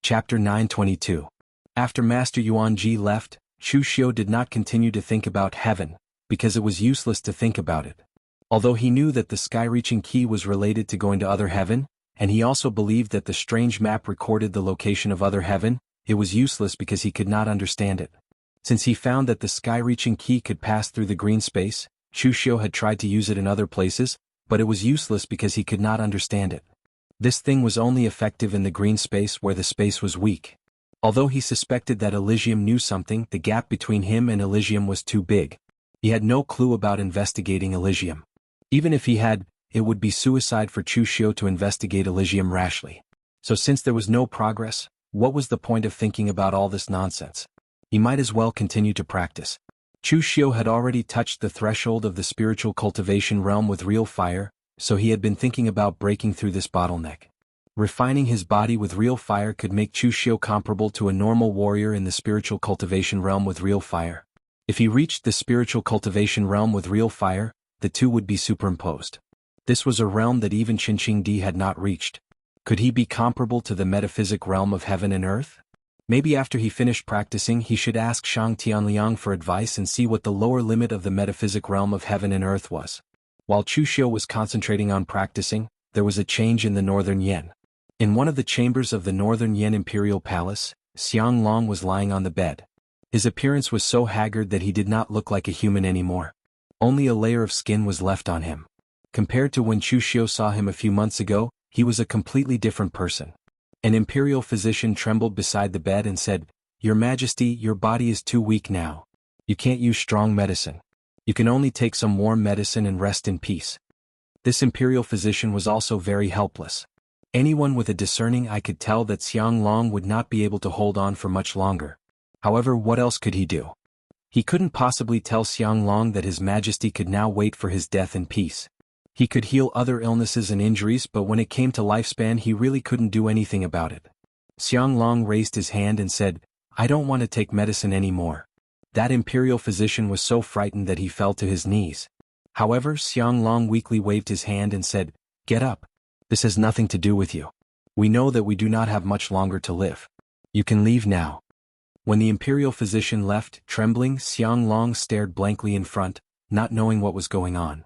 Chapter 922. After Master Yuanji left, Chu Xiu did not continue to think about heaven, because it was useless to think about it. Although he knew that the sky-reaching key was related to going to other heaven, and he also believed that the strange map recorded the location of other heaven, it was useless because he could not understand it. Since he found that the sky-reaching key could pass through the green space, Chu Xiu had tried to use it in other places, but it was useless because he could not understand it. This thing was only effective in the green space where the space was weak. Although he suspected that Elysium knew something, the gap between him and Elysium was too big. He had no clue about investigating Elysium. Even if he had, it would be suicide for Chu Xiu to investigate Elysium rashly. So since there was no progress, what was the point of thinking about all this nonsense? He might as well continue to practice. Chu Xiu had already touched the threshold of the spiritual cultivation realm with real fire, so he had been thinking about breaking through this bottleneck. Refining his body with real fire could make Chu Xiu comparable to a normal warrior in the spiritual cultivation realm with real fire. If he reached the spiritual cultivation realm with real fire, the two would be superimposed. This was a realm that even Qinqing Di had not reached. Could he be comparable to the metaphysic realm of heaven and earth? Maybe after he finished practicing he should ask Shang Tianliang for advice and see what the lower limit of the metaphysic realm of heaven and earth was. While Chu Xiu was concentrating on practicing, there was a change in the northern Yen. In one of the chambers of the northern Yen imperial palace, Xiang Long was lying on the bed. His appearance was so haggard that he did not look like a human anymore. Only a layer of skin was left on him. Compared to when Chu Xiu saw him a few months ago, he was a completely different person. An imperial physician trembled beside the bed and said, "Your Majesty, your body is too weak now. You can't use strong medicine. You can only take some warm medicine and rest in peace." This imperial physician was also very helpless. Anyone with a discerning eye could tell that Xiang Long would not be able to hold on for much longer. However, what else could he do? He couldn't possibly tell Xiang Long that His Majesty could now wait for his death in peace. He could heal other illnesses and injuries, but when it came to lifespan he really couldn't do anything about it. Xiang Long raised his hand and said, "I don't want to take medicine anymore." That imperial physician was so frightened that he fell to his knees. However, Xiang Long weakly waved his hand and said, "Get up. This has nothing to do with you. We know that we do not have much longer to live. You can leave now." When the imperial physician left, trembling, Xiang Long stared blankly in front, not knowing what was going on.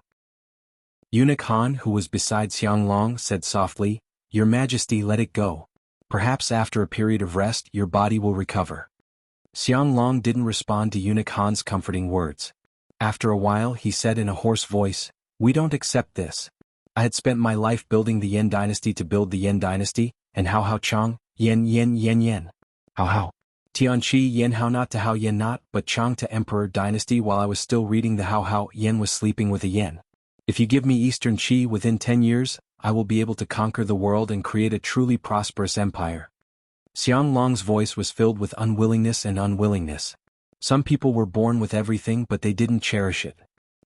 Eunuch Han, who was beside Xiang Long, said softly, "Your Majesty, let it go. Perhaps after a period of rest your body will recover." Xiang Long didn't respond to Eunuch Han's comforting words. After a while he said in a hoarse voice, "We don't accept this. I had spent my life building the Yan dynasty to build the Yan dynasty, and Hao Chang, Yen Yen Yen Yen. Hao Tianqi Yen Hao not to Hao Yen not, but Chang to Emperor dynasty while I was still reading the Hao Yen was sleeping with a Yen. If you give me Eastern Qi within 10 years, I will be able to conquer the world and create a truly prosperous empire." Xiang Long's voice was filled with unwillingness and unwillingness. Some people were born with everything but they didn't cherish it.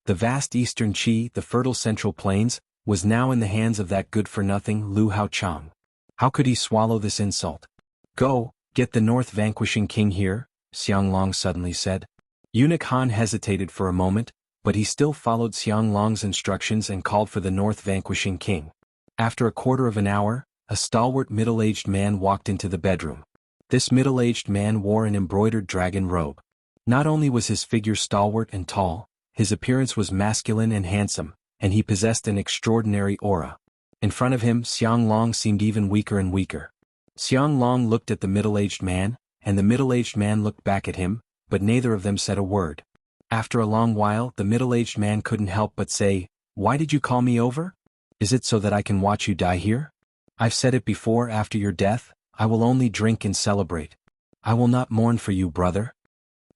The vast Eastern Qi, the fertile Central Plains, was now in the hands of that good-for-nothing Lu Haochang. How could he swallow this insult? "Go, get the North Vanquishing King here," Xiang Long suddenly said. Eunuch Han hesitated for a moment, but he still followed Xiang Long's instructions and called for the North Vanquishing King. After a quarter of an hour, a stalwart middle-aged man walked into the bedroom. This middle-aged man wore an embroidered dragon robe. Not only was his figure stalwart and tall, his appearance was masculine and handsome, and he possessed an extraordinary aura. In front of him, Xiang Long seemed even weaker and weaker. Xiang Long looked at the middle-aged man, and the middle-aged man looked back at him, but neither of them said a word. After a long while, the middle-aged man couldn't help but say, "Why did you call me over? Is it so that I can watch you die here? I've said it before, after your death, I will only drink and celebrate. I will not mourn for you, brother."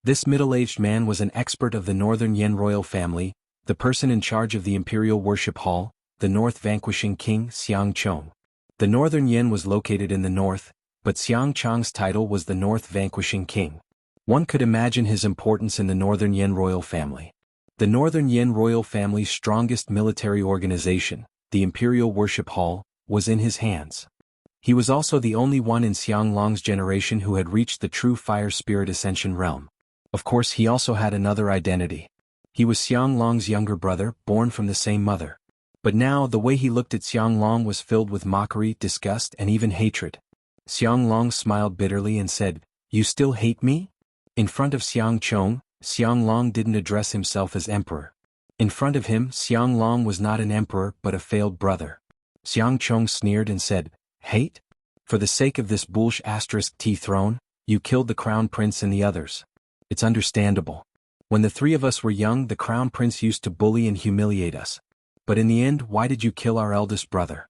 This middle-aged man was an expert of the Northern Yen royal family, the person in charge of the imperial worship hall, the North Vanquishing King Xiang Chong. The Northern Yen was located in the north, but Xiang Chong's title was the North Vanquishing King. One could imagine his importance in the Northern Yen royal family. The Northern Yen royal family's strongest military organization, the imperial worship hall, was in his hands. He was also the only one in Xiang Long's generation who had reached the true fire spirit ascension realm. Of course, he also had another identity. He was Xiang Long's younger brother, born from the same mother. But now the way he looked at Xiang Long was filled with mockery, disgust, and even hatred. Xiang Long smiled bitterly and said, "You still hate me?" In front of Xiang Chong, Xiang Long didn't address himself as emperor. In front of him, Xiang Long was not an emperor but a failed brother. Xiang Chong sneered and said, "Hate? For the sake of this bullsh *T throne, you killed the crown prince and the others. It's understandable. When the three of us were young, the crown prince used to bully and humiliate us. But in the end, why did you kill our eldest brother?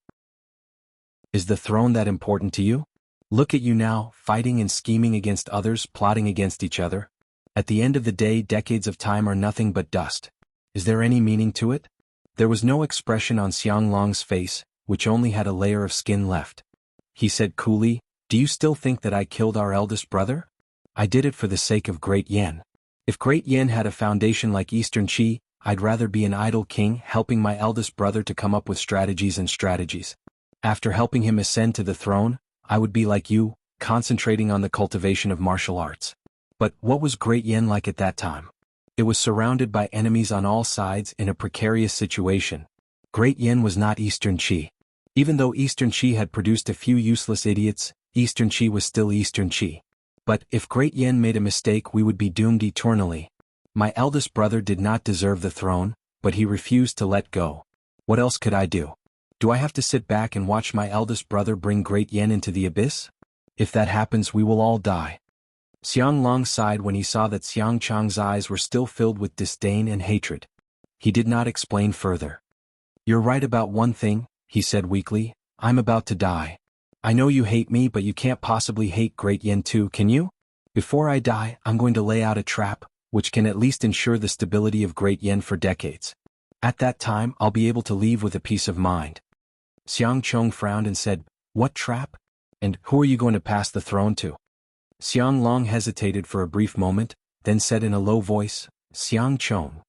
Is the throne that important to you? Look at you now, fighting and scheming against others, plotting against each other. At the end of the day, decades of time are nothing but dust. Is there any meaning to it?" There was no expression on Xiang Long's face, which only had a layer of skin left. He said coolly, "Do you still think that I killed our eldest brother? I did it for the sake of Great Yan. If Great Yan had a foundation like Eastern Qi, I'd rather be an idle king helping my eldest brother to come up with strategies. After helping him ascend to the throne, I would be like you, concentrating on the cultivation of martial arts." But what was Great Yan like at that time? It was surrounded by enemies on all sides in a precarious situation. Great Yan was not Eastern Qi. Even though Eastern Qi had produced a few useless idiots, Eastern Qi was still Eastern Qi. But if Great Yan made a mistake, we would be doomed eternally. My eldest brother did not deserve the throne, but he refused to let go. What else could I do? Do I have to sit back and watch my eldest brother bring Great Yan into the abyss? If that happens, we will all die. Xiang Long sighed when he saw that Xiang Chang's eyes were still filled with disdain and hatred. He did not explain further. "You're right about one thing," he said weakly. "I'm about to die. I know you hate me, but you can't possibly hate Great Yan too, can you? Before I die, I'm going to lay out a trap, which can at least ensure the stability of Great Yan for decades. At that time, I'll be able to leave with a peace of mind." Xiang Chong frowned and said, "What trap? And who are you going to pass the throne to?" Xiang Long hesitated for a brief moment, then said in a low voice, "Xiang Chong."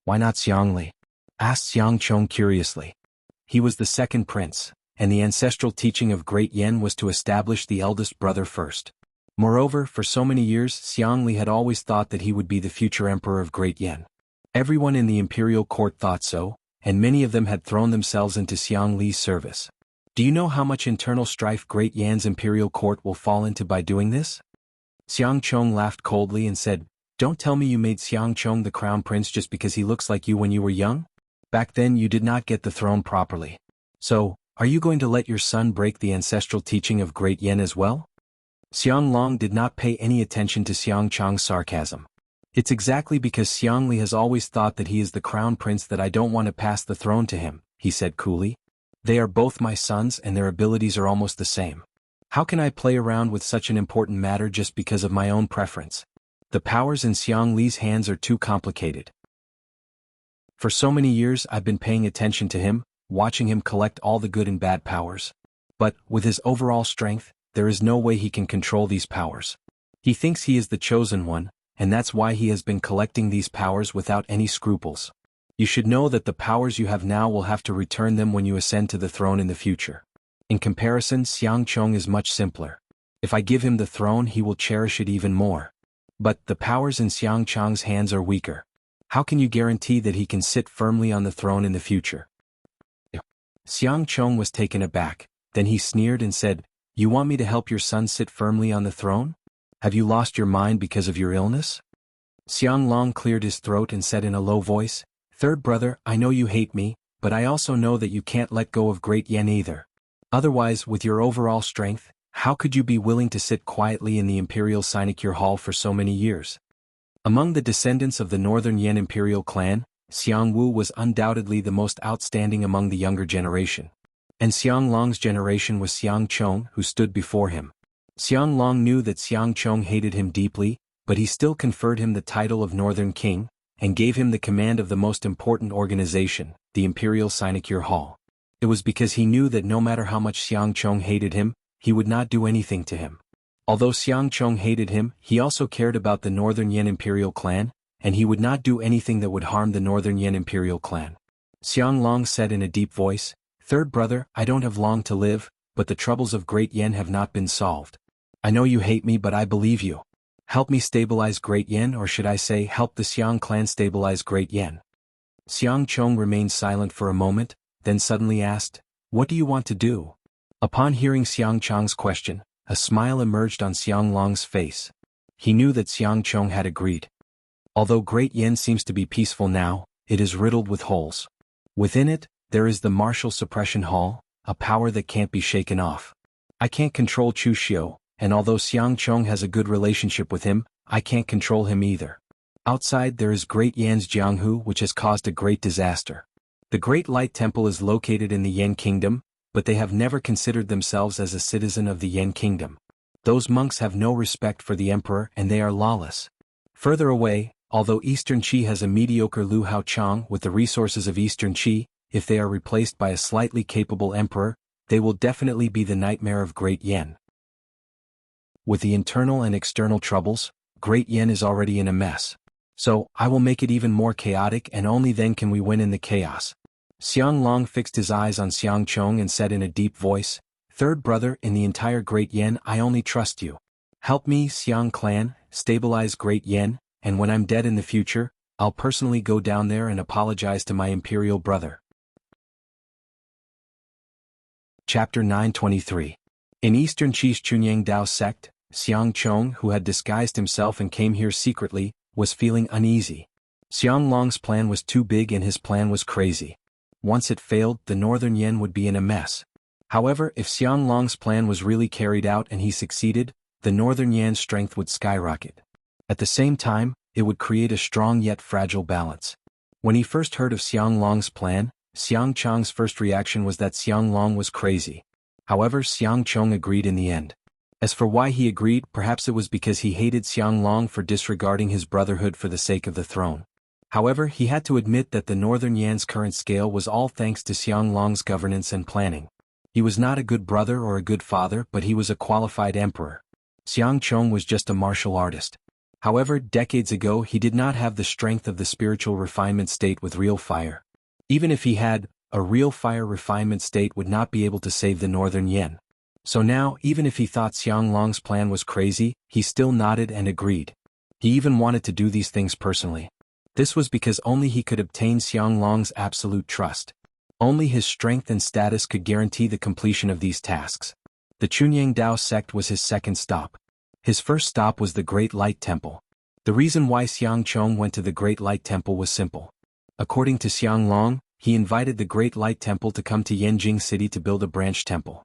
"Why not Xiang Li?" asked Xiang Chong curiously. He was the second prince, and the ancestral teaching of Great Yan was to establish the eldest brother first. Moreover, for so many years, Xiang Li had always thought that he would be the future emperor of Great Yan. Everyone in the imperial court thought so, and many of them had thrown themselves into Xiang Li's service. Do you know how much internal strife Great Yan's imperial court will fall into by doing this? Xiang Chong laughed coldly and said, "Don't tell me you made Xiang Chong the crown prince just because he looks like you when you were young? Back then you did not get the throne properly. So, are you going to let your son break the ancestral teaching of Great Yan as well?" Xiang Long did not pay any attention to Xiang Chong's sarcasm. "It's exactly because Xiang Li has always thought that he is the crown prince that I don't want to pass the throne to him," he said coolly. "They are both my sons and their abilities are almost the same. How can I play around with such an important matter just because of my own preference? The powers in Xiang Li's hands are too complicated. For so many years I've been paying attention to him, watching him collect all the good and bad powers. But, with his overall strength, there is no way he can control these powers. He thinks he is the chosen one, and that's why he has been collecting these powers without any scruples. You should know that the powers you have now will have to return them when you ascend to the throne in the future. In comparison, Xiang Chong is much simpler. If I give him the throne, he will cherish it even more. But the powers in Xiang Chong's hands are weaker. How can you guarantee that he can sit firmly on the throne in the future?" Xiang Chong was taken aback, then he sneered and said, "You want me to help your son sit firmly on the throne? Have you lost your mind because of your illness?" Xiang Long cleared his throat and said in a low voice, "Third brother, I know you hate me, but I also know that you can't let go of Great Yan either. Otherwise, with your overall strength, how could you be willing to sit quietly in the imperial sinecure hall for so many years?" Among the descendants of the Northern Yan imperial clan, Xiang Wu was undoubtedly the most outstanding among the younger generation. And Xiang Long's generation was Xiang Chong, who stood before him. Xiang Long knew that Xiang Chong hated him deeply, but he still conferred him the title of Northern King, and gave him the command of the most important organization, the Imperial Sinecure Hall. It was because he knew that no matter how much Xiang Chong hated him, he would not do anything to him. Although Xiang Chong hated him, he also cared about the Northern Yan Imperial clan, and he would not do anything that would harm the Northern Yan Imperial clan. Xiang Long said in a deep voice, "Third brother, I don't have long to live, but the troubles of Great Yan have not been solved. I know you hate me, but I believe you. Help me stabilize Great Yan, or should I say help the Xiang clan stabilize Great Yan." Xiang Chong remained silent for a moment, then suddenly asked, "What do you want to do?" Upon hearing Xiang Chong's question, a smile emerged on Xiang Long's face. He knew that Xiang Chong had agreed. Although Great Yen seems to be peaceful now, it is riddled with holes. Within it, there is the martial suppression hall, a power that can't be shaken off. I can't control Chu Xiu, and although Xiang Chong has a good relationship with him, I can't control him either. Outside there is Great Yan's Jianghu, which has caused a great disaster. The Great Light Temple is located in the Yen Kingdom, but they have never considered themselves as a citizen of the Yen Kingdom. Those monks have no respect for the emperor and they are lawless. Further away, although Eastern Qi has a mediocre Lu Hao Chang with the resources of Eastern Qi, if they are replaced by a slightly capable emperor, they will definitely be the nightmare of Great Yen. With the internal and external troubles, Great Yen is already in a mess. So, I will make it even more chaotic and only then can we win in the chaos. Xiang Long fixed his eyes on Xiang Chong and said in a deep voice, "Third brother in the entire Great Yen, I only trust you. Help me, Xiang clan, stabilize Great Yen, and when I'm dead in the future, I'll personally go down there and apologize to my imperial brother." Chapter 923. In Eastern Qi's Chunyang Dao sect, Xiang Chong, who had disguised himself and came here secretly, was feeling uneasy. Xiang Long's plan was too big and his plan was crazy. Once it failed, the Northern Yen would be in a mess. However, if Xiang Long's plan was really carried out and he succeeded, the Northern Yan's strength would skyrocket. At the same time, it would create a strong yet fragile balance. When he first heard of Xiang Long's plan, Xiang Chong's first reaction was that Xiang Long was crazy. However, Xiang Chong agreed in the end. As for why he agreed, perhaps it was because he hated Xiang Long for disregarding his brotherhood for the sake of the throne. However, he had to admit that the Northern Yan's current scale was all thanks to Xiang Long's governance and planning. He was not a good brother or a good father, but he was a qualified emperor. Xiang Chong was just a martial artist. However, decades ago he did not have the strength of the spiritual refinement state with real fire. Even if he had, a real fire refinement state would not be able to save the Northern Yen. So now, even if he thought Xiang Long's plan was crazy, he still nodded and agreed. He even wanted to do these things personally. This was because only he could obtain Xiang Long's absolute trust. Only his strength and status could guarantee the completion of these tasks. The Chunyang Dao sect was his second stop. His first stop was the Great Light Temple. The reason why Xiang Chong went to the Great Light Temple was simple. According to Xiang Long, he invited the Great Light Temple to come to Yanjing City to build a branch temple.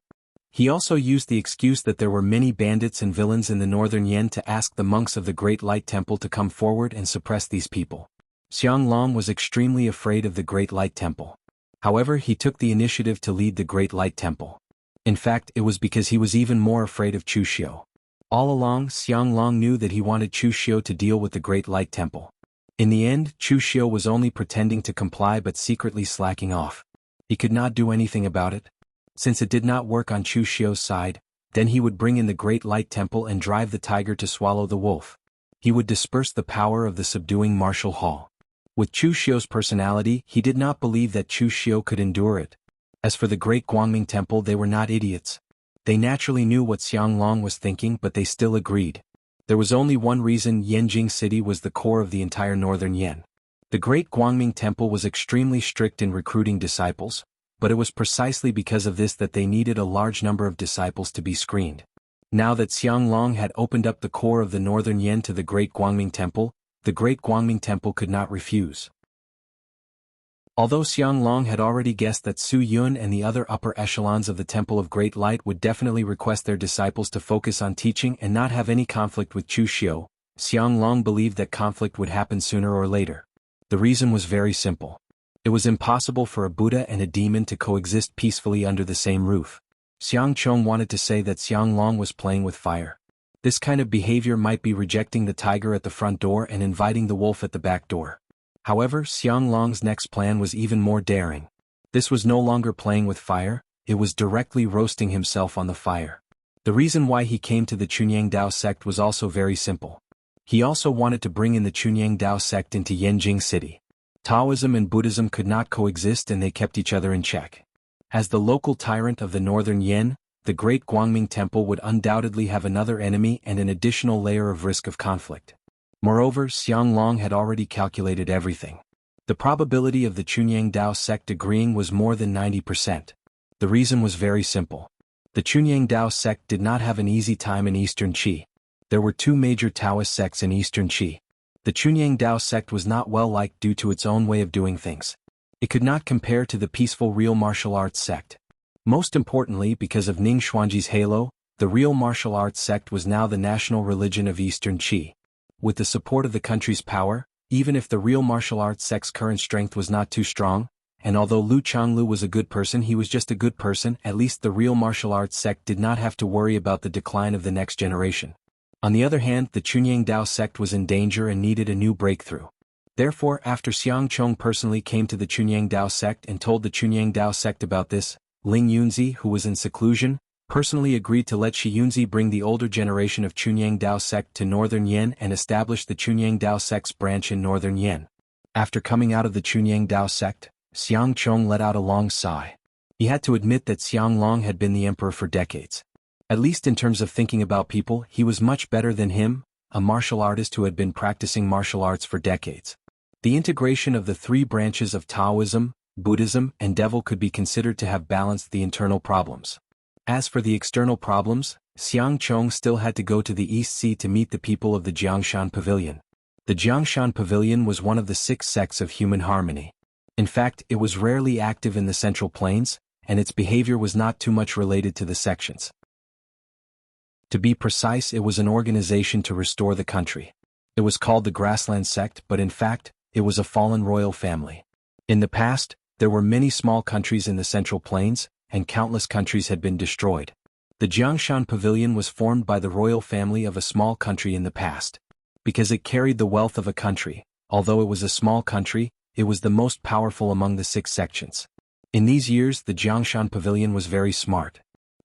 He also used the excuse that there were many bandits and villains in the Northern Yen to ask the monks of the Great Light Temple to come forward and suppress these people. Xiang Long was extremely afraid of the Great Light Temple. However, he took the initiative to lead the Great Light Temple. In fact, it was because he was even more afraid of Chu Xiu. All along, Xiang Long knew that he wanted Chu Xiu to deal with the Great Light Temple. In the end, Chu Xiu was only pretending to comply but secretly slacking off. He could not do anything about it. Since it did not work on Chu Xiu's side, then he would bring in the Great Light Temple and drive the tiger to swallow the wolf. He would disperse the power of the subduing martial hall. With Chu Xiu's personality, he did not believe that Chu Xiu could endure it. As for the Great Guangming Temple, they were not idiots. They naturally knew what Xiang Long was thinking, but they still agreed. There was only one reason: Yanjing City was the core of the entire Northern Yen. The Great Guangming Temple was extremely strict in recruiting disciples, but it was precisely because of this that they needed a large number of disciples to be screened. Now that Xiang Long had opened up the core of the Northern Yen to the Great Guangming Temple, the Great Guangming Temple could not refuse. Although Xiang Long had already guessed that Su Yun and the other upper echelons of the Temple of Great Light would definitely request their disciples to focus on teaching and not have any conflict with Chu Xiu, Xiang Long believed that conflict would happen sooner or later. The reason was very simple. It was impossible for a Buddha and a demon to coexist peacefully under the same roof. Xiang Chong wanted to say that Xiang Long was playing with fire. This kind of behavior might be rejecting the tiger at the front door and inviting the wolf at the back door. However, Xiang Long's next plan was even more daring. This was no longer playing with fire, it was directly roasting himself on the fire. The reason why he came to the Chunyang Dao sect was also very simple. He also wanted to bring in the Chunyang Dao sect into Yanjing City. Taoism and Buddhism could not coexist and they kept each other in check. As the local tyrant of the Northern Yen, the Great Guangming Temple would undoubtedly have another enemy and an additional layer of risk of conflict. Moreover, Xiang Long had already calculated everything. The probability of the Chunyang Dao sect agreeing was more than 90%. The reason was very simple. The Chunyang Dao sect did not have an easy time in Eastern Qi. There were two major Taoist sects in Eastern Qi. The Chunyang Dao sect was not well liked due to its own way of doing things. It could not compare to the peaceful real martial arts sect. Most importantly, because of Ning Xuanji's halo, the real martial arts sect was now the national religion of Eastern Qi. With the support of the country's power, even if the real martial arts sect's current strength was not too strong, and although Lu Changlu was a good person, he was just a good person, at least the real martial arts sect did not have to worry about the decline of the next generation. On the other hand, the Chunyang Dao sect was in danger and needed a new breakthrough. Therefore, after Xiang Chong personally came to the Chunyang Dao sect and told the Chunyang Dao sect about this, Ling Yunzi, who was in seclusion, personally agreed to let Shi Yunzi bring the older generation of Chunyang Dao sect to Northern Yan and establish the Chunyang Dao sect's branch in Northern Yan. After coming out of the Chunyang Dao sect, Xiang Chong let out a long sigh. He had to admit that Xiang Long had been the emperor for decades. At least in terms of thinking about people, he was much better than him, a martial artist who had been practicing martial arts for decades. The integration of the three branches of Taoism, Buddhism, and Devil could be considered to have balanced the internal problems. As for the external problems, Xiang Chong still had to go to the East Sea to meet the people of the Jiangshan Pavilion. The Jiangshan Pavilion was one of the 6 sects of human harmony. In fact, it was rarely active in the Central Plains, and its behavior was not too much related to the sections. To be precise, it was an organization to restore the country. It was called the Grassland Sect, but in fact, it was a fallen royal family. In the past, there were many small countries in the Central Plains, and countless countries had been destroyed. The Jiangshan Pavilion was formed by the royal family of a small country in the past. Because it carried the wealth of a country, although it was a small country, it was the most powerful among the 6 sections. In these years, the Jiangshan Pavilion was very smart.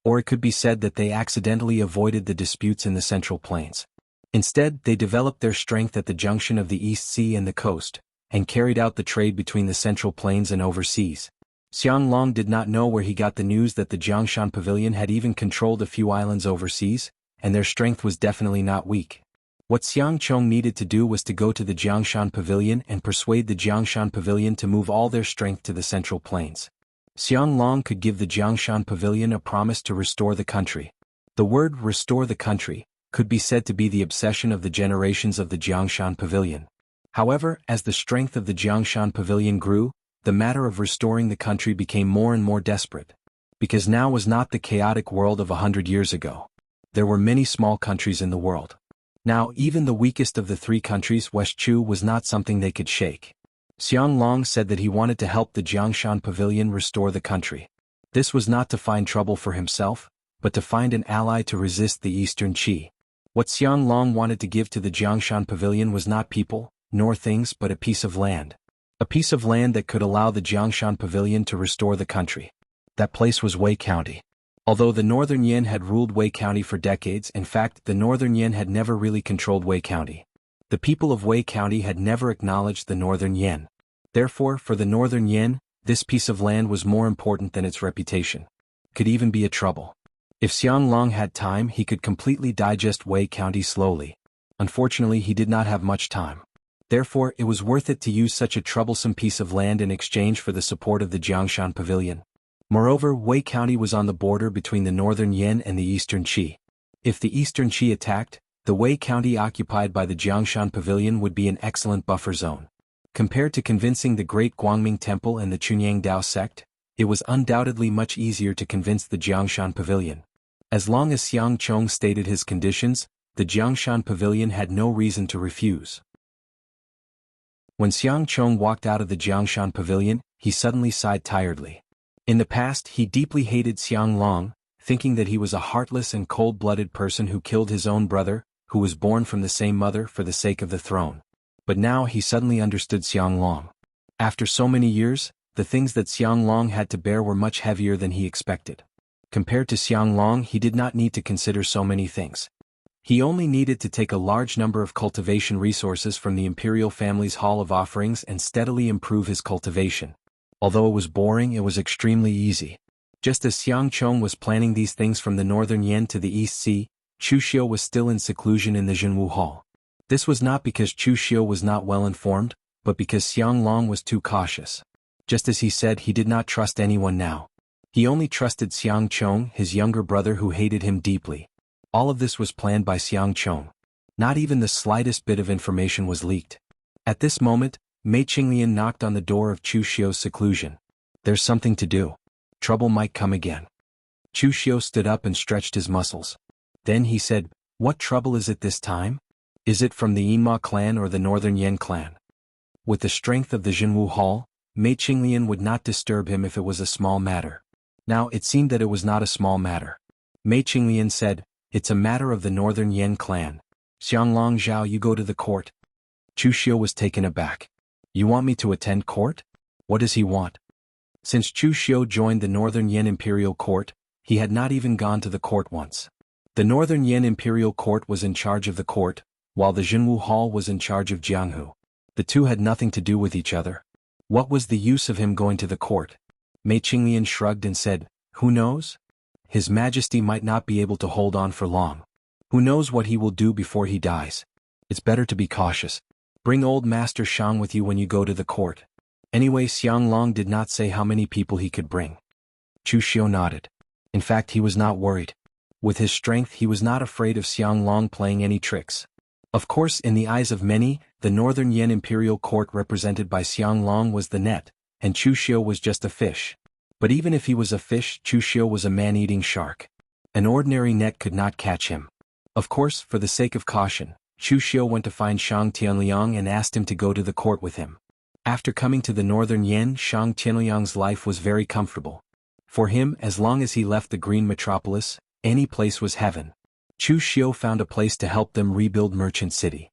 Or it could be said that they accidentally avoided the disputes in the Central Plains. Instead, they developed their strength at the junction of the East Sea and the coast, and carried out the trade between the Central Plains and overseas. Xiang Long did not know where he got the news that the Jiangshan Pavilion had even controlled a few islands overseas, and their strength was definitely not weak. What Xiang Chong needed to do was to go to the Jiangshan Pavilion and persuade the Jiangshan Pavilion to move all their strength to the Central Plains. Xiang Long could give the Jiangshan Pavilion a promise to restore the country. The word restore the country could be said to be the obsession of the generations of the Jiangshan Pavilion. However, as the strength of the Jiangshan Pavilion grew, the matter of restoring the country became more and more desperate. Because now was not the chaotic world of 100 years ago. There were many small countries in the world. Now, even the weakest of the 3 countries, West Chu, was not something they could shake. Xiang Long said that he wanted to help the Jiangshan Pavilion restore the country. This was not to find trouble for himself, but to find an ally to resist the Eastern Qi. What Xiang Long wanted to give to the Jiangshan Pavilion was not people, nor things, but a piece of land. A piece of land that could allow the Jiangshan Pavilion to restore the country. That place was Wei County. Although the Northern Yan had ruled Wei County for decades, in fact, the Northern Yan had never really controlled Wei County. The people of Wei County had never acknowledged the Northern Yan. Therefore, for the Northern Yan, this piece of land was more important than its reputation. Could even be a trouble. If Xiang Long had time, he could completely digest Wei County slowly. Unfortunately, he did not have much time. Therefore, it was worth it to use such a troublesome piece of land in exchange for the support of the Jiangshan Pavilion. Moreover, Wei County was on the border between the Northern Yan and the Eastern Qi. If the Eastern Qi attacked, the Wei County occupied by the Jiangshan Pavilion would be an excellent buffer zone. Compared to convincing the Great Guangming Temple and the Chunyang Dao sect, it was undoubtedly much easier to convince the Jiangshan Pavilion. As long as Xiang Chong stated his conditions, the Jiangshan Pavilion had no reason to refuse. When Xiang Chong walked out of the Jiangshan Pavilion, he suddenly sighed tiredly. In the past, he deeply hated Xiang Long, thinking that he was a heartless and cold-blooded person who killed his own brother, who was born from the same mother, for the sake of the throne. But now he suddenly understood Xiang Long. After so many years, the things that Xiang Long had to bear were much heavier than he expected. Compared to Xiang Long, he did not need to consider so many things. He only needed to take a large number of cultivation resources from the imperial family's hall of offerings and steadily improve his cultivation. Although it was boring, it was extremely easy. Just as Xiang Chong was planning these things from the Northern Yan to the East Sea, Chu Xiu was still in seclusion in the Zhenwu Hall. This was not because Chu Xiu was not well informed, but because Xiang Long was too cautious. Just as he said, he did not trust anyone now. He only trusted Xiang Chong, his younger brother who hated him deeply. All of this was planned by Xiang Chong. Not even the slightest bit of information was leaked. At this moment, Mei Qinglian knocked on the door of Chu Xiu's seclusion. There's something to do. Trouble might come again. Chu Xiu stood up and stretched his muscles. Then he said, "What trouble is it this time? Is it from the Yinma clan or the Northern Yan clan?" With the strength of the Jinwu Hall, Mei Qinglian would not disturb him if it was a small matter. Now it seemed that it was not a small matter. Mei Qinglian said, "It's a matter of the Northern Yan clan. Xianglong Zhao, you go to the court." Chu Xiu was taken aback. "You want me to attend court? What does he want?" Since Chu Xiu joined the Northern Yan Imperial Court, he had not even gone to the court once. The Northern Yan Imperial Court was in charge of the court, while the Jinwu Hall was in charge of Jianghu. The two had nothing to do with each other. What was the use of him going to the court? Mei Qinglian shrugged and said, "Who knows? His Majesty might not be able to hold on for long. Who knows what he will do before he dies? It's better to be cautious. Bring old Master Shang with you when you go to the court." Anyway, Xianglong did not say how many people he could bring. Chu Xiu nodded. In fact, he was not worried. With his strength, he was not afraid of Xianglong playing any tricks. Of course, in the eyes of many, the Northern Yan Imperial Court represented by Xianglong was the net, and Chu Xiu was just a fish. But even if he was a fish, Chu Xiu was a man-eating shark. An ordinary net could not catch him. Of course, for the sake of caution, Chu Xiu went to find Shang Tianliang and asked him to go to the court with him. After coming to the Northern Yan, Shang Tianliang's life was very comfortable. For him, as long as he left the Green Metropolis, any place was heaven. Chu Xiu found a place to help them rebuild Merchant City.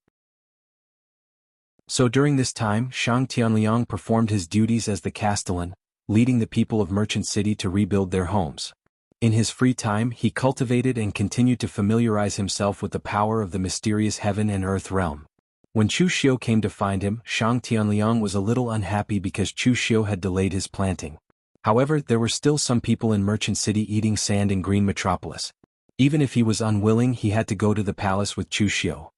So during this time, Shang Tianliang performed his duties as the Castellan, leading the people of Merchant City to rebuild their homes. In his free time, he cultivated and continued to familiarize himself with the power of the mysterious heaven and earth realm. When Chu Xiu came to find him, Shang Tianliang was a little unhappy because Chu Xiu had delayed his planting. However, there were still some people in Merchant City eating sand in Green Metropolis. Even if he was unwilling, he had to go to the palace with Chu Xiu.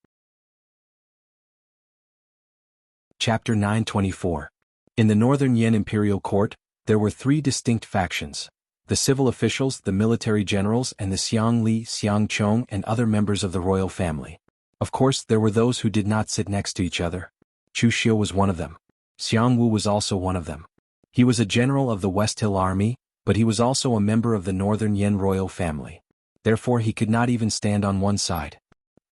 Chapter 924. In the Northern Yan Imperial Court, there were three distinct factions: the civil officials, the military generals, and the Xiang Li, Xiang Chong, and other members of the royal family. Of course, there were those who did not sit next to each other. Chu Xiu was one of them. Xiang Wu was also one of them. He was a general of the West Hill Army, but he was also a member of the Northern Yan royal family. Therefore he could not even stand on one side.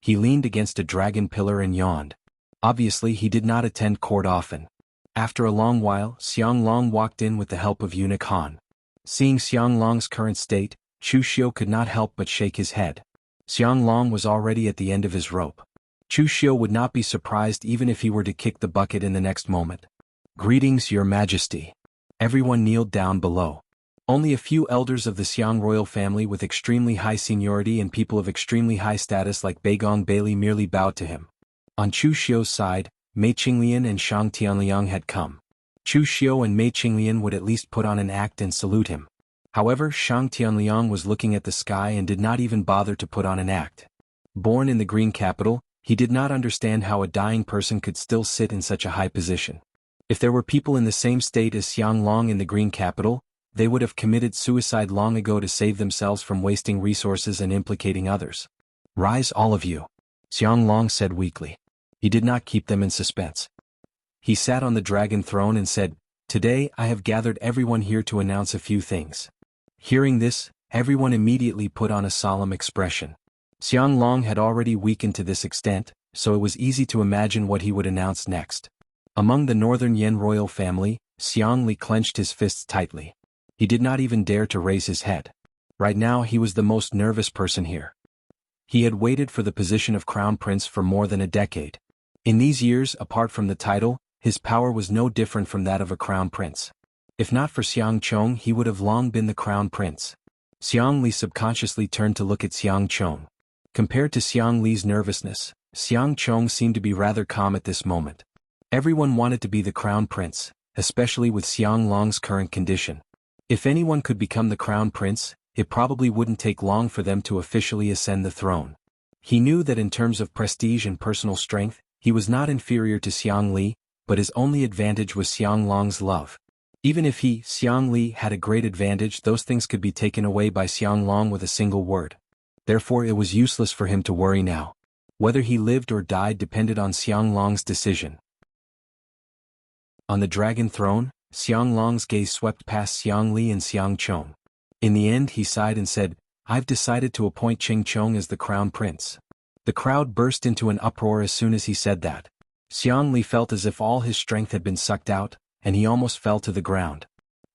He leaned against a dragon pillar and yawned. Obviously he did not attend court often. After a long while, Xianglong walked in with the help of Eunuch Han. Seeing Xianglong's current state, Chu Xiu could not help but shake his head. Xianglong was already at the end of his rope. Chu Xiu would not be surprised even if he were to kick the bucket in the next moment. "Greetings, Your Majesty." Everyone kneeled down below. Only a few elders of the Xiang royal family with extremely high seniority and people of extremely high status like Beigong Bailey merely bowed to him. On Chu Xiu's side, Mei Qinglian and Shang Tianliang had come. Chu Xiu and Mei Qinglian would at least put on an act and salute him. However, Shang Tianliang was looking at the sky and did not even bother to put on an act. Born in the Green Capital, he did not understand how a dying person could still sit in such a high position. If there were people in the same state as Xianglong in the Green Capital, they would have committed suicide long ago to save themselves from wasting resources and implicating others. "Rise, all of you," Xianglong said weakly. He did not keep them in suspense. He sat on the dragon throne and said, "Today I have gathered everyone here to announce a few things." Hearing this, everyone immediately put on a solemn expression. Xianglong had already weakened to this extent, so it was easy to imagine what he would announce next. Among the Northern Yan royal family, Xiang Li clenched his fists tightly. He did not even dare to raise his head. Right now he was the most nervous person here. He had waited for the position of crown prince for more than a decade. In these years, apart from the title, his power was no different from that of a crown prince. If not for Xiang Chong, he would have long been the crown prince. Xiang Li subconsciously turned to look at Xiang Chong. Compared to Xiang Li's nervousness, Xiang Chong seemed to be rather calm at this moment. Everyone wanted to be the crown prince, especially with Xianglong's current condition. If anyone could become the crown prince, it probably wouldn't take long for them to officially ascend the throne. He knew that in terms of prestige and personal strength, he was not inferior to Xiang Li, but his only advantage was Xianglong's love. Even if he, Xiang Li, had a great advantage, those things could be taken away by Xiang Long with a single word. Therefore it was useless for him to worry now. Whether he lived or died depended on Xiang Long's decision. On the dragon throne, Xiang Long's gaze swept past Xiang Li and Xiang Chong. In the end he sighed and said, "I've decided to appoint Ching Chong as the crown prince." The crowd burst into an uproar as soon as he said that. Xiang Li felt as if all his strength had been sucked out, and he almost fell to the ground.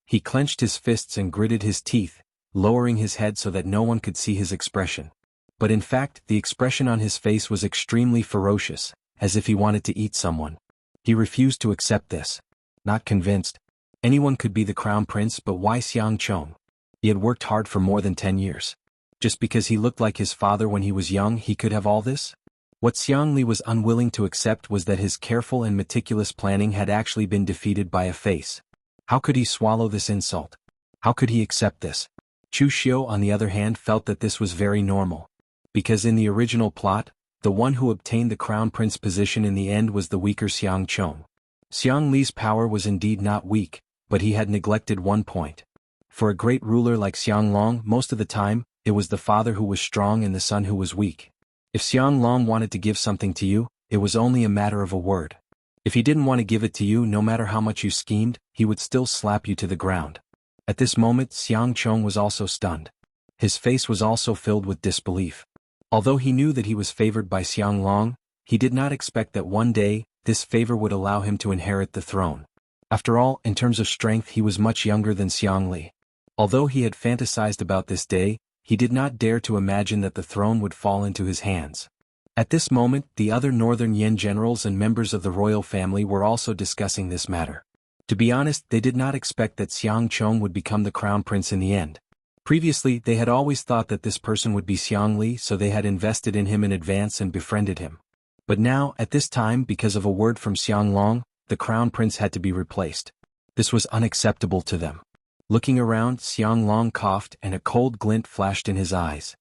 He clenched his fists and gritted his teeth, lowering his head so that no one could see his expression. But in fact, the expression on his face was extremely ferocious, as if he wanted to eat someone. He refused to accept this. Not convinced. Anyone could be the crown prince, but why Xiang Chong? He had worked hard for more than 10 years. Just because he looked like his father when he was young, he could have all this? What Xiang Li was unwilling to accept was that his careful and meticulous planning had actually been defeated by a face. How could he swallow this insult? How could he accept this? Chu Xiu, on the other hand, felt that this was very normal. Because in the original plot, the one who obtained the crown prince position in the end was the weaker Xiang Chong. Xiang Li's power was indeed not weak, but he had neglected one point. For a great ruler like Xiang Long, most of the time, it was the father who was strong and the son who was weak. If Xiang Long wanted to give something to you, it was only a matter of a word. If he didn't want to give it to you, no matter how much you schemed, he would still slap you to the ground. At this moment, Xiang Chong was also stunned. His face was also filled with disbelief. Although he knew that he was favored by Xiang Long, he did not expect that one day, this favor would allow him to inherit the throne. After all, in terms of strength, he was much younger than Xiang Li. Although he had fantasized about this day, he did not dare to imagine that the throne would fall into his hands. At this moment, the other Northern Yen generals and members of the royal family were also discussing this matter. To be honest, they did not expect that Xiang Chong would become the crown prince in the end. Previously, they had always thought that this person would be Xiang Li, so they had invested in him in advance and befriended him. But now, at this time, because of a word from Xiang Long, the crown prince had to be replaced. This was unacceptable to them. Looking around, Xiang Long coughed and a cold glint flashed in his eyes.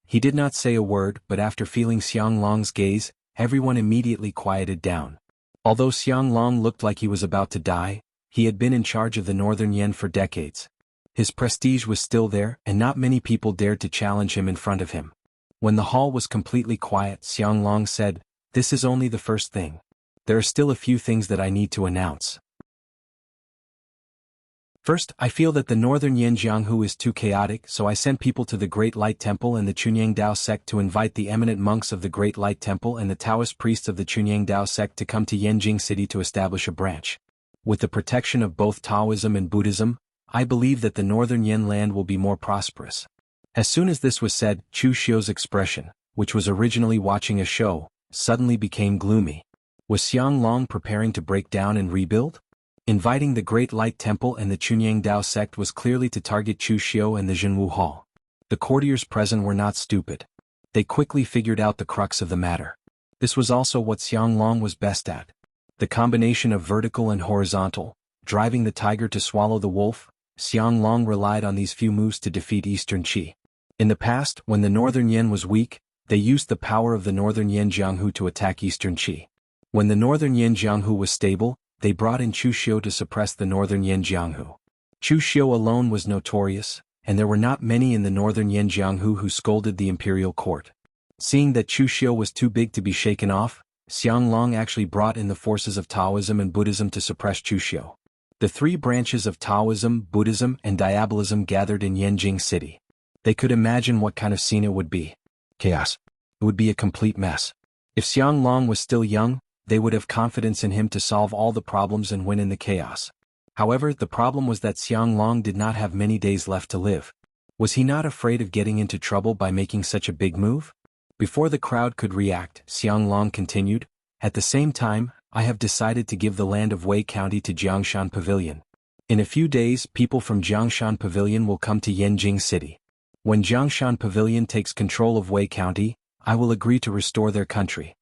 He did not say a word, but after feeling Xiang Long's gaze, everyone immediately quieted down. Although Xiang Long looked like he was about to die, he had been in charge of the Northern Yen for decades. His prestige was still there, and not many people dared to challenge him in front of him. When the hall was completely quiet, Xiang Long said, "This is only the first thing. There are still a few things that I need to announce. First, I feel that the Northern Yen Jianghu is too chaotic, so I sent people to the Great Light Temple and the Chunyang Dao sect to invite the eminent monks of the Great Light Temple and the Taoist priests of the Chunyang Dao sect to come to Yanjing City to establish a branch. With the protection of both Taoism and Buddhism, I believe that the Northern Yen land will be more prosperous." As soon as this was said, Chu Xiu's expression, which was originally watching a show, suddenly became gloomy. Was Xiang Long preparing to break down and rebuild? Inviting the Great Light Temple and the Chunyang Dao sect was clearly to target Chu Xiu and the Zhenwu Hall. The courtiers present were not stupid. They quickly figured out the crux of the matter. This was also what Xiang Long was best at. The combination of vertical and horizontal, driving the tiger to swallow the wolf. Xiang Long relied on these few moves to defeat Eastern Qi. In the past, when the Northern Yen was weak, they used the power of the Northern Yen Jianghu to attack Eastern Qi. When the Northern Yen Jianghu was stable, they brought in Chu Xiu to suppress the Northern Yen Jianghu. Chu Xiu alone was notorious, and there were not many in the Northern Yen Jianghu who scolded the imperial court. Seeing that Chu Xiu was too big to be shaken off, Xiang Long actually brought in the forces of Taoism and Buddhism to suppress Chu Xiu. The three branches of Taoism, Buddhism, and Diabolism gathered in Yanjing City. They could imagine what kind of scene it would be. Chaos. It would be a complete mess. If Xiang Long was still young, they would have confidence in him to solve all the problems and win in the chaos. However, the problem was that Xiang Long did not have many days left to live. Was he not afraid of getting into trouble by making such a big move? Before the crowd could react, Xiang Long continued, "At the same time, I have decided to give the land of Wei County to Jiangshan Pavilion. In a few days, people from Jiangshan Pavilion will come to Yanjing City. When Jiangshan Pavilion takes control of Wei County, I will agree to restore their country."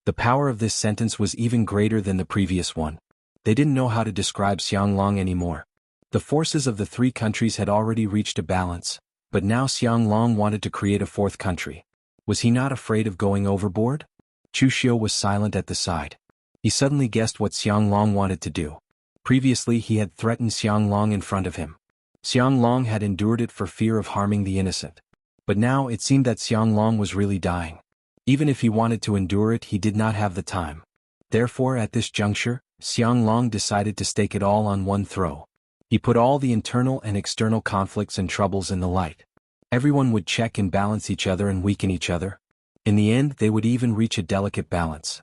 The power of this sentence was even greater than the previous one. They didn't know how to describe Xiang Long anymore. The forces of the three countries had already reached a balance, but now Xiang Long wanted to create a fourth country. Was he not afraid of going overboard? Chu Xiu was silent at the side. He suddenly guessed what Xiang Long wanted to do. Previously he had threatened Xianglong in front of him. Xianglong had endured it for fear of harming the innocent. But now it seemed that Xianglong was really dying. Even if he wanted to endure it, he did not have the time. Therefore at this juncture, Xianglong decided to stake it all on one throw. He put all the internal and external conflicts and troubles in the light. Everyone would check and balance each other and weaken each other. In the end they would even reach a delicate balance.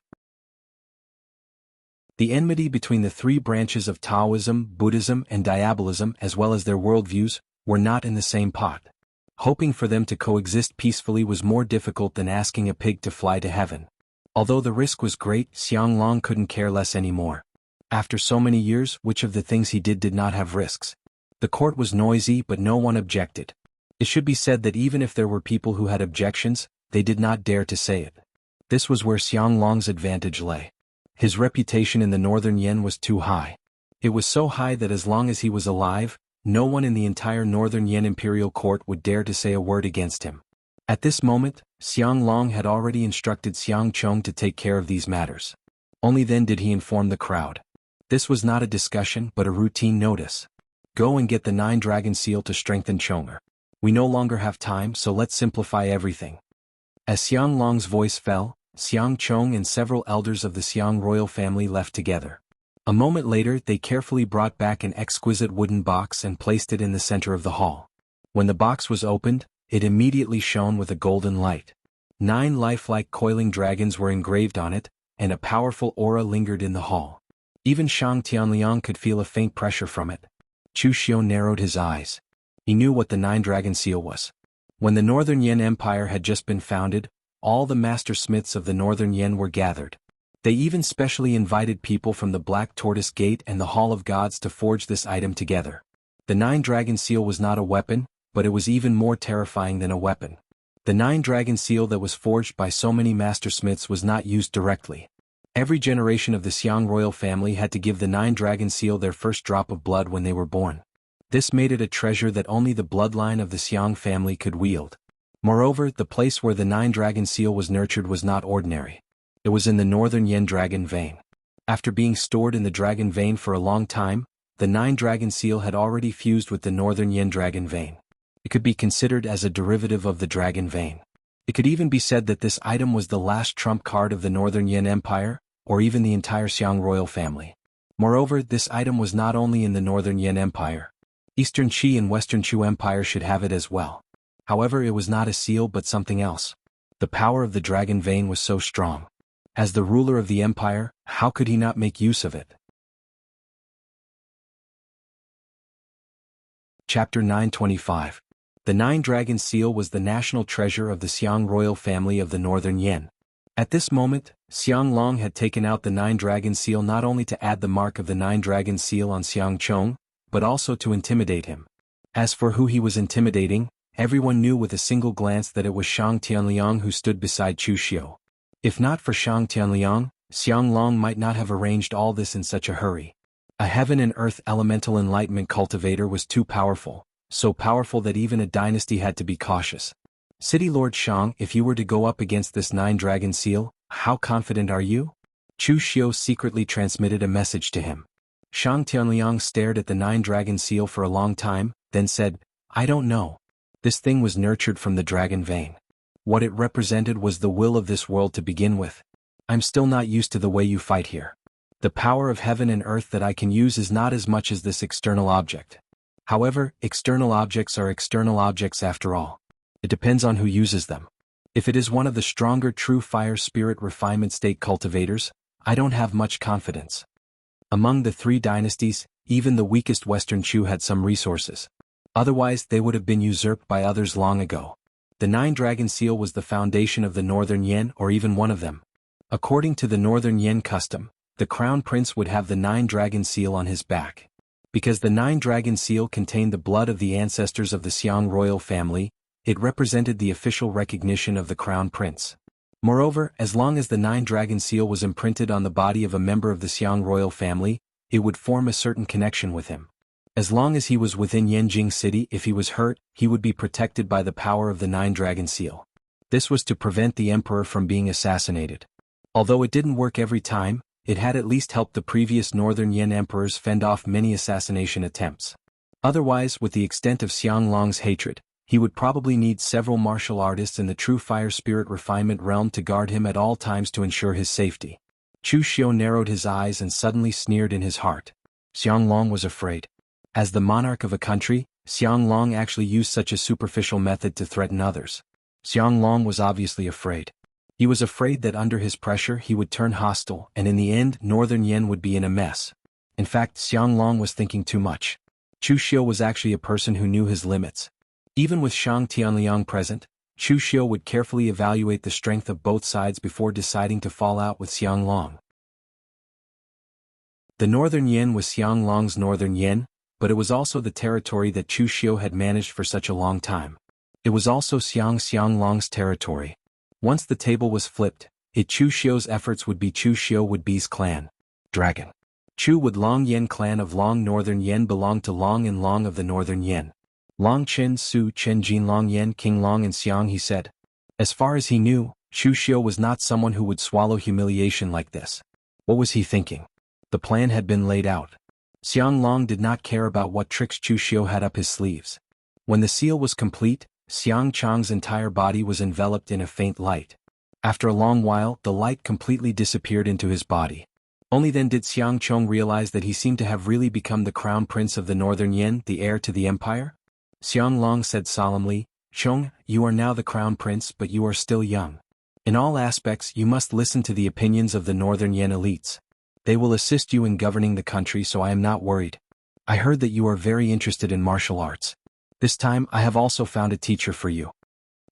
The enmity between the three branches of Taoism, Buddhism and Diabolism, as well as their worldviews, were not in the same pot. Hoping for them to coexist peacefully was more difficult than asking a pig to fly to heaven. Although the risk was great, Xianglong couldn't care less anymore. After so many years, which of the things he did not have risks? The court was noisy but no one objected. It should be said that even if there were people who had objections, they did not dare to say it. This was where Xianglong's advantage lay. His reputation in the northern Yen was too high. It was so high that as long as he was alive, no one in the entire northern Yen imperial court would dare to say a word against him. At this moment, Xianglong had already instructed Xiangchong to take care of these matters. Only then did he inform the crowd. This was not a discussion but a routine notice. Go and get the 9-dragon seal to strengthen Chonger. We no longer have time, so let's simplify everything. As Xianglong's voice fell, Xiangchong and several elders of the Xiang royal family left together. A moment later they carefully brought back an exquisite wooden box and placed it in the center of the hall. When the box was opened, it immediately shone with a golden light. 9 lifelike coiling dragons were engraved on it, and a powerful aura lingered in the hall. Even Shang Tianliang could feel a faint pressure from it. Chu Xiu narrowed his eyes. He knew what the 9-dragon seal was. When the Northern Yen Empire had just been founded, all the master smiths of the Northern Yen were gathered. They even specially invited people from the Black Tortoise Gate and the Hall of Gods to forge this item together. The 9-dragon seal was not a weapon, but it was even more terrifying than a weapon. The 9-dragon seal that was forged by so many master smiths was not used directly. Every generation of the Xiang royal family had to give the 9-dragon seal their first drop of blood when they were born. This made it a treasure that only the bloodline of the Xiang family could wield. Moreover, the place where the 9-dragon seal was nurtured was not ordinary. It was in the Northern Yen Dragon Vein. After being stored in the Dragon Vein for a long time, the 9-dragon seal had already fused with the Northern Yen Dragon Vein. It could be considered as a derivative of the Dragon Vein. It could even be said that this item was the last trump card of the Northern Yen Empire, or even the entire Xiang royal family. Moreover, this item was not only in the Northern Yen Empire. Eastern Qi and Western Chu Empire should have it as well. However, it was not a seal but something else. The power of the Dragon Vein was so strong. As the ruler of the empire, how could he not make use of it? Chapter 925. The 9-dragon seal was the national treasure of the Xiang royal family of the Northern Yen. At this moment, Xianglong had taken out the 9-dragon seal not only to add the mark of the 9-dragon seal on Xiangchong, but also to intimidate him. As for who he was intimidating, everyone knew with a single glance that it was Shang Tianliang who stood beside Chu Xiu. If not for Shang Tianliang, Xianglong might not have arranged all this in such a hurry. A heaven and earth elemental enlightenment cultivator was too powerful, so powerful that even a dynasty had to be cautious. City Lord Shang, if you were to go up against this 9-dragon seal, how confident are you? Chu Xiu secretly transmitted a message to him. Shang Tianliang stared at the 9-dragon seal for a long time, then said, I don't know. This thing was nurtured from the Dragon Vein. What it represented was the will of this world to begin with. I'm still not used to the way you fight here. The power of heaven and earth that I can use is not as much as this external object. However, external objects are external objects after all. It depends on who uses them. If it is one of the stronger true fire spirit refinement state cultivators, I don't have much confidence. Among the 3 dynasties, even the weakest Western Chu had some resources. Otherwise they would have been usurped by others long ago. The 9-dragon seal was the foundation of the Northern Yen or even one of them. According to the Northern Yen custom, the crown prince would have the 9-dragon seal on his back. Because the 9-dragon seal contained the blood of the ancestors of the Xiang royal family, it represented the official recognition of the crown prince. Moreover, as long as the 9-dragon seal was imprinted on the body of a member of the Xiang royal family, it would form a certain connection with him. As long as he was within Yanjing City, if he was hurt, he would be protected by the power of the 9-dragon seal. This was to prevent the emperor from being assassinated. Although it didn't work every time, it had at least helped the previous Northern Yen emperors fend off many assassination attempts. Otherwise, with the extent of Xianglong's hatred, he would probably need several martial artists in the true fire spirit refinement realm to guard him at all times to ensure his safety. Chu Xiu narrowed his eyes and suddenly sneered in his heart. Xianglong was afraid. As the monarch of a country, Xianglong actually used such a superficial method to threaten others. Xianglong was obviously afraid. He was afraid that under his pressure he would turn hostile and in the end Northern Yen would be in a mess. In fact, Xianglong was thinking too much. Chu Xiu was actually a person who knew his limits. Even with Shang Tianliang present, Chu Xiu would carefully evaluate the strength of both sides before deciding to fall out with Xianglong. The Northern Yen was Xianglong's Northern Yen, but it was also the territory that Chu Xiu had managed for such a long time. It was also Xianglong's territory. Once the table was flipped, Chu Xiu's efforts would be Chu Xiu would be's clan. Dragon. Chu would Long Yen clan of Long Northern Yen belonged to Long and Long of the Northern Yen. Long Chen Su Chen Jin Long Yen King Long and Xiang he said. As far as he knew, Chu Xiu was not someone who would swallow humiliation like this. What was he thinking? The plan had been laid out. Xianglong did not care about what tricks Chu Xiu had up his sleeves. When the seal was complete, Xiang Chang's entire body was enveloped in a faint light. After a long while, the light completely disappeared into his body. Only then did Xiang Chong realize that he seemed to have really become the crown prince of the Northern Yen, the heir to the empire. Xianglong said solemnly, "Chong, you are now the crown prince but you are still young. In all aspects you must listen to the opinions of the Northern Yen elites. They will assist you in governing the country so I am not worried. I heard that you are very interested in martial arts. This time I have also found a teacher for you."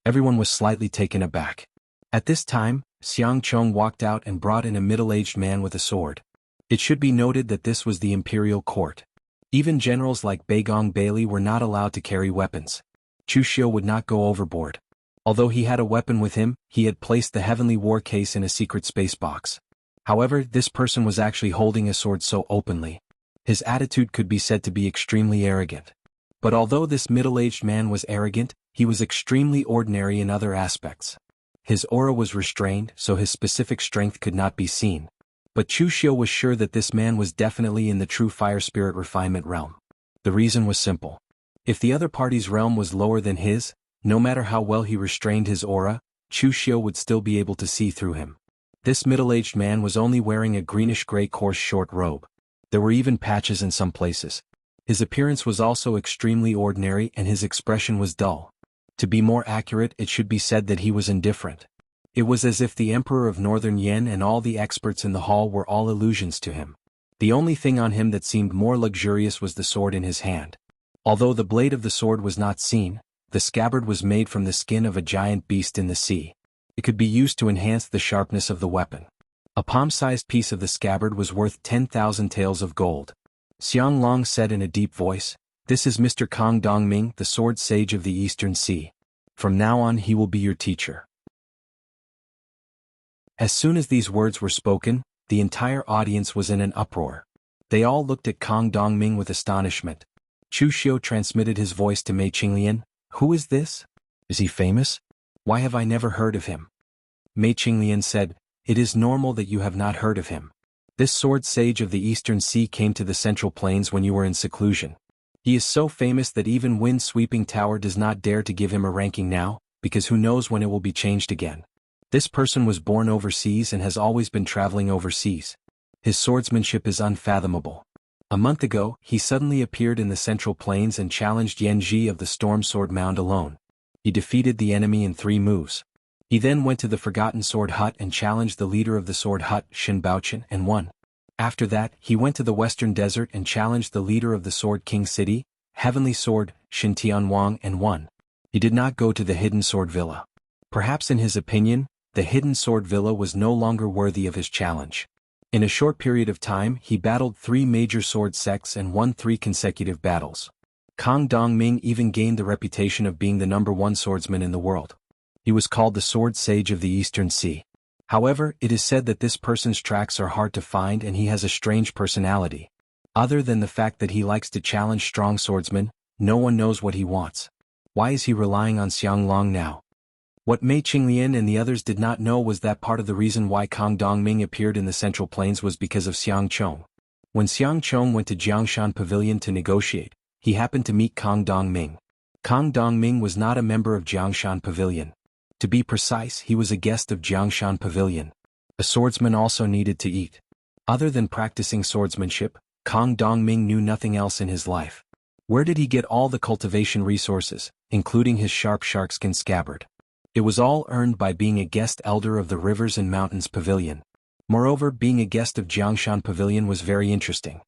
Everyone was slightly taken aback. At this time, Xiang Chong walked out and brought in a middle-aged man with a sword. It should be noted that this was the imperial court. Even generals like Beigong Bailey were not allowed to carry weapons. Chu Xiu would not go overboard. Although he had a weapon with him, he had placed the heavenly war case in a secret space box. However, this person was actually holding a sword so openly. His attitude could be said to be extremely arrogant. But although this middle-aged man was arrogant, he was extremely ordinary in other aspects. His aura was restrained, so his specific strength could not be seen. But Chu Xiu was sure that this man was definitely in the true fire spirit refinement realm. The reason was simple. If the other party's realm was lower than his, no matter how well he restrained his aura, Chu Xiu would still be able to see through him. This middle-aged man was only wearing a greenish-gray coarse short robe. There were even patches in some places. His appearance was also extremely ordinary and his expression was dull. To be more accurate, it should be said that he was indifferent. It was as if the Emperor of Northern Yen and all the experts in the hall were all illusions to him. The only thing on him that seemed more luxurious was the sword in his hand. Although the blade of the sword was not seen, the scabbard was made from the skin of a giant beast in the sea. It could be used to enhance the sharpness of the weapon. A palm-sized piece of the scabbard was worth 10,000 taels of gold. Xianglong said in a deep voice, "This is Mr. Kong Dongming, the sword sage of the Eastern Sea. From now on he will be your teacher." As soon as these words were spoken, the entire audience was in an uproar. They all looked at Kong Dongming with astonishment. Chu Xiu transmitted his voice to Mei Qinglian. "Who is this? Is he famous? Why have I never heard of him?" Mei Qinglian said, "It is normal that you have not heard of him. This sword sage of the Eastern Sea came to the Central Plains when you were in seclusion. He is so famous that even Wind-Sweeping Tower does not dare to give him a ranking now, because who knows when it will be changed again. This person was born overseas and has always been traveling overseas. His swordsmanship is unfathomable. A month ago, he suddenly appeared in the Central Plains and challenged Yan Ji of the Storm Sword Mound alone. He defeated the enemy in 3 moves. He then went to the Forgotten Sword Hut and challenged the leader of the Sword Hut, Shin Baochen, and won. After that, he went to the Western Desert and challenged the leader of the Sword King City, Heavenly Sword, Shin Tianwang, and won. He did not go to the Hidden Sword Villa. Perhaps in his opinion, the Hidden Sword Villa was no longer worthy of his challenge. In a short period of time, he battled 3 major sword sects and won 3 consecutive battles. Kong Dongming even gained the reputation of being the #1 swordsman in the world. He was called the Sword Sage of the Eastern Sea. However, it is said that this person's tracks are hard to find and he has a strange personality. Other than the fact that he likes to challenge strong swordsmen, no one knows what he wants. Why is he relying on Xianglong now? What Mei Qinglian and the others did not know was that part of the reason why Kang Dongming appeared in the Central Plains was because of Xiang Chong. When Xiang Chong went to Jiangshan Pavilion to negotiate, he happened to meet Kang Dongming. Kang Dongming was not a member of Jiangshan Pavilion. To be precise, he was a guest of Jiangshan Pavilion. A swordsman also needed to eat. Other than practicing swordsmanship, Kang Dongming knew nothing else in his life. Where did he get all the cultivation resources, including his sharp sharkskin scabbard? It was all earned by being a guest elder of the Rivers and Mountains Pavilion. Moreover, being a guest of Jiangshan Pavilion was very interesting.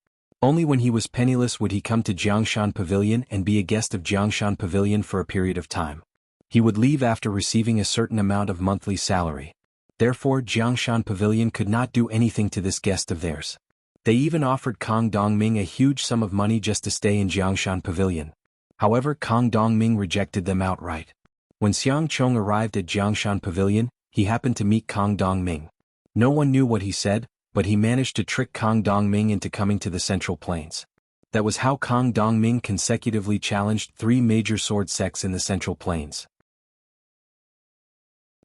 Only when he was penniless would he come to Jiangshan Pavilion and be a guest of Jiangshan Pavilion for a period of time. He would leave after receiving a certain amount of monthly salary. Therefore, Jiangshan Pavilion could not do anything to this guest of theirs. They even offered Kang Dongming a huge sum of money just to stay in Jiangshan Pavilion. However, Kang Dongming rejected them outright. When Xiang Chong arrived at Jiangshan Pavilion, he happened to meet Kang Dongming. No one knew what he said, but he managed to trick Kang Dongming into coming to the Central Plains. That was how Kang Dongming consecutively challenged 3 major sword sects in the Central Plains.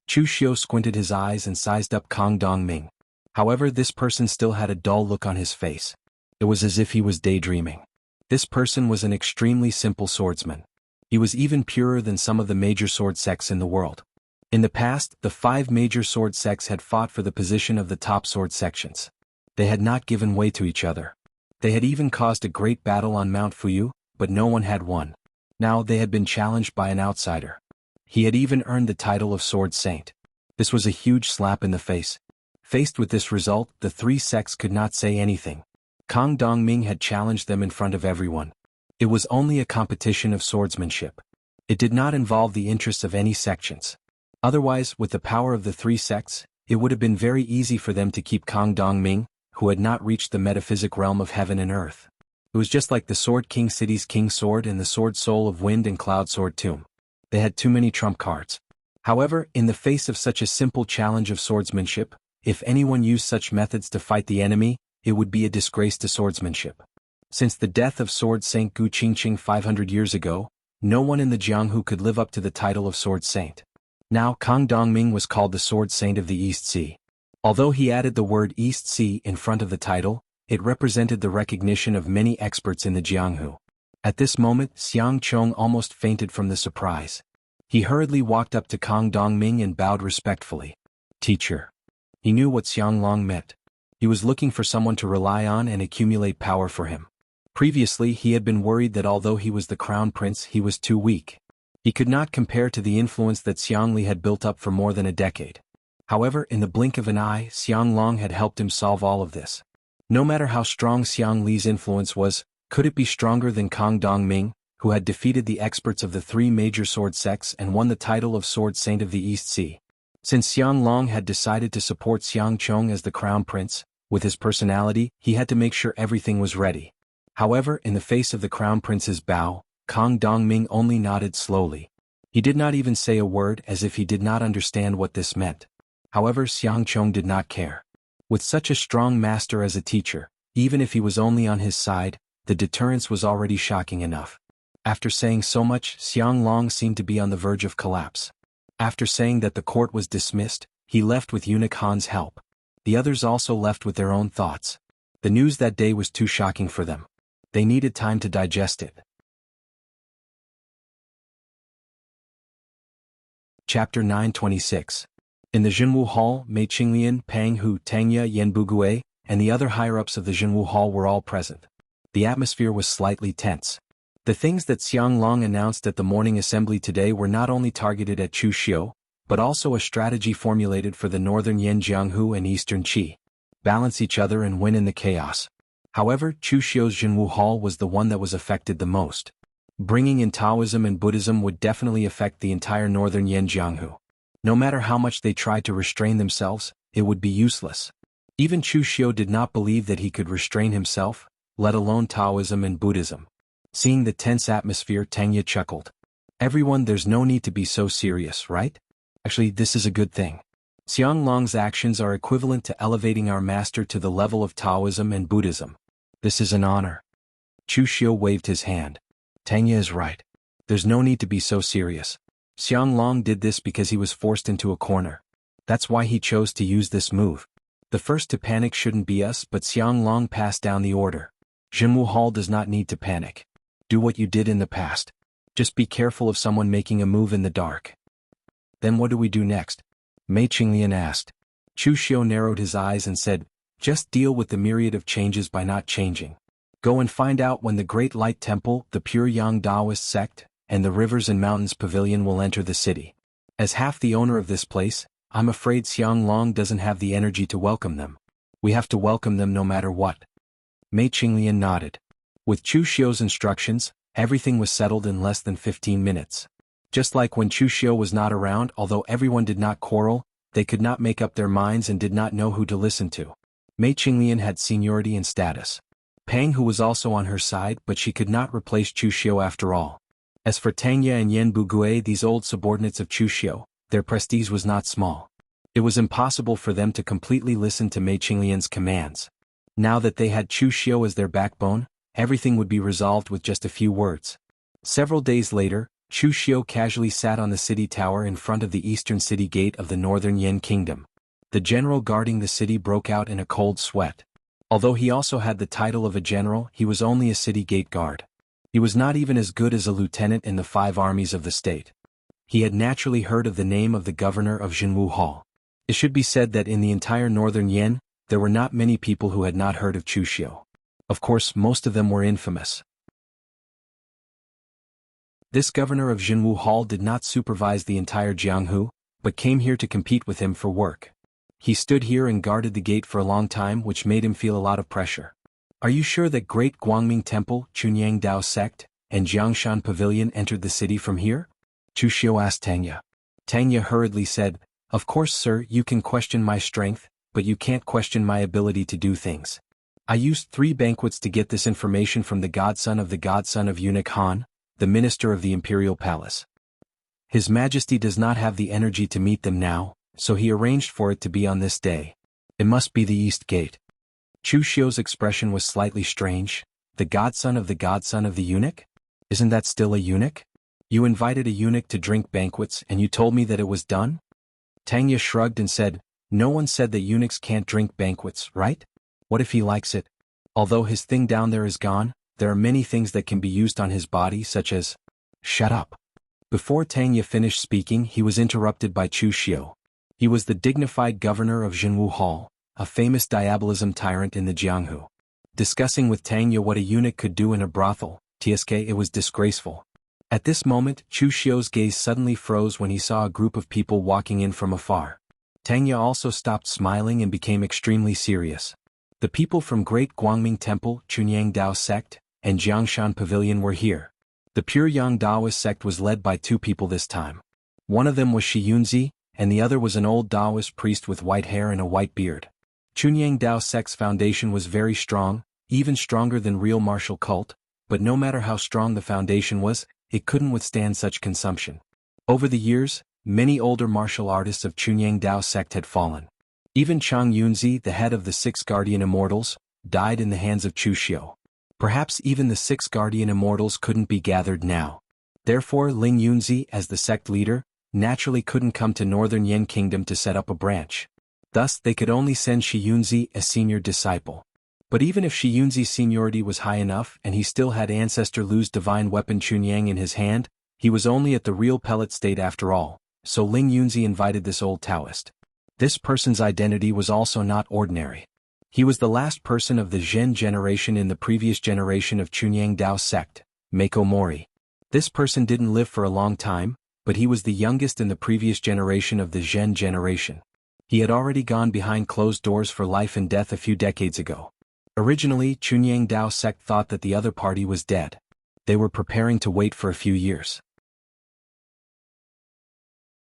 Chu Xiu squinted his eyes and sized up Kang Dongming. However, this person still had a dull look on his face. It was as if he was daydreaming. This person was an extremely simple swordsman. He was even purer than some of the major sword sects in the world. In the past, the 5 major sword sects had fought for the position of the top sword sections. They had not given way to each other. They had even caused a great battle on Mount Fuyu, but no one had won. Now they had been challenged by an outsider. He had even earned the title of Sword Saint. This was a huge slap in the face. Faced with this result, the 3 sects could not say anything. Kang Dongming had challenged them in front of everyone. It was only a competition of swordsmanship. It did not involve the interests of any sections. Otherwise, with the power of the 3 sects, it would have been very easy for them to keep Kang Dongming, who had not reached the metaphysic realm of heaven and earth. It was just like the Sword King City's King Sword and the Sword Soul of Wind and Cloud Sword Tomb. They had too many trump cards. However, in the face of such a simple challenge of swordsmanship, if anyone used such methods to fight the enemy, it would be a disgrace to swordsmanship. Since the death of Sword Saint Gu Qingqing 500 years ago, no one in the Jianghu could live up to the title of Sword Saint. Now Kang Dongming was called the Sword Saint of the East Sea. Although he added the word East Sea in front of the title, it represented the recognition of many experts in the Jianghu. At this moment, Xiang Chong almost fainted from the surprise. He hurriedly walked up to Kang Dongming and bowed respectfully. Teacher. He knew what Xiang Long meant. He was looking for someone to rely on and accumulate power for him. Previously, he had been worried that although he was the crown prince, he was too weak. He could not compare to the influence that Xiang Li had built up for more than a decade. However, in the blink of an eye, Xiang Long had helped him solve all of this. No matter how strong Xiang Li's influence was, could it be stronger than Kang Dongming, who had defeated the experts of the 3 major sword sects and won the title of Sword Saint of the East Sea? Since Xiang Long had decided to support Xiang Chong as the crown prince, with his personality, he had to make sure everything was ready. However, in the face of the crown prince's bow, Kang Dongming only nodded slowly. He did not even say a word, as if he did not understand what this meant. However, Xiang Chong did not care. With such a strong master as a teacher, even if he was only on his side, the deterrence was already shocking enough. After saying so much, Xiang Long seemed to be on the verge of collapse. After saying that the court was dismissed, he left with eunuch Han's help. The others also left with their own thoughts. The news that day was too shocking for them. They needed time to digest it. Chapter 926. In the Zhenwu Hall, Mei Qinglian, Pang Hu, Tangya, Yan Bugui, and the other higher-ups of the Zhenwu Hall were all present. The atmosphere was slightly tense. The things that Xiang Long announced at the morning assembly today were not only targeted at Chu Xiu, but also a strategy formulated for the northern Yanjianghu and eastern Qi. Balance each other and win in the chaos. However, Chu Xiu's Zhenwu Hall was the one that was affected the most. Bringing in Taoism and Buddhism would definitely affect the entire northern Yanjianghu. No matter how much they tried to restrain themselves, it would be useless. Even Chu Xiu did not believe that he could restrain himself, let alone Taoism and Buddhism. Seeing the tense atmosphere, Tangya chuckled. Everyone, there's no need to be so serious, right? Actually, this is a good thing. Xiang Long's actions are equivalent to elevating our master to the level of Taoism and Buddhism. This is an honor. Chu Xiu waved his hand. Tangya is right. There's no need to be so serious. Xiang Long did this because he was forced into a corner. That's why he chose to use this move. The first to panic shouldn't be us, but Xiang Long passed down the order. Jinwu Hall does not need to panic. Do what you did in the past. Just be careful of someone making a move in the dark. Then what do we do next? Mei Qinglian asked. Chu Xiu narrowed his eyes and said, just deal with the myriad of changes by not changing. Go and find out when the Great Light Temple, the Pure Yang Taoist sect, and the Rivers and Mountains Pavilion will enter the city. As half the owner of this place, I'm afraid Xiang Long doesn't have the energy to welcome them. We have to welcome them no matter what. Mei Qinglian nodded. With Chu Xiu's instructions, everything was settled in less than 15 minutes. Just like when Chu Xiu was not around, although everyone did not quarrel, they could not make up their minds and did not know who to listen to. Mei Qinglian had seniority and status. Pang Hu was also on her side, but she could not replace Chu Xiu after all. As for Tang Ye and Yan Bugui, these old subordinates of Chu Xiu, their prestige was not small. It was impossible for them to completely listen to Mei Qinglian's commands. Now that they had Chu Xiu as their backbone, everything would be resolved with just a few words. Several days later, Chu Xiu casually sat on the city tower in front of the eastern city gate of the northern Yan kingdom. The general guarding the city broke out in a cold sweat. Although he also had the title of a general, he was only a city gate guard. He was not even as good as a lieutenant in the 5 armies of the state. He had naturally heard of the name of the governor of Jinwu Hall. It should be said that in the entire northern Yan, there were not many people who had not heard of Chu Xiu. Of course, most of them were infamous. This governor of Jinwu Hall did not supervise the entire Jianghu, but came here to compete with him for work. He stood here and guarded the gate for a long time, which made him feel a lot of pressure. Are you sure that Great Guangming Temple, Chunyang Dao Sect, and Jiangshan Pavilion entered the city from here? Chu Xiu asked Tang Ye. Tang Ye hurriedly said, of course sir, you can question my strength, but you can't question my ability to do things. I used 3 banquets to get this information from the godson of Eunuch Han, the minister of the imperial palace. His Majesty does not have the energy to meet them now, so he arranged for it to be on this day. It must be the East Gate. Chu Xiu's expression was slightly strange. The godson of the eunuch? Isn't that still a eunuch? You invited a eunuch to drink banquets and you told me that it was done? Tang Ye shrugged and said, no one said that eunuchs can't drink banquets, right? What if he likes it? Although his thing down there is gone, there are many things that can be used on his body, such as... Shut up. Before Tang Ye finished speaking, he was interrupted by Chu Xiu. He was the dignified governor of Jinwu Hall, a famous diabolism tyrant in the Jianghu. Discussing with Tang Ye what a eunuch could do in a brothel, it was disgraceful. At this moment, Chu Xiu's gaze suddenly froze when he saw a group of people walking in from afar. Tang Ye also stopped smiling and became extremely serious. The people from Great Guangming Temple, Chunyang Dao Sect, and Jiangshan Pavilion were here. The Pure Yang Taoist sect was led by 2 people this time. One of them was Shi Yunzi, and the other was an old Taoist priest with white hair and a white beard. Chunyang Dao sect's foundation was very strong, even stronger than real martial cult, but no matter how strong the foundation was, it couldn't withstand such consumption. Over the years, many older martial artists of Chunyang Dao sect had fallen. Even Chang Yunzi, the head of the 6 guardian immortals, died in the hands of Chu Xiu. Perhaps even the 6 guardian immortals couldn't be gathered now. Therefore Ling Yunzi, as the sect leader, naturally couldn't come to Northern Yan Kingdom to set up a branch. Thus they could only send Shi Yunzi, a senior disciple. But even if Shi Yunzi's seniority was high enough and he still had Ancestor Lu's divine weapon Chunyang in his hand, he was only at the real pellet state after all, so Ling Yunzi invited this old Taoist. This person's identity was also not ordinary. He was the last person of the Zhen generation in the previous generation of Chunyang Dao sect, Mako Mori. This person didn't live for a long time, but he was the youngest in the previous generation of the Zhen generation. He had already gone behind closed doors for life and death a few decades ago. Originally, Chunyang Dao sect thought that the other party was dead. They were preparing to wait for a few years.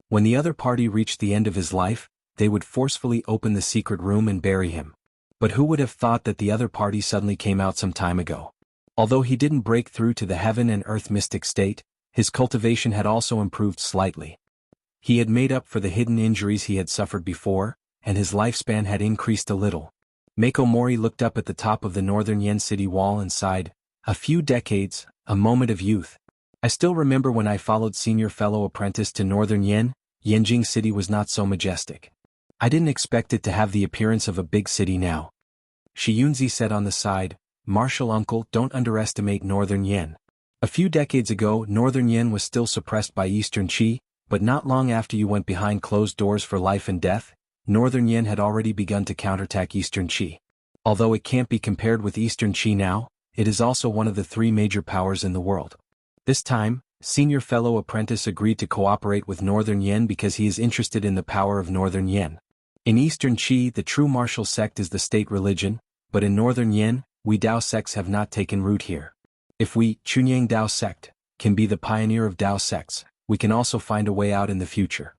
When the other party reached the end of his life, they would forcefully open the secret room and bury him. But who would have thought that the other party suddenly came out some time ago? Although he didn't break through to the heaven and earth mystic state, his cultivation had also improved slightly. He had made up for the hidden injuries he had suffered before, and his lifespan had increased a little. Mako Mori looked up at the top of the northern Yen city wall and sighed, a few decades, a moment of youth. I still remember when I followed senior fellow apprentice to northern Yanjing City was not so majestic. I didn't expect it to have the appearance of a big city now. Shi Yunzi said on the side, Martial uncle, don't underestimate northern Yan. A few decades ago northern Yan was still suppressed by eastern Qi, but not long after you went behind closed doors for life and death, northern Yan had already begun to counterattack eastern Qi. Although it can't be compared with eastern Qi now, it is also one of the three major powers in the world. This time, senior fellow apprentice agreed to cooperate with northern Yan because he is interested in the power of northern Yan. In eastern Qi the true martial sect is the state religion, but in northern Yan, we Dao sects have not taken root here. If we, Chunyang Dao sect, can be the pioneer of Dao sects, we can also find a way out in the future.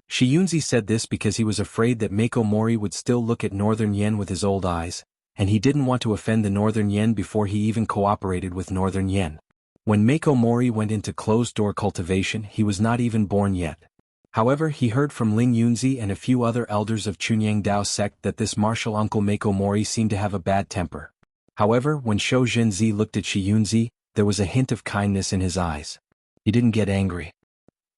Shi Yunzi said this because he was afraid that Mako Mori would still look at northern Yan with his old eyes, and he didn't want to offend the northern Yan before he even cooperated with northern Yan. When Mako Mori went into closed-door cultivation he was not even born yet. However, he heard from Ling Yunzi and a few other elders of Chunyang Dao sect that this martial uncle Mako Mori seemed to have a bad temper. However, when Shou Zhenzi looked at Shi Yunzi, there was a hint of kindness in his eyes. He didn't get angry.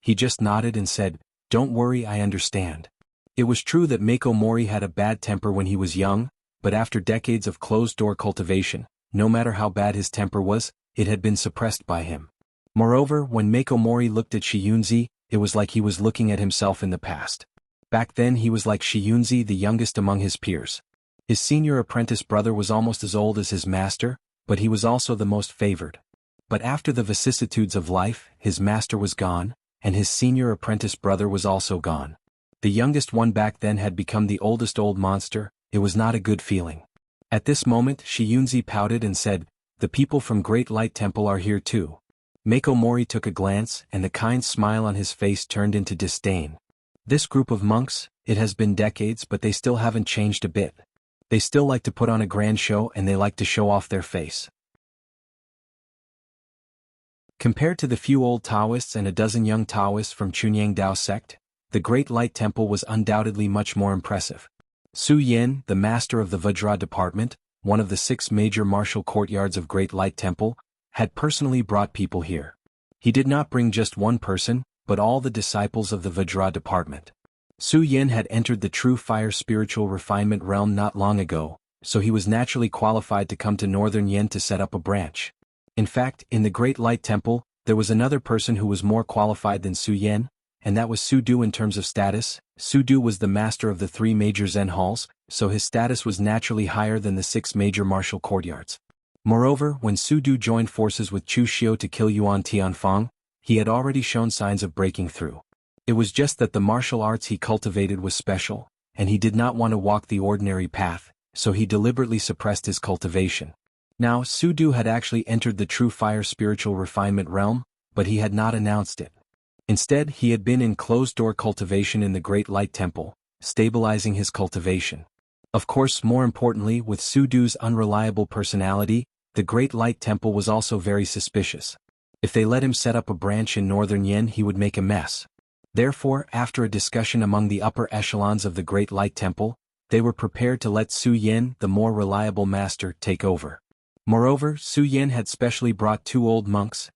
He just nodded and said, "Don't worry, I understand." It was true that Mako Mori had a bad temper when he was young, but after decades of closed-door cultivation, no matter how bad his temper was, it had been suppressed by him. Moreover, when Mako Mori looked at Shi Yunzi, it was like he was looking at himself in the past. Back then he was like Shi Yunzi, the youngest among his peers. His senior apprentice brother was almost as old as his master, but he was also the most favored. But after the vicissitudes of life, his master was gone, and his senior apprentice brother was also gone. The youngest one back then had become the oldest old monster. It was not a good feeling. At this moment Shi Yunzi pouted and said, "The people from Great Light Temple are here too." Mako Mori took a glance and the kind smile on his face turned into disdain. This group of monks, it has been decades but they still haven't changed a bit. They still like to put on a grand show and they like to show off their face. Compared to the few old Taoists and a dozen young Taoists from Chunyang Dao sect, the Great Light Temple was undoubtedly much more impressive. Su Yin, the master of the Vajra department, one of the 6 major martial courtyards of Great Light Temple, had personally brought people here. He did not bring just one person, but all the disciples of the Vajra department. Su Yin had entered the true fire spiritual refinement realm not long ago, so he was naturally qualified to come to Northern Yin to set up a branch. In fact, in the Great Light Temple, there was another person who was more qualified than Su Yin, and that was Su Du in terms of status. Su Du was the master of the 3 major Zen halls, so his status was naturally higher than the 6 major martial courtyards. Moreover, when Su Du joined forces with Chu Xiu to kill Yuan Tianfang, he had already shown signs of breaking through. It was just that the martial arts he cultivated was special, and he did not want to walk the ordinary path, so he deliberately suppressed his cultivation. Now, Su Du had actually entered the true fire spiritual refinement realm, but he had not announced it. Instead, he had been in closed-door cultivation in the Great Light Temple, stabilizing his cultivation. Of course, more importantly, with Su Du's unreliable personality, the Great Light Temple was also very suspicious. If they let him set up a branch in Northern Yin, he would make a mess. Therefore, after a discussion among the upper echelons of the Great Light Temple, they were prepared to let Su Yin, the more reliable master, take over. Moreover, Su Yin had specially brought 2 old monks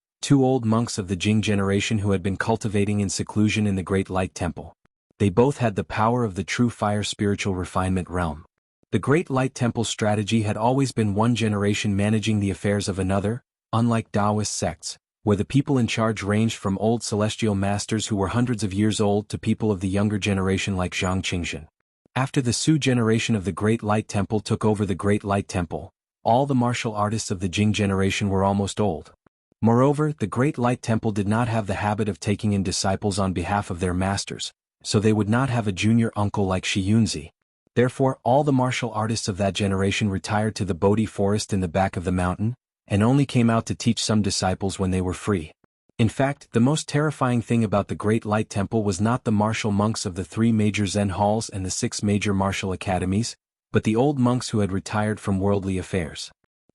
of the Jing generation who had been cultivating in seclusion in the Great Light Temple. They both had the power of the true fire spiritual refinement realm. The Great Light Temple's strategy had always been one generation managing the affairs of another, unlike Taoist sects, where the people in charge ranged from old celestial masters who were hundreds of years old to people of the younger generation like Zhang Qingzhen. After the Su generation of the Great Light Temple took over the Great Light Temple, all the martial artists of the Jing generation were almost old. Moreover, the Great Light Temple did not have the habit of taking in disciples on behalf of their masters, so they would not have a junior uncle like Shi Yunzi. Therefore, all the martial artists of that generation retired to the Bodhi forest in the back of the mountain, and only came out to teach some disciples when they were free. In fact, the most terrifying thing about the Great Light Temple was not the martial monks of the 3 major Zen halls and the 6 major martial academies, but the old monks who had retired from worldly affairs.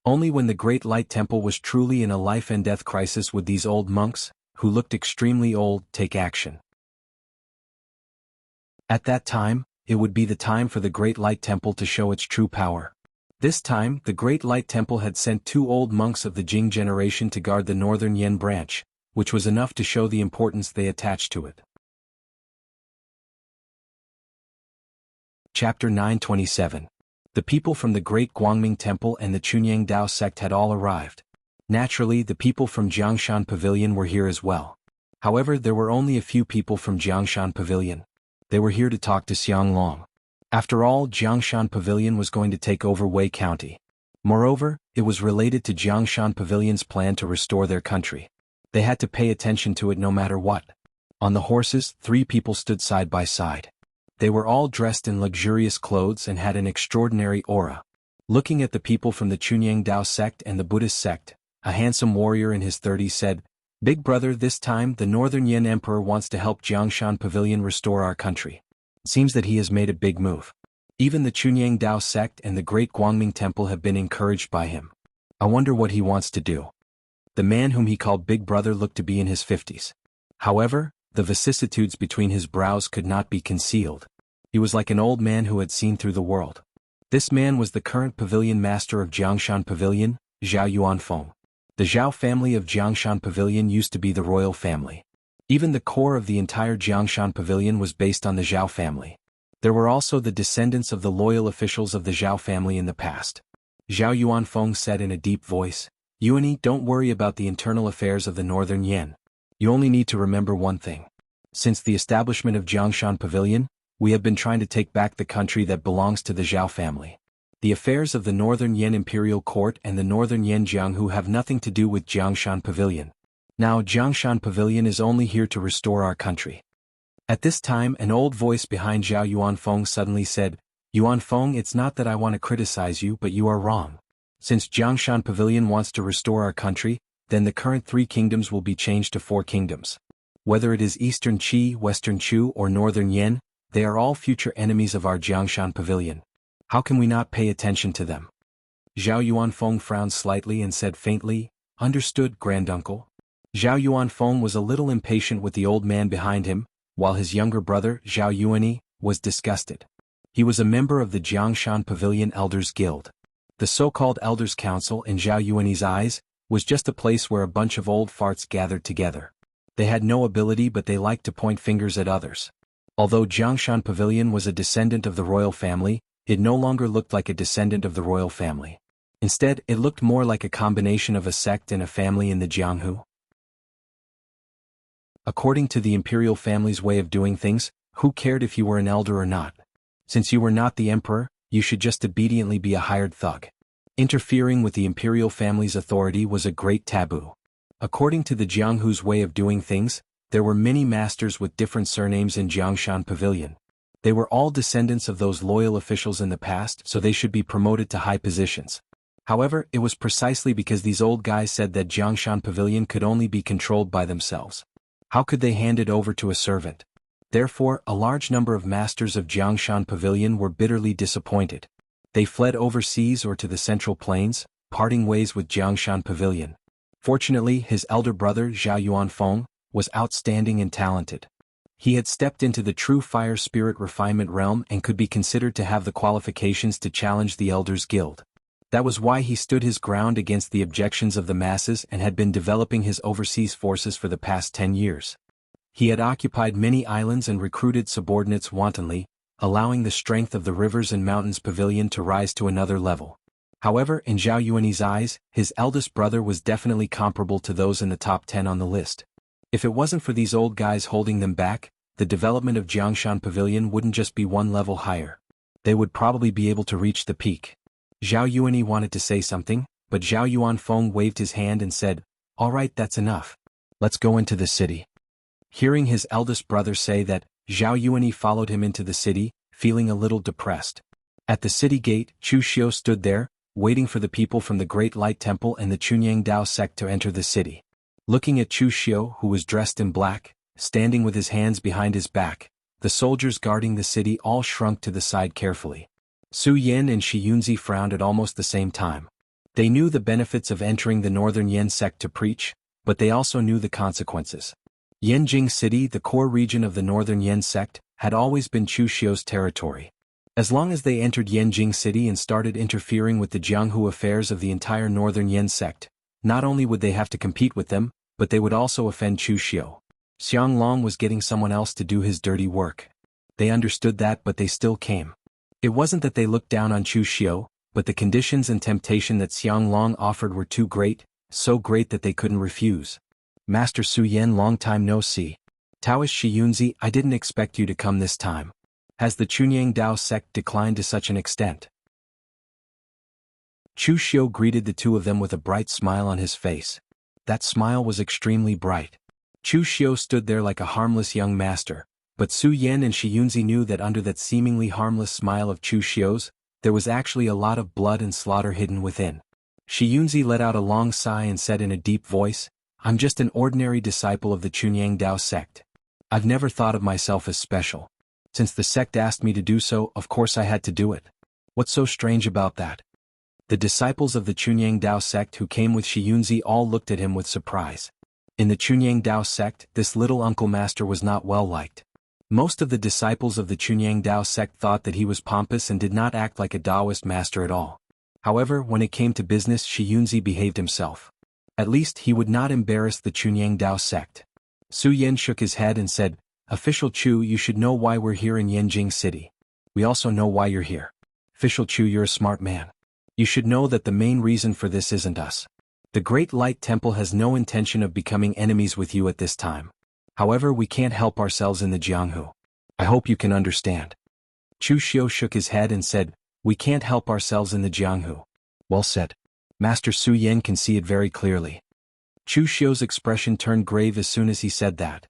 Only when the Great Light Temple was truly in a life and death crisis would these old monks, who looked extremely old, take action. At that time, it would be the time for the Great Light Temple to show its true power. This time, the Great Light Temple had sent 2 old monks of the Jing generation to guard the Northern Yin branch, which was enough to show the importance they attached to it. Chapter 927. The people from the Great Guangming Temple and the Chunyang Dao sect had all arrived. Naturally, the people from Jiangshan Pavilion were here as well. However, there were only a few people from Jiangshan Pavilion. They were here to talk to Xianglong. After all, Jiangshan Pavilion was going to take over Wei County. Moreover, it was related to Jiangshan Pavilion's plan to restore their country. They had to pay attention to it no matter what. On the horses, 3 people stood side by side. They were all dressed in luxurious clothes and had an extraordinary aura. Looking at the people from the Chunyang Dao sect and the Buddhist sect, a handsome warrior in his 30s said, "Big brother, this time the Northern Yen Emperor wants to help Jiangshan Pavilion restore our country. It seems that he has made a big move. Even the Chunyang Dao sect and the Great Guangming Temple have been encouraged by him. I wonder what he wants to do." The man whom he called Big Brother looked to be in his 50s. However, the vicissitudes between his brows could not be concealed. He was like an old man who had seen through the world. This man was the current pavilion master of Jiangshan Pavilion, Zhao Yuanfeng. The Zhao family of Jiangshan Pavilion used to be the royal family. Even the core of the entire Jiangshan Pavilion was based on the Zhao family. There were also the descendants of the loyal officials of the Zhao family in the past. Zhao Yuanfeng said in a deep voice, "Yuani, don't worry about the internal affairs of the Northern Yen. You only need to remember one thing. Since the establishment of Jiangshan Pavilion, we have been trying to take back the country that belongs to the Zhao family. The affairs of the Northern Yen Imperial Court and the Northern Yen Jianghu have nothing to do with Jiangshan Pavilion. Now Jiangshan Pavilion is only here to restore our country." At this time, an old voice behind Zhao Yuanfeng suddenly said, "Yuanfeng, it's not that I want to criticize you, but you are wrong. Since Jiangshan Pavilion wants to restore our country, then the current 3 kingdoms will be changed to 4 kingdoms. Whether it is Eastern Qi, Western Chu, or Northern Yen, they are all future enemies of our Jiangshan Pavilion. How can we not pay attention to them?" Zhao Yuanfeng frowned slightly and said faintly, "Understood, granduncle." Zhao Yuanfeng was a little impatient with the old man behind him, while his younger brother, Zhao Yuani, was disgusted. He was a member of the Jiangshan Pavilion Elders Guild. The so-called Elders Council in Zhao Yuani's eyes was just a place where a bunch of old farts gathered together. They had no ability, but they liked to point fingers at others. Although Jiangshan Pavilion was a descendant of the royal family, it no longer looked like a descendant of the royal family. Instead, it looked more like a combination of a sect and a family in the Jianghu. According to the imperial family's way of doing things, who cared if you were an elder or not? Since you were not the emperor, you should just obediently be a hired thug. Interfering with the imperial family's authority was a great taboo. According to the Jianghu's way of doing things, there were many masters with different surnames in Jiangshan Pavilion. They were all descendants of those loyal officials in the past, so they should be promoted to high positions. However, it was precisely because these old guys said that Jiangshan Pavilion could only be controlled by themselves. How could they hand it over to a servant? Therefore, a large number of masters of Jiangshan Pavilion were bitterly disappointed. They fled overseas or to the Central Plains, parting ways with Jiangshan Pavilion. Fortunately, his elder brother, Zhao Yuanfeng, was outstanding and talented. He had stepped into the true fire spirit refinement realm and could be considered to have the qualifications to challenge the Elders Guild. That was why he stood his ground against the objections of the masses and had been developing his overseas forces for the past 10 years. He had occupied many islands and recruited subordinates wantonly, allowing the strength of the rivers and mountains pavilion to rise to another level. However, in Zhao Yuani's eyes, his eldest brother was definitely comparable to those in the top 10 on the list. If it wasn't for these old guys holding them back, the development of Jiangshan Pavilion wouldn't just be one level higher. They would probably be able to reach the peak. Zhao Yuani wanted to say something, but Zhao Yuanfeng waved his hand and said, "All right, that's enough. Let's go into the city." Hearing his eldest brother say that, Zhao Yuani followed him into the city, feeling a little depressed. At the city gate, Chu Xiu stood there, waiting for the people from the Great Light Temple and the Chunyang Dao sect to enter the city. Looking at Chu Xiu, who was dressed in black, standing with his hands behind his back, the soldiers guarding the city all shrunk to the side carefully. Su Yin and Shi Yunzi frowned at almost the same time. They knew the benefits of entering the Northern Yen sect to preach, but they also knew the consequences. Yanjing City, the core region of the Northern Yen sect, had always been Chu Xiu's territory. As long as they entered Yanjing City and started interfering with the Jianghu affairs of the entire Northern Yen sect, not only would they have to compete with them, but they would also offend Chu Xiu. Xiang Long was getting someone else to do his dirty work. They understood that, but they still came. It wasn't that they looked down on Chu Xiu, but the conditions and temptation that Xiang Long offered were too great, so great that they couldn't refuse. Master Su Yan, long time no see. Taoist Shi Yunzi, I didn't expect you to come this time. Has the Chunyang Dao sect declined to such an extent? Chu Xiu greeted the two of them with a bright smile on his face. That smile was extremely bright. Chu Xiu stood there like a harmless young master, but Su Yan and Shi Yunzi knew that under that seemingly harmless smile of Chu Xiu's, there was actually a lot of blood and slaughter hidden within. Shi Yunzi let out a long sigh and said in a deep voice, I'm just an ordinary disciple of the Chunyang Dao sect. I've never thought of myself as special. Since the sect asked me to do so, of course I had to do it. What's so strange about that? The disciples of the Chunyang Dao sect who came with Shi Yunzi all looked at him with surprise. In the Chunyang Dao sect, this little uncle master was not well liked. Most of the disciples of the Chunyang Dao sect thought that he was pompous and did not act like a Taoist master at all. However, when it came to business, Shi Yunzi behaved himself. At least he would not embarrass the Chunyang Dao sect. Su Yan shook his head and said, Official Chu, you should know why we're here in Yanjing City. We also know why you're here. Official Chu, you're a smart man. You should know that the main reason for this isn't us. The Great Light Temple has no intention of becoming enemies with you at this time. However, we can't help ourselves in the Jianghu. I hope you can understand. Chu Xiu shook his head and said, We can't help ourselves in the Jianghu. Well said. Master Su Yan can see it very clearly. Chu Xiu's expression turned grave as soon as he said that.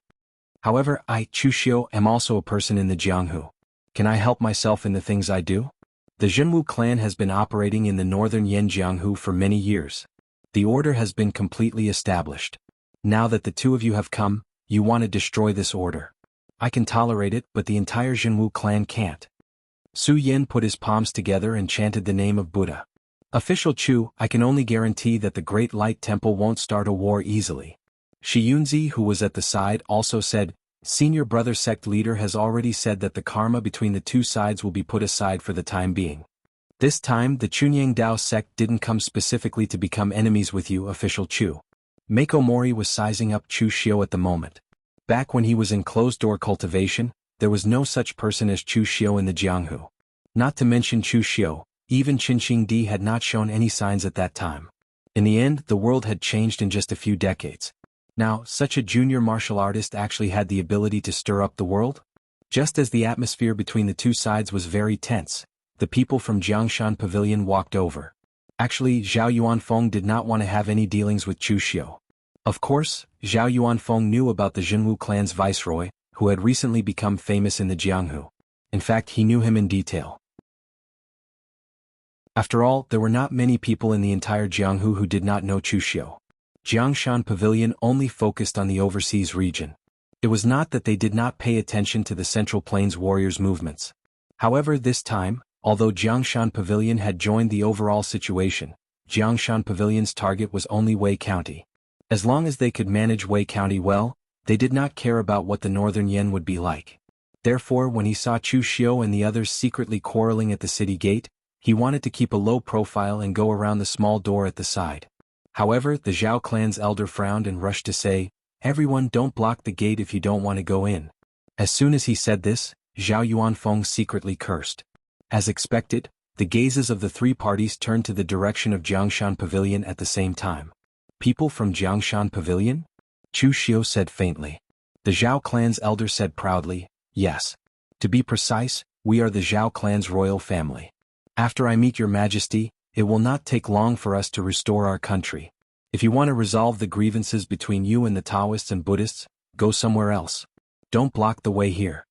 However, I, Chu Xiu, am also a person in the Jianghu. Can I help myself in the things I do? The Zhenwu clan has been operating in the northern Yanjianghu for many years. The order has been completely established. Now that the two of you have come, you want to destroy this order. I can tolerate it, but the entire Zhenwu clan can't. Su Yan put his palms together and chanted the name of Buddha. Official Chu, I can only guarantee that the Great Light Temple won't start a war easily. Shi Yunzi, who was at the side, also said, Senior brother sect leader has already said that the karma between the two sides will be put aside for the time being. This time, the Chunyang Dao sect didn't come specifically to become enemies with you, Official Chu. Mako Mori was sizing up Chu Xiu at the moment. Back when he was in closed-door cultivation, there was no such person as Chu Xiu in the Jianghu. Not to mention Chu Xiu, even Qinxing Di had not shown any signs at that time. In the end, the world had changed in just a few decades. Now, such a junior martial artist actually had the ability to stir up the world? Just as the atmosphere between the two sides was very tense, the people from Jiangshan Pavilion walked over. Actually, Zhao Yuanfeng did not want to have any dealings with Chu Xiu. Of course, Zhao Yuanfeng knew about the Zhenwu clan's viceroy, who had recently become famous in the Jianghu. In fact, he knew him in detail. After all, there were not many people in the entire Jianghu who did not know Chu Xiu. Jiangshan Pavilion only focused on the overseas region. It was not that they did not pay attention to the Central Plains warriors' movements. However, this time, although Jiangshan Pavilion had joined the overall situation, Jiangshan Pavilion's target was only Wei County. As long as they could manage Wei County well, they did not care about what the northern Yan would be like. Therefore, when he saw Chu Xiu and the others secretly quarreling at the city gate, he wanted to keep a low profile and go around the small door at the side. However, the Zhao clan's elder frowned and rushed to say, Everyone, don't block the gate if you don't want to go in. As soon as he said this, Zhao Yuanfeng secretly cursed. As expected, the gazes of the three parties turned to the direction of Jiangshan Pavilion at the same time. People from Jiangshan Pavilion? Chu Xiu said faintly. The Zhao clan's elder said proudly, Yes. To be precise, we are the Zhao clan's royal family. After I meet your majesty, it will not take long for us to restore our country. If you want to resolve the grievances between you and the Taoists and Buddhists, go somewhere else. Don't block the way here.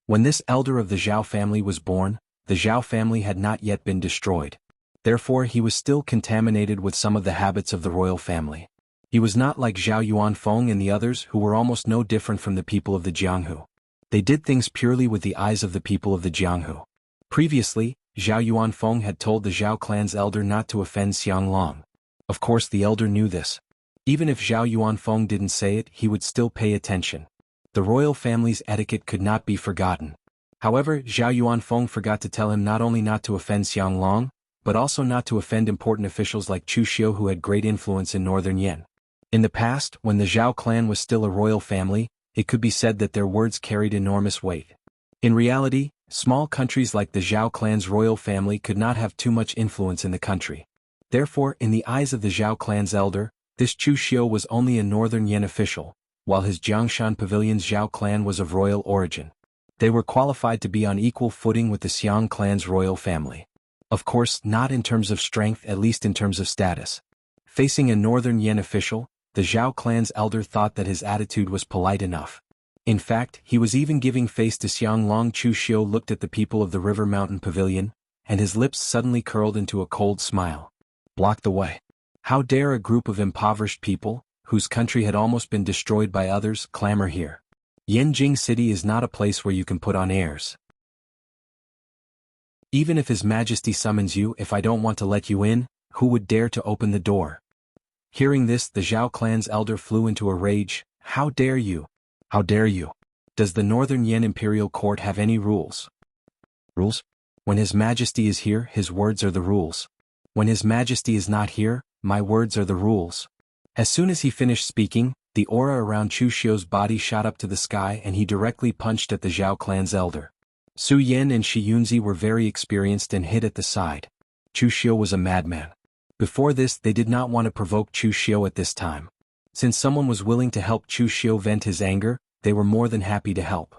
When this elder of the Zhao family was born, the Zhao family had not yet been destroyed. Therefore, he was still contaminated with some of the habits of the royal family. He was not like Zhao Yuanfeng and the others who were almost no different from the people of the Jianghu. They did things purely with the eyes of the people of the Jianghu. Previously, Zhao Yuanfeng had told the Zhao clan's elder not to offend Xiang Long. Of course, the elder knew this. Even if Zhao Yuanfeng didn't say it, he would still pay attention. The royal family's etiquette could not be forgotten. However, Zhao Yuanfeng forgot to tell him not only not to offend Xiang Long, but also not to offend important officials like Chu Xiu who had great influence in northern Yan. In the past, when the Zhao clan was still a royal family, it could be said that their words carried enormous weight. In reality, small countries like the Zhao clan's royal family could not have too much influence in the country. Therefore, in the eyes of the Zhao clan's elder, this Chu Xiu was only a northern Yan official, while his Jiangshan Pavilion's Zhao clan was of royal origin. They were qualified to be on equal footing with the Xiang clan's royal family. Of course, not in terms of strength, at least in terms of status. Facing a northern Yan official, the Zhao clan's elder thought that his attitude was polite enough. In fact, he was even giving face to Xiang Long. Chu Xiu looked at the people of the River Mountain Pavilion, and his lips suddenly curled into a cold smile. Block the way. How dare a group of impoverished people, whose country had almost been destroyed by others, clamor here? Yanjing City is not a place where you can put on airs. Even if His Majesty summons you, if I don't want to let you in, who would dare to open the door? Hearing this, the Zhao clan's elder flew into a rage. How dare you? How dare you? Does the Northern Yan Imperial Court have any rules? Rules? When His Majesty is here, his words are the rules. When His Majesty is not here, my words are the rules. As soon as he finished speaking, the aura around Chu Xiu's body shot up to the sky and he directly punched at the Zhao clan's elder. Su Yan and Shi Yunzi were very experienced and hit at the side. Chu Xiu was a madman. Before this, they did not want to provoke Chu Xiu at this time. Since someone was willing to help Chu Xiu vent his anger, they were more than happy to help.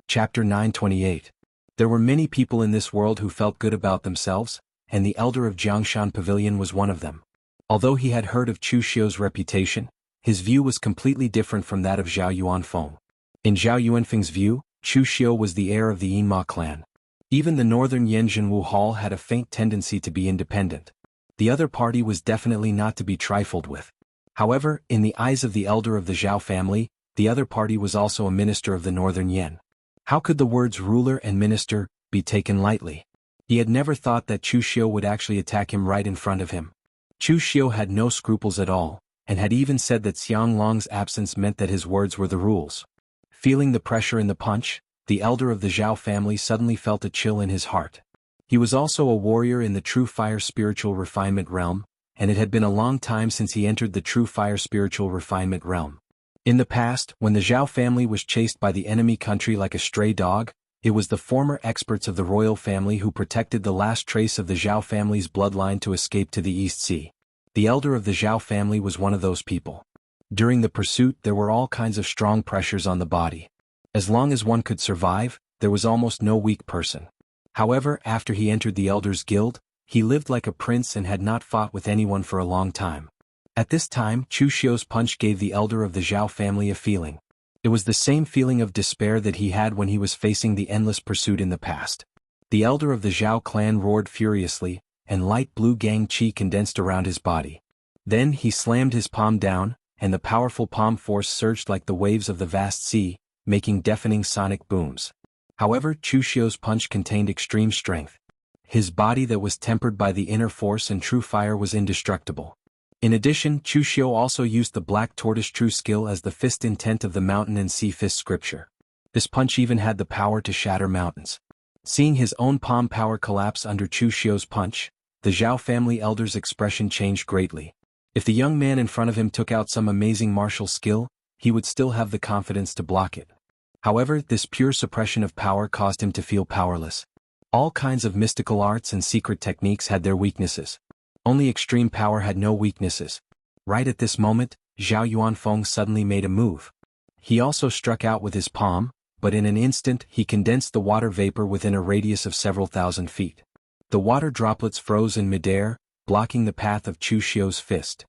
Chapter 928. There were many people in this world who felt good about themselves, and the elder of Jiangshan Pavilion was one of them. Although he had heard of Chu Xiu's reputation, his view was completely different from that of Zhao Yuanfeng. In Zhao Yuanfeng's view, Chu Xiu was the heir of the Yinma clan. Even the northern Yanzhenwu Hall had a faint tendency to be independent. The other party was definitely not to be trifled with. However, in the eyes of the elder of the Zhao family, the other party was also a minister of the northern Yan. How could the words ruler and minister be taken lightly? He had never thought that Chu Xiu would actually attack him right in front of him. Chu Xiu had no scruples at all, and had even said that Xiang Long's absence meant that his words were the rules. Feeling the pressure in the punch, the elder of the Zhao family suddenly felt a chill in his heart. He was also a warrior in the True Fire Spiritual Refinement realm, and it had been a long time since he entered the True Fire Spiritual Refinement realm. In the past, when the Zhao family was chased by the enemy country like a stray dog, it was the former experts of the royal family who protected the last trace of the Zhao family's bloodline to escape to the East Sea. The elder of the Zhao family was one of those people. During the pursuit, there were all kinds of strong pressures on the body. As long as one could survive, there was almost no weak person. However, after he entered the Elders Guild, he lived like a prince and had not fought with anyone for a long time. At this time, Chu Xiu's punch gave the elder of the Zhao family a feeling. It was the same feeling of despair that he had when he was facing the endless pursuit in the past. The elder of the Zhao clan roared furiously, and light blue gang qi condensed around his body. Then he slammed his palm down, and the powerful palm force surged like the waves of the vast sea, making deafening sonic booms. However, Chu Xiu's punch contained extreme strength. His body that was tempered by the inner force and true fire was indestructible. In addition, Chu Xiu also used the Black Tortoise True Skill as the fist intent of the Mountain and Sea Fist scripture. This punch even had the power to shatter mountains. Seeing his own palm power collapse under Chu Xiu's punch, the Zhao family elder's expression changed greatly. If the young man in front of him took out some amazing martial skill, he would still have the confidence to block it. However, this pure suppression of power caused him to feel powerless. All kinds of mystical arts and secret techniques had their weaknesses. Only extreme power had no weaknesses. Right at this moment, Zhao Yuanfeng suddenly made a move. He also struck out with his palm, but in an instant he condensed the water vapor within a radius of several thousand feet. The water droplets froze in midair, blocking the path of Chu Xiu's fist.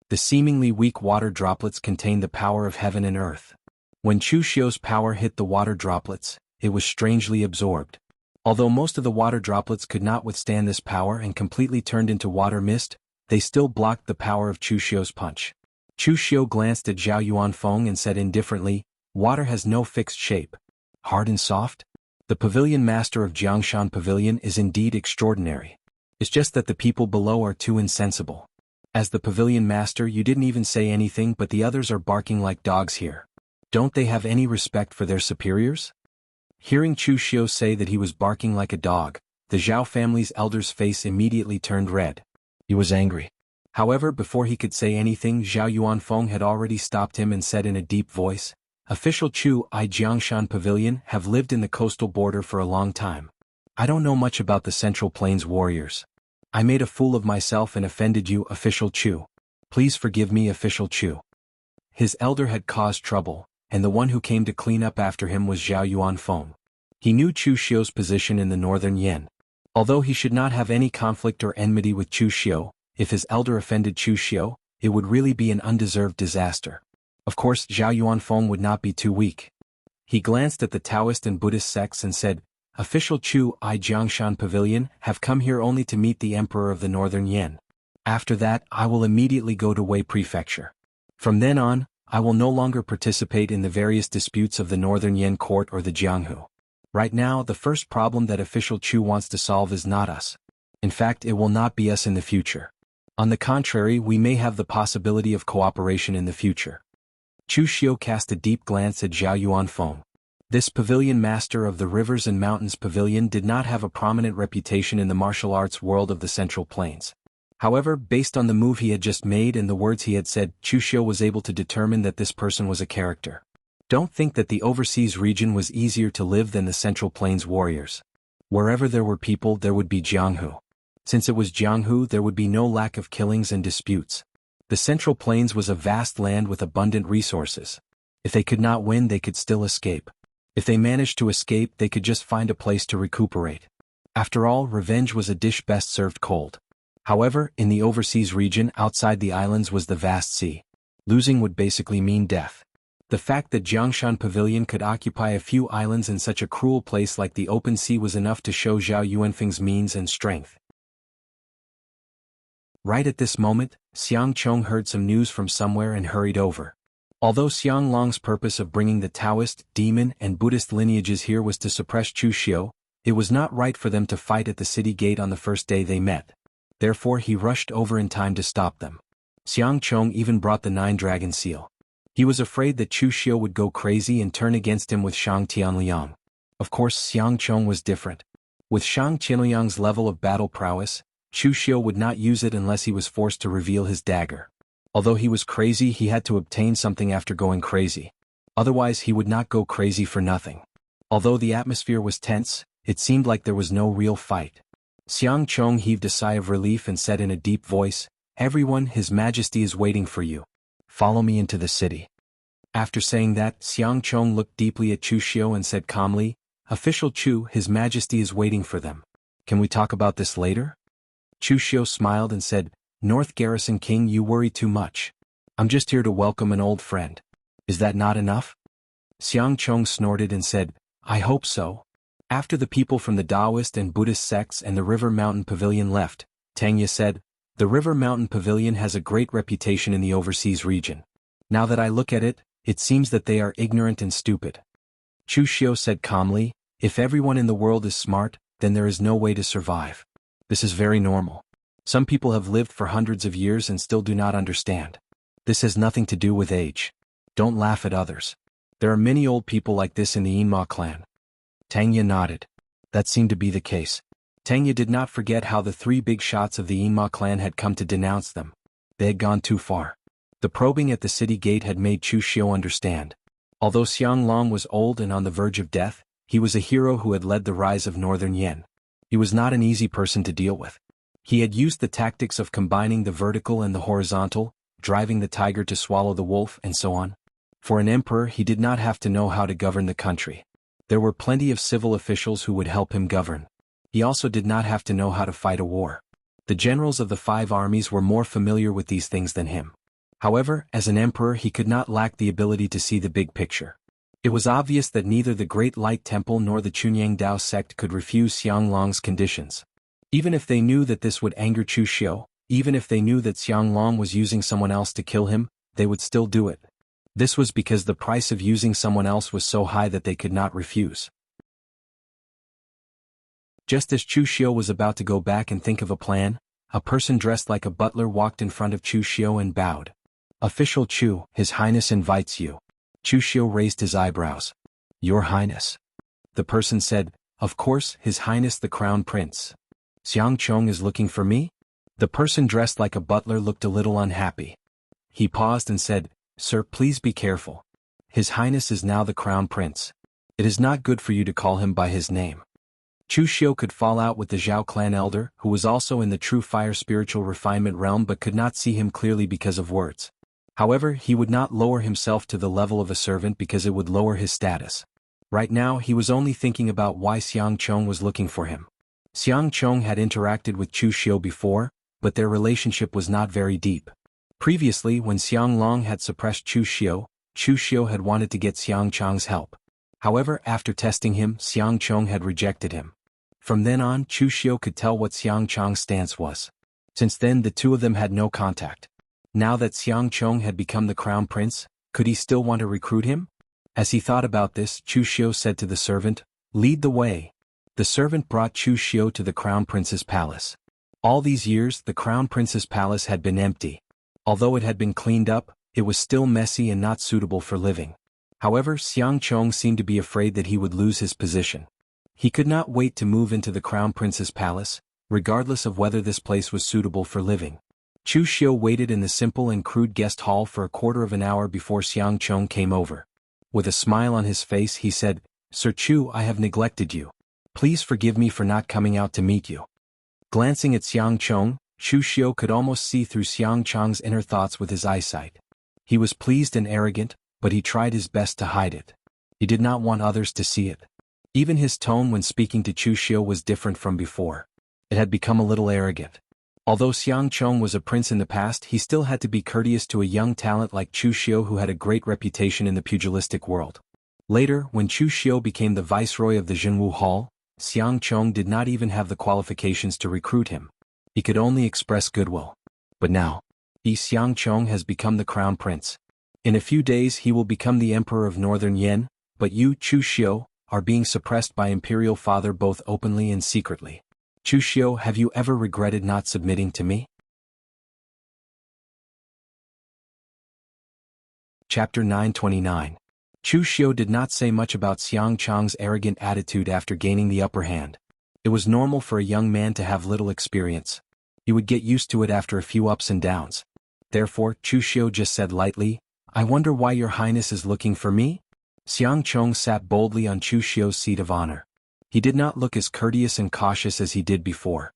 The seemingly weak water droplets contained the power of heaven and earth. When Chu Xiu's power hit the water droplets, it was strangely absorbed. Although most of the water droplets could not withstand this power and completely turned into water mist, they still blocked the power of Chu Xiu's punch. Chu Xiu glanced at Zhao Yuanfeng and said indifferently, "Water has no fixed shape. Hard and soft? The pavilion master of Jiangshan Pavilion is indeed extraordinary. It's just that the people below are too insensible. As the pavilion master, you didn't even say anything, but the others are barking like dogs here. Don't they have any respect for their superiors?" Hearing Chu Xiu say that he was barking like a dog, The Zhao family's elder's face immediately turned red. He was angry. However, before he could say anything, Zhao Yuanfeng had already stopped him and said in a deep voice, "Official Chu, I Jiangshan Pavilion have lived in the coastal border for a long time. I don't know much about the Central Plains warriors. I made a fool of myself and offended you, Official Chu. Please forgive me, Official Chu." His elder had caused trouble, and the one who came to clean up after him was Zhao Yuanfeng. He knew Chu Xiu's position in the northern Yen. Although he should not have any conflict or enmity with Chu Xiu, if his elder offended Chu Xiu, it would really be an undeserved disaster. Of course, Zhao Yuanfeng would not be too weak. He glanced at the Taoist and Buddhist sects and said, "Official Chu, I Jiangshan Pavilion have come here only to meet the Emperor of the Northern Yen. After that, I will immediately go to Wei Prefecture. From then on, I will no longer participate in the various disputes of the Northern Yen court or the Jianghu. Right now, the first problem that Official Chu wants to solve is not us. In fact, it will not be us in the future. On the contrary, we may have the possibility of cooperation in the future." Chu Xiu cast a deep glance at Zhao Yuanfeng. This pavilion master of the Rivers and Mountains Pavilion did not have a prominent reputation in the martial arts world of the Central Plains. However, based on the move he had just made and the words he had said, Chu Xiu was able to determine that this person was a character. Don't think that the overseas region was easier to live than the Central Plains warriors. Wherever there were people, there would be Jianghu. Since it was Jianghu, there would be no lack of killings and disputes. The Central Plains was a vast land with abundant resources. If they could not win, they could still escape. If they managed to escape, they could just find a place to recuperate. After all, revenge was a dish best served cold. However, in the overseas region outside the islands was the vast sea. Losing would basically mean death. The fact that Jiangshan Pavilion could occupy a few islands in such a cruel place like the open sea was enough to show Zhao Yuanfeng's means and strength. Right at this moment, Xiang Chong heard some news from somewhere and hurried over. Although Xiang Long's purpose of bringing the Taoist, demon, and Buddhist lineages here was to suppress Chu Xiu, it was not right for them to fight at the city gate on the first day they met. Therefore he rushed over in time to stop them. Xiang Chong even brought the 9-dragon seal. He was afraid that Chu Xiu would go crazy and turn against him with Shang Tianliang. Of course, Xiang Chong was different. With Shang Tianliang's level of battle prowess, Chu Xiu would not use it unless he was forced to reveal his dagger. Although he was crazy, he had to obtain something after going crazy. Otherwise, he would not go crazy for nothing. Although the atmosphere was tense, it seemed like there was no real fight. Xiang Chong heaved a sigh of relief and said in a deep voice, "Everyone, His Majesty is waiting for you. Follow me into the city." After saying that, Xiang Chong looked deeply at Chu Xiu and said calmly, "Official Chu, His Majesty is waiting for them. Can we talk about this later?" Chu Xiu smiled and said, "North Garrison King, you worry too much. I'm just here to welcome an old friend. Is that not enough?" Xiang Chong snorted and said, "I hope so." After the people from the Taoist and Buddhist sects and the River Mountain Pavilion left, Tang Ye said, "The River Mountain Pavilion has a great reputation in the overseas region. Now that I look at it, it seems that they are ignorant and stupid." Chu Xiu said calmly, "If everyone in the world is smart, then there is no way to survive. This is very normal. Some people have lived for hundreds of years and still do not understand. This has nothing to do with age. Don't laugh at others. There are many old people like this in the Yinma clan." Tang Ye nodded. That seemed to be the case. Tang Ye did not forget how the 3 big shots of the Yinma clan had come to denounce them. They had gone too far. The probing at the city gate had made Chu Xiu understand. Although Xiang Long was old and on the verge of death, he was a hero who had led the rise of Northern Yen. He was not an easy person to deal with. He had used the tactics of combining the vertical and the horizontal, driving the tiger to swallow the wolf, and so on. For an emperor, he did not have to know how to govern the country. There were plenty of civil officials who would help him govern. He also did not have to know how to fight a war. The generals of the 5 armies were more familiar with these things than him. However, as an emperor he could not lack the ability to see the big picture. It was obvious that neither the Great Light Temple nor the Chunyang Dao sect could refuse Xiang Long's conditions. Even if they knew that this would anger Chu Xiu, even if they knew that Xiang Long was using someone else to kill him, they would still do it. This was because the price of using someone else was so high that they could not refuse. Just as Chu Xiu was about to go back and think of a plan, a person dressed like a butler walked in front of Chu Xiu and bowed. "Official Chu, His Highness invites you." Chu Xiu raised his eyebrows. "Your Highness?" The person said, "Of course, His Highness the Crown Prince. Xiang Chong is looking for me?" The person dressed like a butler looked a little unhappy. He paused and said, "Sir, please be careful. His Highness is now the Crown Prince. It is not good for you to call him by his name." Chu Xiu could fall out with the Zhao clan elder, who was also in the true fire spiritual refinement realm but could not see him clearly because of words. However, he would not lower himself to the level of a servant because it would lower his status. Right now he was only thinking about why Xiang Chong was looking for him. Xiang Chong had interacted with Chu Xiu before, but their relationship was not very deep. Previously, when Xiang Long had suppressed Chu Xiu had wanted to get Xiang Chong's help. However, after testing him, Xiang Chong had rejected him. From then on, Chu Xiu could tell what Xiang Chong's stance was. Since then, the two of them had no contact. Now that Xiang Chong had become the crown prince, could he still want to recruit him? As he thought about this, Chu Xiu said to the servant, "Lead the way." The servant brought Chu Xiu to the crown prince's palace. All these years, the crown prince's palace had been empty. Although it had been cleaned up, it was still messy and not suitable for living. However, Xiang Chong seemed to be afraid that he would lose his position. He could not wait to move into the crown prince's palace, regardless of whether this place was suitable for living. Chu Xiu waited in the simple and crude guest hall for a quarter of an hour before Xiang Chong came over. With a smile on his face he said, "Sir Chu, I have neglected you. Please forgive me for not coming out to meet you." Glancing at Xiang Chong, Chu Xiu could almost see through Xiang Chong's inner thoughts with his eyesight. He was pleased and arrogant, but he tried his best to hide it. He did not want others to see it. Even his tone when speaking to Chu Xiu was different from before. It had become a little arrogant. Although Xiang Chong was a prince in the past, he still had to be courteous to a young talent like Chu Xiu who had a great reputation in the pugilistic world. Later, when Chu Xiu became the viceroy of the Jinwu Hall, Xiang Chong did not even have the qualifications to recruit him. He could only express goodwill. But now, Xiang Chong has become the crown prince. In a few days he will become the emperor of Northern Yen, but you, Chu Xiu, are being suppressed by Imperial Father both openly and secretly. Chu Xiu, have you ever regretted not submitting to me? Chapter 929. Chu Xiu did not say much about Xiang Chong's arrogant attitude after gaining the upper hand. It was normal for a young man to have little experience. He would get used to it after a few ups and downs. Therefore, Chu Xiu just said lightly, "I wonder why your highness is looking for me?" Xiang Chong sat boldly on Chu Xiu's seat of honor. He did not look as courteous and cautious as he did before.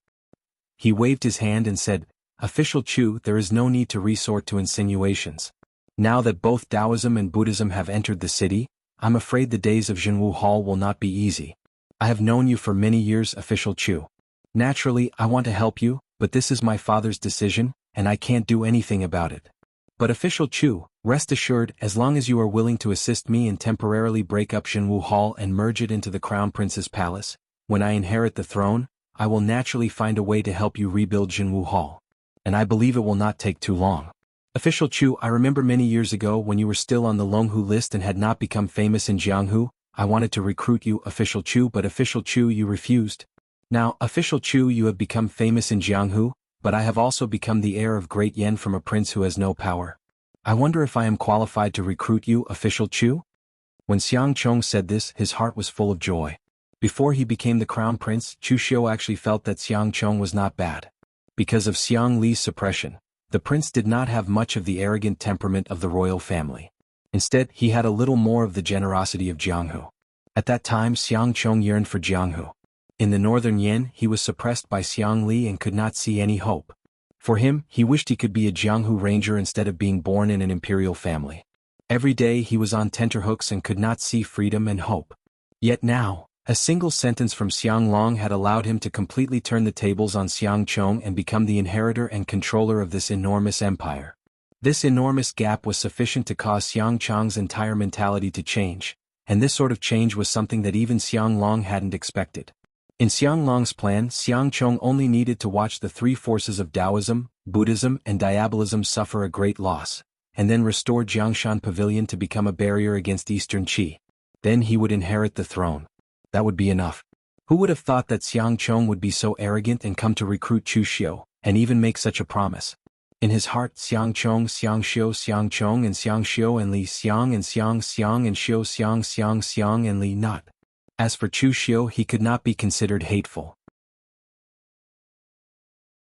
He waved his hand and said, "Official Chu, there is no need to resort to insinuations. Now that both Taoism and Buddhism have entered the city, I'm afraid the days of Jinwu Hall will not be easy. I have known you for many years, Official Chu. Naturally, I want to help you, but this is my father's decision, and I can't do anything about it. But Official Chu, rest assured, as long as you are willing to assist me and temporarily break up Jinwu Hall and merge it into the Crown Prince's palace, when I inherit the throne, I will naturally find a way to help you rebuild Jinwu Hall. And I believe it will not take too long. Official Chu, I remember many years ago when you were still on the Longhu list and had not become famous in Jianghu, I wanted to recruit you, Official Chu, but Official Chu, you refused. Now, Official Chu, you have become famous in Jianghu, but I have also become the heir of Great Yen from a prince who has no power. I wonder if I am qualified to recruit you, Official Chu?" When Xiang Chong said this, his heart was full of joy. Before he became the crown prince, Chu Xiu actually felt that Xiang Chong was not bad. Because of Xiang Li's suppression, the prince did not have much of the arrogant temperament of the royal family. Instead, he had a little more of the generosity of Jianghu. At that time, Xiang Chong yearned for Jianghu. In the northern Yen, he was suppressed by Xiang Li and could not see any hope. For him, he wished he could be a Jianghu ranger instead of being born in an imperial family. Every day he was on tenterhooks and could not see freedom and hope. Yet now, a single sentence from Xiang Long had allowed him to completely turn the tables on Xiang Chong and become the inheritor and controller of this enormous empire. This enormous gap was sufficient to cause Xiang Chong's entire mentality to change, and this sort of change was something that even Xiang Long hadn't expected. In Xiang Long's plan, Xiang Chong only needed to watch the three forces of Taoism, Buddhism and Diabolism suffer a great loss, and then restore Jiangshan Pavilion to become a barrier against Eastern Qi. Then he would inherit the throne. That would be enough. Who would have thought that Xiang Chong would be so arrogant and come to recruit Chu Xiu, and even make such a promise? In his heart, Xiang Chong, Xiang Xiu, Xiang Chong and Xiang Xiu and Li Xiang and Xiang Xiang and Xiu Xiang Xiang Xiang and Li not. As for Chu Xiu, he could not be considered hateful.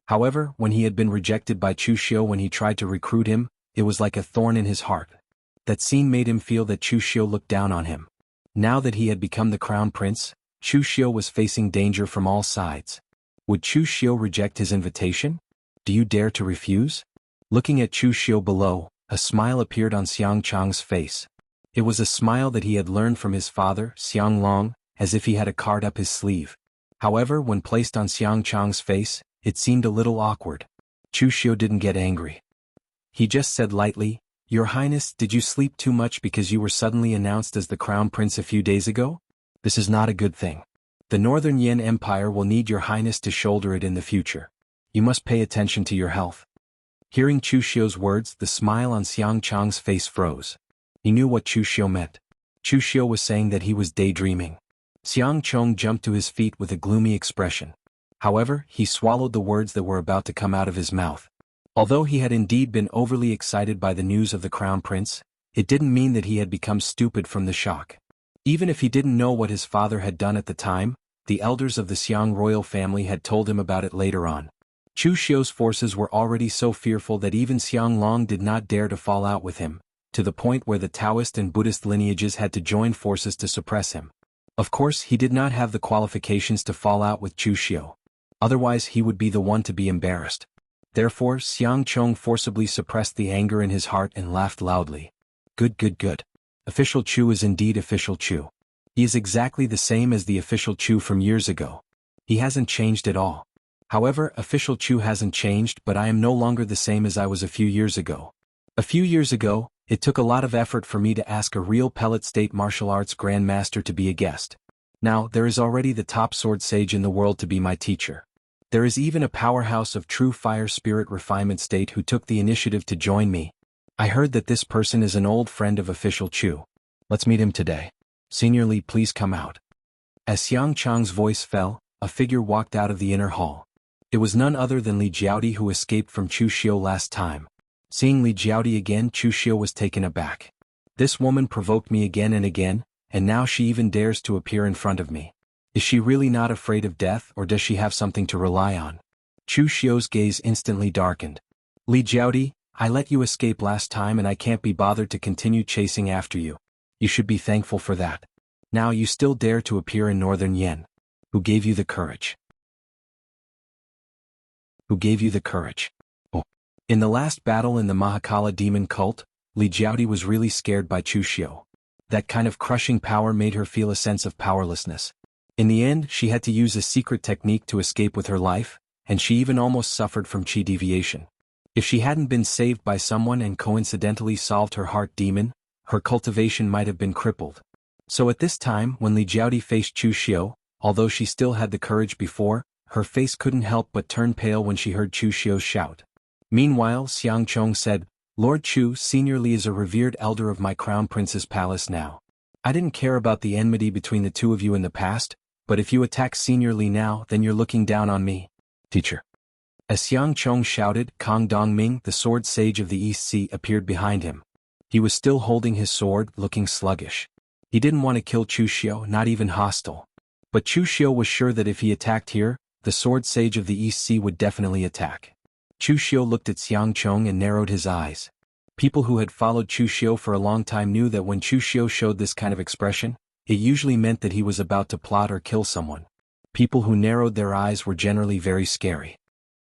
However, when he had been rejected by Chu Xiu when he tried to recruit him, it was like a thorn in his heart. That scene made him feel that Chu Xiu looked down on him. Now that he had become the crown prince, Chu Xiu was facing danger from all sides. Would Chu Xiu reject his invitation? Do you dare to refuse? Looking at Chu Xiu below, a smile appeared on Xiang Chang's face. It was a smile that he had learned from his father, Xiang Long, as if he had a card up his sleeve. However, when placed on Xiang Chang's face, it seemed a little awkward. Chu Xiu didn't get angry. He just said lightly, "Your Highness, did you sleep too much because you were suddenly announced as the crown prince a few days ago? This is not a good thing. The Northern Yan Empire will need your Highness to shoulder it in the future. You must pay attention to your health." Hearing Chu Xiu's words, the smile on Xiang Chang's face froze. He knew what Chu Xiu meant. Chu Xiu was saying that he was daydreaming. Xiang Chong jumped to his feet with a gloomy expression. However, he swallowed the words that were about to come out of his mouth. Although he had indeed been overly excited by the news of the crown prince, it didn't mean that he had become stupid from the shock. Even if he didn't know what his father had done at the time, the elders of the Xiang royal family had told him about it later on. Chu Xiu's forces were already so fearful that even Xiang Long did not dare to fall out with him, to the point where the Taoist and Buddhist lineages had to join forces to suppress him. Of course, he did not have the qualifications to fall out with Chu Xiu. Otherwise he would be the one to be embarrassed. Therefore, Xiang Chong forcibly suppressed the anger in his heart and laughed loudly. Good. Official Chu is indeed Official Chu. He is exactly the same as the Official Chu from years ago. He hasn't changed at all. However, Official Chu hasn't changed, but I am no longer the same as I was a few years ago. A few years ago, it took a lot of effort for me to ask a real pellet state martial arts grandmaster to be a guest. Now, there is already the top sword sage in the world to be my teacher. There is even a powerhouse of true fire spirit refinement state who took the initiative to join me. I heard that this person is an old friend of Official Chu. Let's meet him today. Senior Li, please come out. As Xiang Chang's voice fell, a figure walked out of the inner hall. It was none other than Li Jiaodi, who escaped from Chu Xiu last time. Seeing Li Jiaodi again, Chu Xiu was taken aback. This woman provoked me again and again, and now she even dares to appear in front of me. Is she really not afraid of death, or does she have something to rely on? Chu Xiu's gaze instantly darkened. Li Jiaodi, I let you escape last time and I can't be bothered to continue chasing after you. You should be thankful for that. Now you still dare to appear in Northern Yan. Who gave you the courage? Who gave you the courage? Oh. In the last battle in the Mahakala demon cult, Li Jiaodi was really scared by Chu Xiu. That kind of crushing power made her feel a sense of powerlessness. In the end, she had to use a secret technique to escape with her life, and she even almost suffered from chi deviation. If she hadn't been saved by someone and coincidentally solved her heart demon, her cultivation might have been crippled. So at this time, when Li Jiaodi faced Chu Xiu, although she still had the courage before, her face couldn't help but turn pale when she heard Chu Xiu's shout. Meanwhile, Xiang Chong said, Lord Chu, Senior Li is a revered elder of my crown prince's palace now. I didn't care about the enmity between the two of you in the past, but if you attack Senior Li now, then you're looking down on me. Teacher. As Xiang Chong shouted, Kong Dongming, the sword sage of the East Sea, appeared behind him. He was still holding his sword, looking sluggish. He didn't want to kill Chu Xiu, not even hostile. But Chu Xiu was sure that if he attacked here, the sword sage of the East Sea would definitely attack. Chu Xiu looked at Xiang Chong and narrowed his eyes. People who had followed Chu Xiu for a long time knew that when Chu Xiu showed this kind of expression, it usually meant that he was about to plot or kill someone. People who narrowed their eyes were generally very scary.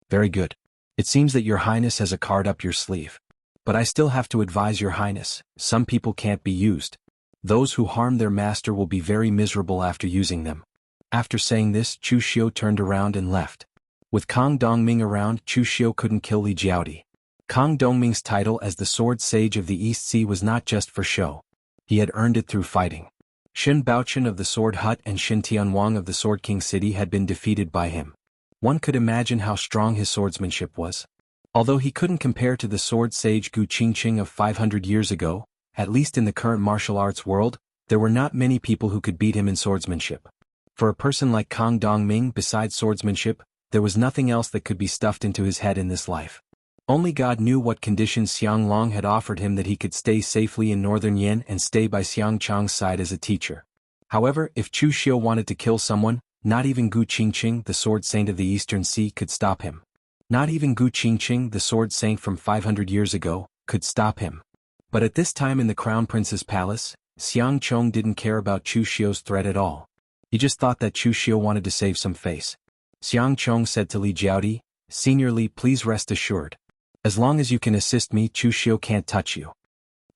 Very good. It seems that Your Highness has a card up your sleeve. But I still have to advise Your Highness, some people can't be used. Those who harm their master will be very miserable after using them. After saying this, Chu Xiu turned around and left. With Kong Dongming around, Chu Xiu couldn't kill Li Jiaodi. Kong Dongming's title as the sword sage of the East Sea was not just for show. He had earned it through fighting. Shin Baochen of the Sword Hut and Shin Tianwang of the Sword King City had been defeated by him. One could imagine how strong his swordsmanship was. Although he couldn't compare to the sword sage Gu Qingqing of 500 years ago, at least in the current martial arts world, there were not many people who could beat him in swordsmanship. For a person like Kong Dongming, besides swordsmanship, there was nothing else that could be stuffed into his head in this life. Only God knew what conditions Xiang Long had offered him that he could stay safely in Northern Yan and stay by Xiang Chang's side as a teacher. However, if Chu Xiu wanted to kill someone, not even Gu Qingqing, the sword saint of the Eastern Sea, could stop him. Not even Gu Qingqing, the sword saint from 500 years ago, could stop him. But at this time in the Crown Prince's palace, Xiang Chong didn't care about Chu Xiu's threat at all. He just thought that Chu Xiu wanted to save some face. Xiang Chong said to Li Jiaodi, "Senior Li, please rest assured. As long as you can assist me, Chu Xiu can't touch you."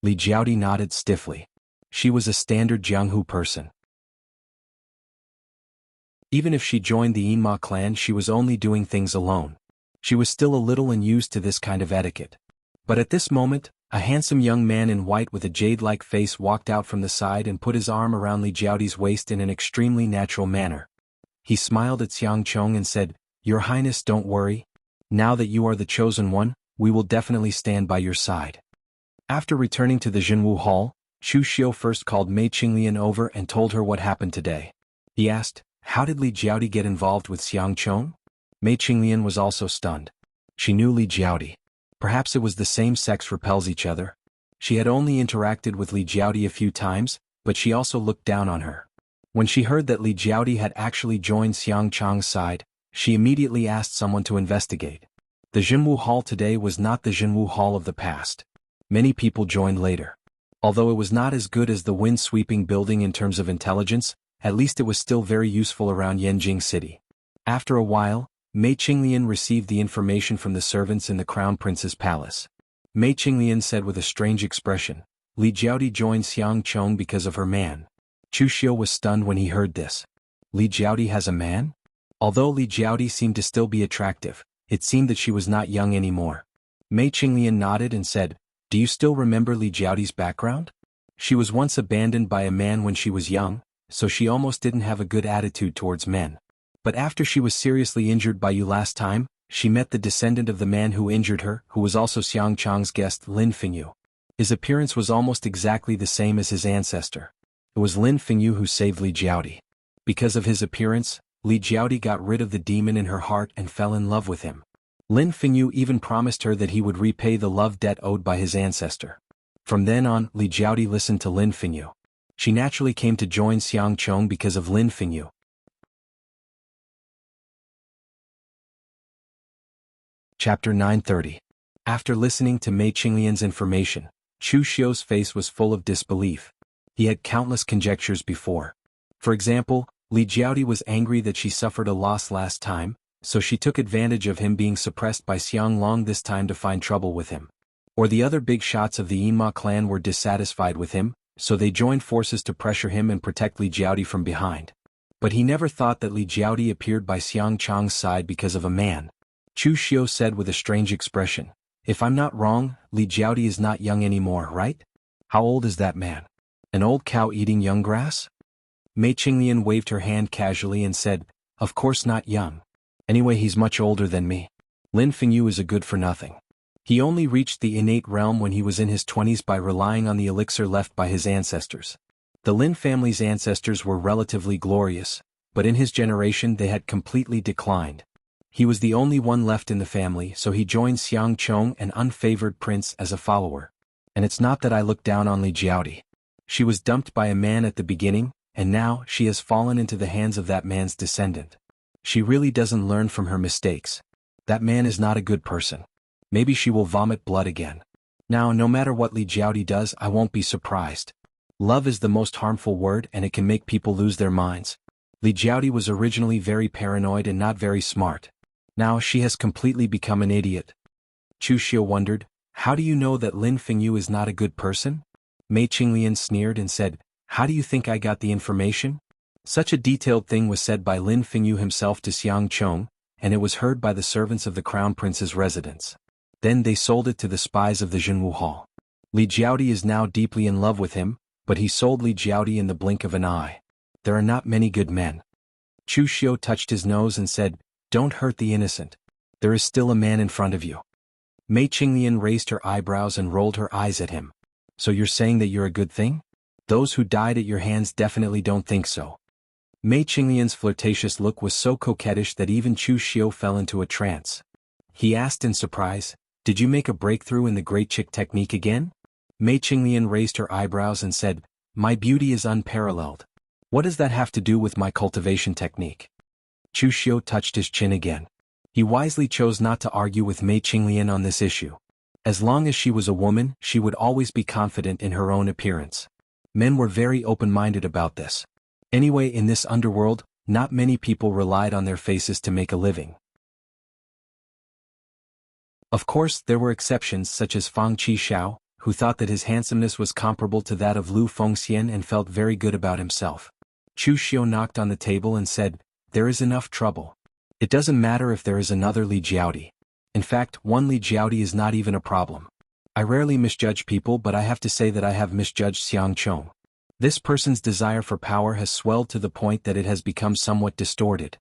Li Jiaodi nodded stiffly. She was a standard Jianghu person. Even if she joined the Yinma clan, she was only doing things alone. She was still a little unused to this kind of etiquette. But at this moment, a handsome young man in white with a jade-like face walked out from the side and put his arm around Li Jiaodi's waist in an extremely natural manner. He smiled at Xiang Chong and said, "Your Highness, don't worry. Now that you are the chosen one, we will definitely stand by your side." After returning to the Jinwu Hall, Chu Xiu first called Mei Qinglian over and told her what happened today. He asked, "How did Li Jiaodi get involved with Xiang Chong?" Mei Qinglian was also stunned. She knew Li Jiaodi. Perhaps it was the same sex repels each other. She had only interacted with Li Jiaodi a few times, but she also looked down on her. When she heard that Li Jiaodi had actually joined Xiang Chong's side, she immediately asked someone to investigate. The Jinwu Hall today was not the Jinwu Hall of the past. Many people joined later. Although it was not as good as the wind-sweeping building in terms of intelligence, at least it was still very useful around Yanjing City. After a while, Mei Qinglian received the information from the servants in the Crown Prince's palace. Mei Qinglian said with a strange expression, "Li Jiaodi joined Xiang Chong because of her man." Chu Xiu was stunned when he heard this. Li Jiaodi has a man? Although Li Jiaodi seemed to still be attractive, it seemed that she was not young anymore. Mei Qinglian nodded and said, "Do you still remember Li Jiaodi's background? She was once abandoned by a man when she was young, so she almost didn't have a good attitude towards men. But after she was seriously injured by you last time, she met the descendant of the man who injured her, who was also Xiang Chong's guest, Lin Fengyu. His appearance was almost exactly the same as his ancestor. It was Lin Fengyu who saved Li Jiaodi. Because of his appearance, Li Jiaodi got rid of the demon in her heart and fell in love with him. Lin Fengyu even promised her that he would repay the love debt owed by his ancestor. From then on, Li Jiaodi listened to Lin Fengyu. She naturally came to join Xiang Chong because of Lin Fengyu. Chapter 930. After listening to Mei Qinglian's information, Chu Xiu's face was full of disbelief. He had countless conjectures before. For example, Li Jiaodi was angry that she suffered a loss last time, so she took advantage of him being suppressed by Xiang Long this time to find trouble with him. Or the other big shots of the Yinma clan were dissatisfied with him, so they joined forces to pressure him and protect Li Jiaodi from behind. But he never thought that Li Jiaodi appeared by Xiang Chong's side because of a man. Chu Xiu said with a strange expression, "If I'm not wrong, Li Jiaodi is not young anymore, right? How old is that man? An old cow eating young grass?" Mei Qinglian waved her hand casually and said, "Of course not young. Anyway, he's much older than me. Lin Fengyu is a good-for-nothing. He only reached the innate realm when he was in his 20s by relying on the elixir left by his ancestors. The Lin family's ancestors were relatively glorious, but in his generation they had completely declined. He was the only one left in the family, so he joined Xiang Chong, an unfavored prince, as a follower. And it's not that I look down on Li Jiaodi. She was dumped by a man at the beginning, and now she has fallen into the hands of that man's descendant. She really doesn't learn from her mistakes. That man is not a good person. Maybe she will vomit blood again. Now, no matter what Li Jiaodi does, I won't be surprised. Love is the most harmful word and it can make people lose their minds. Li Jiaodi was originally very paranoid and not very smart. Now she has completely become an idiot." Chu Xiu wondered, "How do you know that Lin Fengyu is not a good person?" Mei Qinglian sneered and said, "How do you think I got the information?" Such a detailed thing was said by Lin Fengyu himself to Xiang Chong, and it was heard by the servants of the Crown Prince's residence. Then they sold it to the spies of the Jinwu Hall. Li Jiaodi is now deeply in love with him, but he sold Li Jiaodi in the blink of an eye. There are not many good men. Chu Xiu touched his nose and said, "Don't hurt the innocent. There is still a man in front of you." Mei Qinglian raised her eyebrows and rolled her eyes at him. "So you're saying that you're a good thing? Those who died at your hands definitely don't think so." Mei Qinglian's flirtatious look was so coquettish that even Chu Xiu fell into a trance. He asked in surprise, "Did you make a breakthrough in the great chick technique again?" Mei Qinglian raised her eyebrows and said, "My beauty is unparalleled. What does that have to do with my cultivation technique? Chu Xiu touched his chin again. He wisely chose not to argue with Mei Qinglian on this issue. As long as she was a woman, she would always be confident in her own appearance. Men were very open-minded about this. Anyway, in this underworld, not many people relied on their faces to make a living. Of course, there were exceptions such as Fang Qishao, who thought that his handsomeness was comparable to that of Lu Fengxian and felt very good about himself. Chu Xiu knocked on the table and said, "There is enough trouble. It doesn't matter if there is another Li Jiaodi. In fact, one Li Jiaodi is not even a problem. I rarely misjudge people, but I have to say that I have misjudged Xiang Chong. This person's desire for power has swelled to the point that it has become somewhat distorted."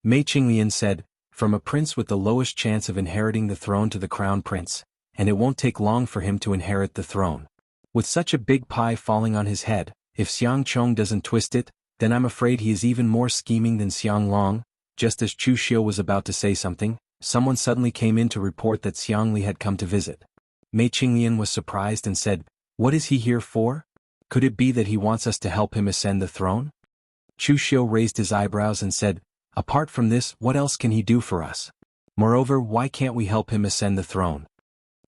Mei Qinglian said, "From a prince with the lowest chance of inheriting the throne to the crown prince, and it won't take long for him to inherit the throne. With such a big pie falling on his head, if Xiang Chong doesn't twist it, then I'm afraid he is even more scheming than Xiang Long." Just as Chu Xiu was about to say something, someone suddenly came in to report that Xiang Li had come to visit. Mei Qinglian was surprised and said, "What is he here for? Could it be that he wants us to help him ascend the throne?" Chu Xiu raised his eyebrows and said, "Apart from this, what else can he do for us? Moreover, why can't we help him ascend the throne?"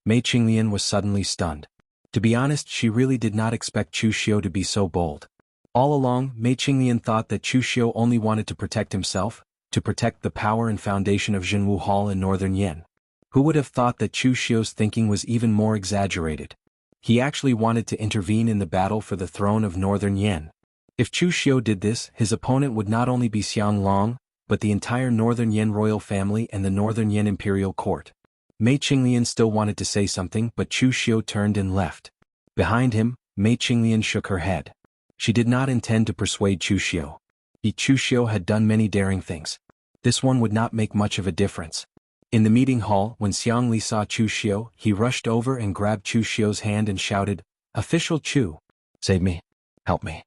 Mei Qinglian was suddenly stunned. To be honest, she really did not expect Chu Xiu to be so bold. All along, Mei Qinglian thought that Chu Xiu only wanted to protect himself, to protect the power and foundation of Jinwu Hall in northern Yen. Who would have thought that Chu Xiu's thinking was even more exaggerated? He actually wanted to intervene in the battle for the throne of northern Yen. If Chu Xiu did this, his opponent would not only be Xiang Long, but the entire northern Yen royal family and the northern Yen imperial court. Mei Qinglian still wanted to say something, but Chu Xiu turned and left. Behind him, Mei Qinglian shook her head. She did not intend to persuade Chu Xiu. Chu Xiu had done many daring things. This one would not make much of a difference. In the meeting hall, when Xiang Li saw Chu Xiu, he rushed over and grabbed Chu Xiu's hand and shouted, "Official Chu! Save me! Help me!"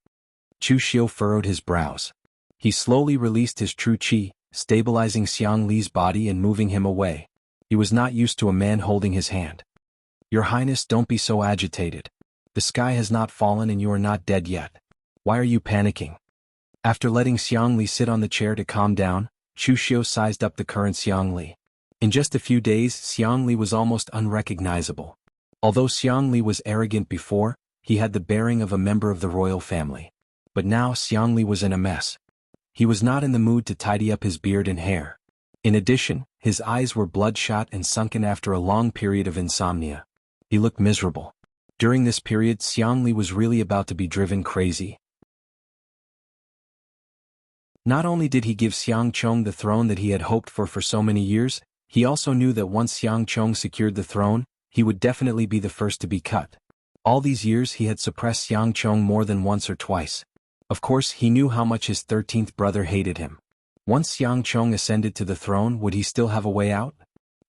Chu Xiu furrowed his brows. He slowly released his true qi, stabilizing Xiang Li's body and moving him away. He was not used to a man holding his hand. "Your Highness, don't be so agitated. The sky has not fallen and you are not dead yet. Why are you panicking?" After letting Xiang Li sit on the chair to calm down, Chu Xiu sized up the current Xiang Li. In just a few days, Xiang Li was almost unrecognizable. Although Xiang Li was arrogant before, he had the bearing of a member of the royal family. But now Xiang Li was in a mess. He was not in the mood to tidy up his beard and hair. In addition, his eyes were bloodshot and sunken after a long period of insomnia. He looked miserable. During this period, Xiang Li was really about to be driven crazy. Not only did he give Xiang Chong the throne that he had hoped for so many years, he also knew that once Xiang Chong secured the throne, he would definitely be the first to be cut. All these years he had suppressed Xiang Chong more than once or twice. Of course, he knew how much his 13th brother hated him. Once Xiang Chong ascended to the throne, would he still have a way out?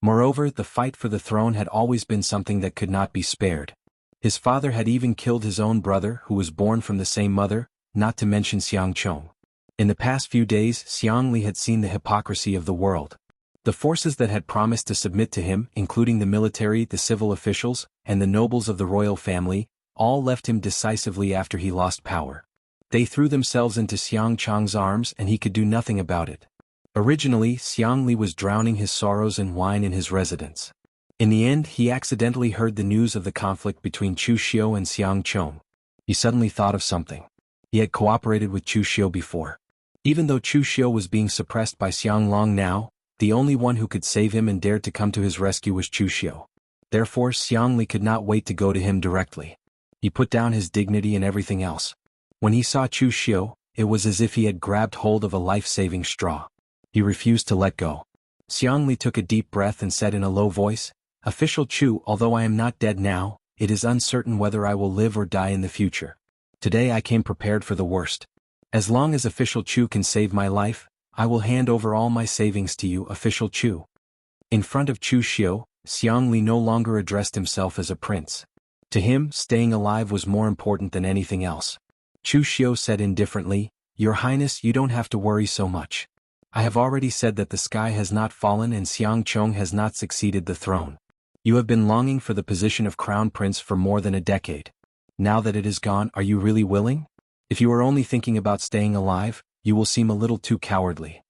Moreover, the fight for the throne had always been something that could not be spared. His father had even killed his own brother who was born from the same mother, not to mention Xiang Chong. In the past few days, Xiang Li had seen the hypocrisy of the world. The forces that had promised to submit to him, including the military, the civil officials, and the nobles of the royal family, all left him decisively after he lost power. They threw themselves into Xiang Chong's arms and he could do nothing about it. Originally, Xiang Li was drowning his sorrows in wine in his residence. In the end, he accidentally heard the news of the conflict between Chu Xiu and Xiang Chong. He suddenly thought of something. He had cooperated with Chu Xiu before. Even though Chu Xiu was being suppressed by Xiang Long now, the only one who could save him and dared to come to his rescue was Chu Xiu. Therefore, Xiang Li could not wait to go to him directly. He put down his dignity and everything else. When he saw Chu Xiu, it was as if he had grabbed hold of a life-saving straw. He refused to let go. Xiang Li took a deep breath and said in a low voice, "Official Chu, although I am not dead now, it is uncertain whether I will live or die in the future. Today I came prepared for the worst. As long as Official Chu can save my life, I will hand over all my savings to you, Official Chu." In front of Chu Xiu, Xiang Li no longer addressed himself as a prince. To him, staying alive was more important than anything else. Chu Xiu said indifferently, "Your Highness, you don't have to worry so much. I have already said that the sky has not fallen and Xiang Chong has not succeeded the throne. You have been longing for the position of crown prince for more than a decade. Now that it is gone, are you really willing?" If you are only thinking about staying alive, you will seem a little too cowardly.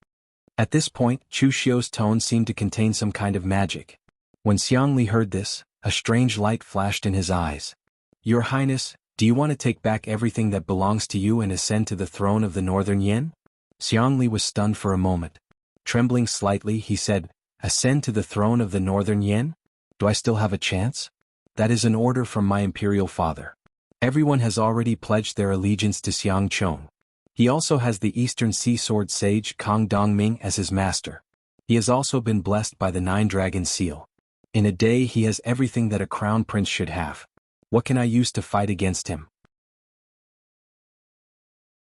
At this point, Chu Xiu's tone seemed to contain some kind of magic. When Xiang Li heard this, a strange light flashed in his eyes. Your Highness, do you want to take back everything that belongs to you and ascend to the throne of the Northern Yin? Xiang Li was stunned for a moment. Trembling slightly, he said, Ascend to the throne of the Northern Yin? Do I still have a chance? That is an order from my imperial father. Everyone has already pledged their allegiance to Xiang Chong. He also has the Eastern Sea Sword Sage Kong Dongming as his master. He has also been blessed by the Nine-Dragon Seal. In a day he has everything that a crown prince should have. What can I use to fight against him?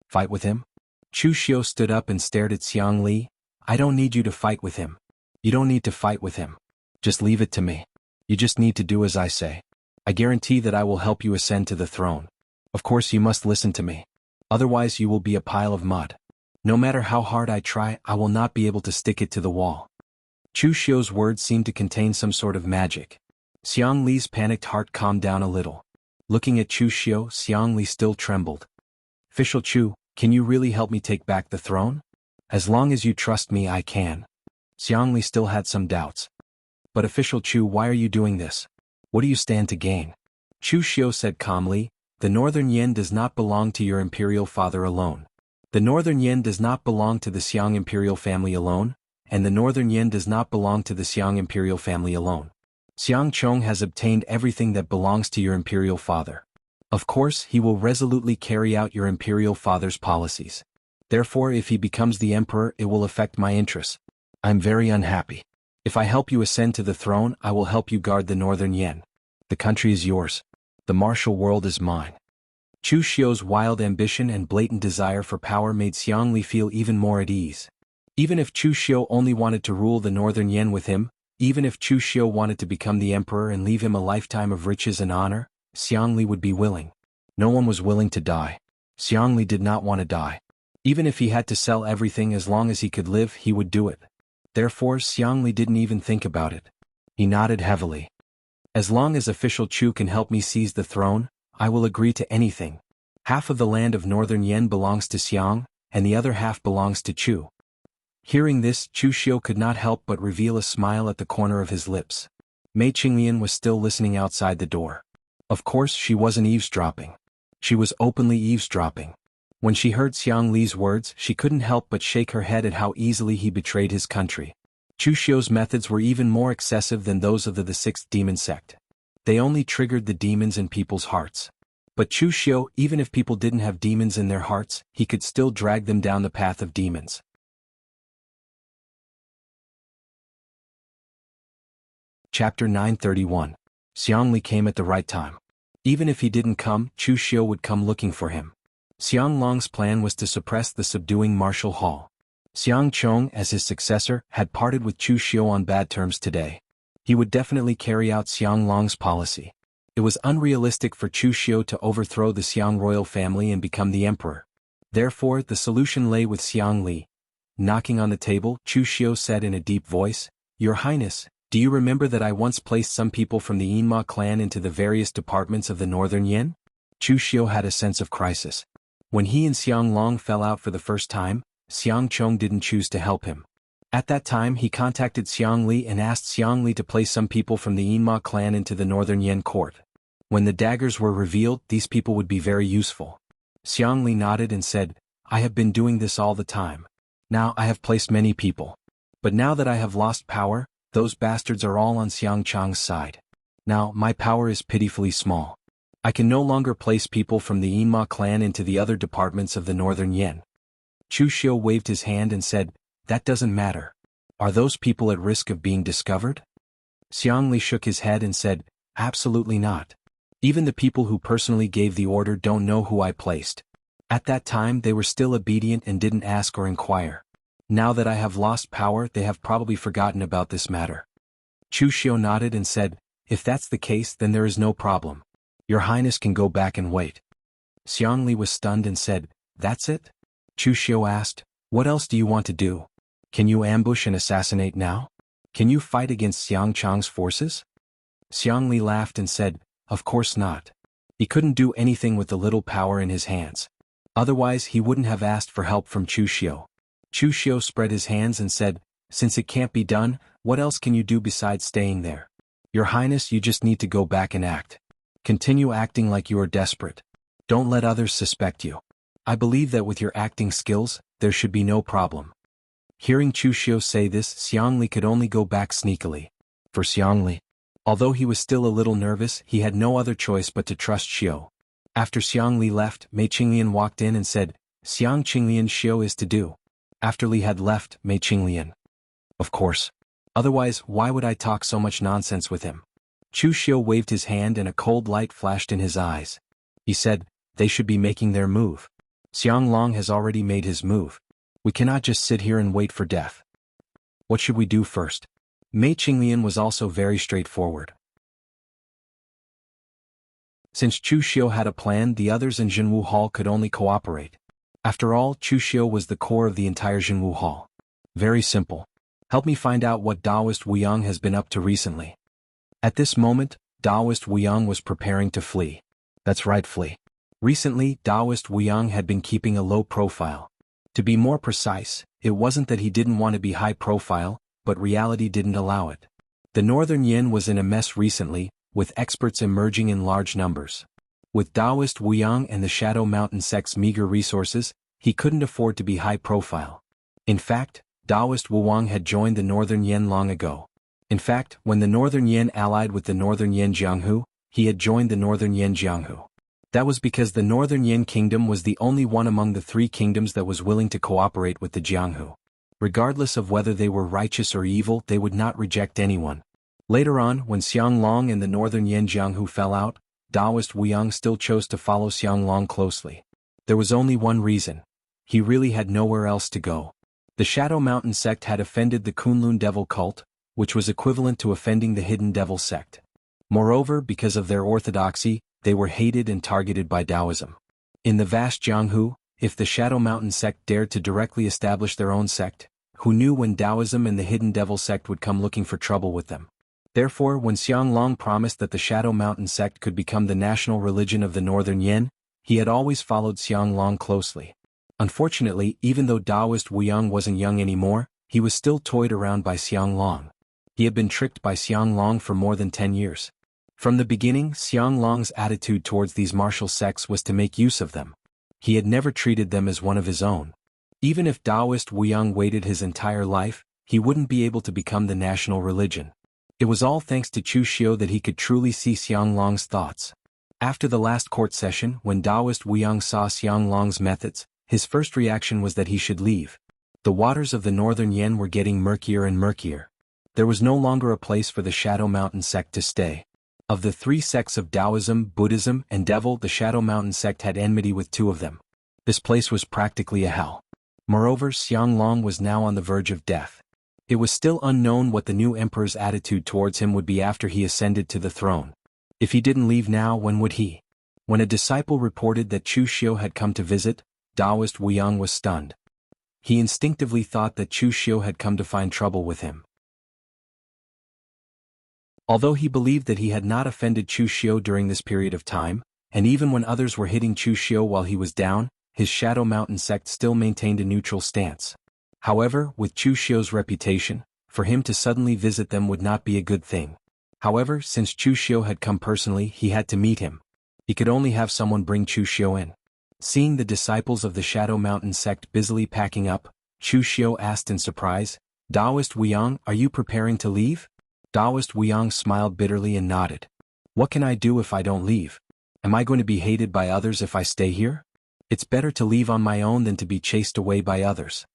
Fight with him? Chu Xiu stood up and stared at Xiang Li. I don't need you to fight with him. You don't need to fight with him. Just leave it to me. You just need to do as I say. I guarantee that I will help you ascend to the throne. Of course you must listen to me. Otherwise you will be a pile of mud. No matter how hard I try, I will not be able to stick it to the wall. Chu Xiu's words seemed to contain some sort of magic. Xiang Li's panicked heart calmed down a little. Looking at Chu Xiu, Xiang Li still trembled. Official Chu, can you really help me take back the throne? As long as you trust me, I can. Xiang Li still had some doubts. But Official Chu, why are you doing this? What do you stand to gain? Chu Xiu said calmly, the Northern Yin does not belong to your imperial father alone. The Northern Yin does not belong to the Xiang imperial family alone, and the Northern Yin does not belong to the Xiang imperial family alone. Xiang Chong has obtained everything that belongs to your imperial father. Of course, he will resolutely carry out your imperial father's policies. Therefore, if he becomes the emperor, it will affect my interests. I'm very unhappy. If I help you ascend to the throne, I will help you guard the Northern Yin. The country is yours. The martial world is mine. Chu Xiu's wild ambition and blatant desire for power made Xiang Li feel even more at ease. Even if Chu Xiu only wanted to rule the Northern Yin with him, even if Chu Xiu wanted to become the emperor and leave him a lifetime of riches and honor, Xiang Li would be willing. No one was willing to die. Xiang Li did not want to die. Even if he had to sell everything as long as he could live, he would do it. Therefore, Xiang Li didn't even think about it. He nodded heavily. As long as Official Chu can help me seize the throne, I will agree to anything. Half of the land of Northern Yin belongs to Xiang, and the other half belongs to Chu. Hearing this, Chu Xiu could not help but reveal a smile at the corner of his lips. Mei Qinglian was still listening outside the door. Of course, she wasn't eavesdropping. She was openly eavesdropping. When she heard Xiang Li's words, she couldn't help but shake her head at how easily he betrayed his country. Chu Xiu's methods were even more excessive than those of the sixth demon sect. They only triggered the demons in people's hearts. But Chu Xiu, even if people didn't have demons in their hearts, he could still drag them down the path of demons. Chapter 931. Xiang Li came at the right time. Even if he didn't come, Chu Xiu would come looking for him. Xiang Long's plan was to suppress the subduing martial hall. Xiang Chong, as his successor, had parted with Chu Xiu on bad terms today. He would definitely carry out Xiang Long's policy. It was unrealistic for Chu Xiu to overthrow the Xiang royal family and become the emperor. Therefore, the solution lay with Xiang Li. Knocking on the table, Chu Xiu said in a deep voice, Your Highness, do you remember that I once placed some people from the Yinma clan into the various departments of the Northern Yin? Chu Xiu had a sense of crisis. When he and Xiang Long fell out for the first time, Xiang Chong didn't choose to help him. At that time he contacted Xiang Li and asked Xiang Li to place some people from the Yinma clan into the Northern Yin court. When the daggers were revealed, these people would be very useful. Xiang Li nodded and said, I have been doing this all the time. Now I have placed many people. But now that I have lost power, those bastards are all on Xiang Chong's side. Now, my power is pitifully small. I can no longer place people from the Yinma clan into the other departments of the Northern Yin. Chu Xiu waved his hand and said, That doesn't matter. Are those people at risk of being discovered? Xiang Li shook his head and said, Absolutely not. Even the people who personally gave the order don't know who I placed. At that time they were still obedient and didn't ask or inquire. Now that I have lost power, they have probably forgotten about this matter. Chu Xiu nodded and said, If that's the case, then there is no problem. Your Highness can go back and wait. Xiang Li was stunned and said, That's it? Chu Xiu asked, What else do you want to do? Can you ambush and assassinate now? Can you fight against Xiang Chong's forces? Xiang Li laughed and said, Of course not. He couldn't do anything with the little power in his hands. Otherwise he wouldn't have asked for help from Chu Xiu. Chu Xiu spread his hands and said, "Since it can't be done, what else can you do besides staying there? Your Highness, you just need to go back and act. Continue acting like you are desperate. Don't let others suspect you. I believe that with your acting skills, there should be no problem." Hearing Chu Xiu say this, Xiangli could only go back sneakily. For Xiangli, although he was still a little nervous, he had no other choice but to trust Xiu. After Xiangli left, Mei Qinglian walked in and said, "Xiang Qinglian, Xiu is to do." After Li had left, Mei Qinglian, "Of course. Otherwise, why would I talk so much nonsense with him?" Chu Xiu waved his hand and a cold light flashed in his eyes. He said, "They should be making their move. Xiang Long has already made his move. We cannot just sit here and wait for death. What should we do first?" Mei Qinglian was also very straightforward. Since Chu Xiu had a plan, the others in Jinwu Hall could only cooperate. After all, Chu Xiu was the core of the entire Jinwu Hall. Very simple. Help me find out what Taoist Wuyang has been up to recently. At this moment, Taoist Wuyang was preparing to flee. That's right, flee. Recently, Taoist Wuyang had been keeping a low profile. To be more precise, it wasn't that he didn't want to be high profile, but reality didn't allow it. The Northern Yin was in a mess recently, with experts emerging in large numbers. With Taoist Wuyang and the Shadow Mountain sect's meager resources, he couldn't afford to be high profile. In fact, Taoist Wuyang had joined the Northern Yin long ago. In fact, when the Northern Yin allied with the Northern Yin Jianghu, he had joined the Northern Yin Jianghu. That was because the Northern Yin Kingdom was the only one among the three kingdoms that was willing to cooperate with the Jianghu. Regardless of whether they were righteous or evil, they would not reject anyone. Later on, when Xiang Long and the Northern Yin Jianghu fell out, Taoist Wuyang still chose to follow Xiang Long closely. There was only one reason. He really had nowhere else to go. The Shadow Mountain sect had offended the Kunlun Devil cult, which was equivalent to offending the Hidden Devil sect. Moreover, because of their orthodoxy, they were hated and targeted by Taoism. In the vast Jianghu, if the Shadow Mountain sect dared to directly establish their own sect, who knew when Taoism and the Hidden Devil sect would come looking for trouble with them? Therefore, when Xiang Long promised that the Shadow Mountain sect could become the national religion of the Northern Yin, he had always followed Xiang Long closely. Unfortunately, even though Taoist Wuyang wasn't young anymore, he was still toyed around by Xiang Long. He had been tricked by Xiang Long for more than 10 years. From the beginning, Xiang Long's attitude towards these martial sects was to make use of them. He had never treated them as one of his own. Even if Taoist Wuyang waited his entire life, he wouldn't be able to become the national religion. It was all thanks to Chu Xiu that he could truly see Xiang Long's thoughts. After the last court session, when Taoist Wuyang saw Xiang Long's methods, his first reaction was that he should leave. The waters of the Northern Yin were getting murkier and murkier. There was no longer a place for the Shadow Mountain sect to stay. Of the three sects of Taoism, Buddhism, and Devil, the Shadow Mountain sect had enmity with two of them. This place was practically a hell. Moreover, Xiang Long was now on the verge of death. It was still unknown what the new emperor's attitude towards him would be after he ascended to the throne. If he didn't leave now, when would he? When a disciple reported that Chu Xiu had come to visit, Taoist Wuyang was stunned. He instinctively thought that Chu Xiu had come to find trouble with him. Although he believed that he had not offended Chu Xiu during this period of time, and even when others were hitting Chu Xiu while he was down, his Shadow Mountain sect still maintained a neutral stance. However, with Chu Xiu's reputation, for him to suddenly visit them would not be a good thing. However, since Chu Xiu had come personally, he had to meet him. He could only have someone bring Chu Xiu in. Seeing the disciples of the Shadow Mountain sect busily packing up, Chu Xiu asked in surprise, "Taoist Wuyang, are you preparing to leave?" Taoist Wuyang smiled bitterly and nodded. "What can I do if I don't leave? Am I going to be hated by others if I stay here? It's better to leave on my own than to be chased away by others."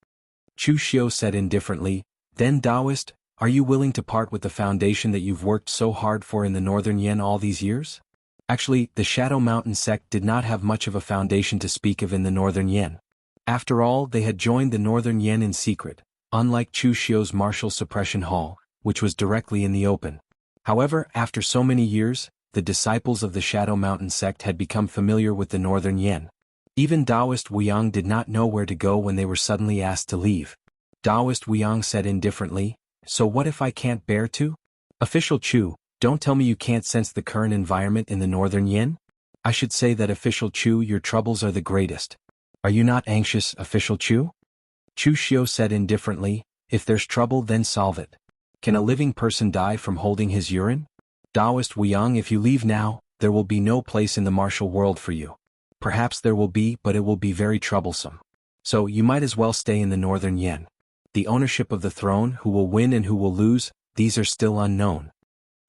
Chu Xiu said indifferently, "Then Taoist, are you willing to part with the foundation that you've worked so hard for in the Northern Yin all these years?" Actually, the Shadow Mountain sect did not have much of a foundation to speak of in the Northern Yin. After all, they had joined the Northern Yin in secret, unlike Chu Xiu's martial suppression hall, which was directly in the open. However, after so many years, the disciples of the Shadow Mountain sect had become familiar with the Northern Yin. Even Taoist Wuyang did not know where to go when they were suddenly asked to leave. Taoist Wuyang said indifferently, "So what if I can't bear to?" "Official Chu, don't tell me you can't sense the current environment in the Northern Yin? I should say that Official Chu, your troubles are the greatest. Are you not anxious, official Chu? Chu Xiu said indifferently, if there's trouble then solve it. Can a living person die from holding his urine? Taoist Wuyang, if you leave now, there will be no place in the martial world for you. Perhaps there will be, but it will be very troublesome. So you might as well stay in the northern Yen. The ownership of the throne, who will win and who will lose, these are still unknown.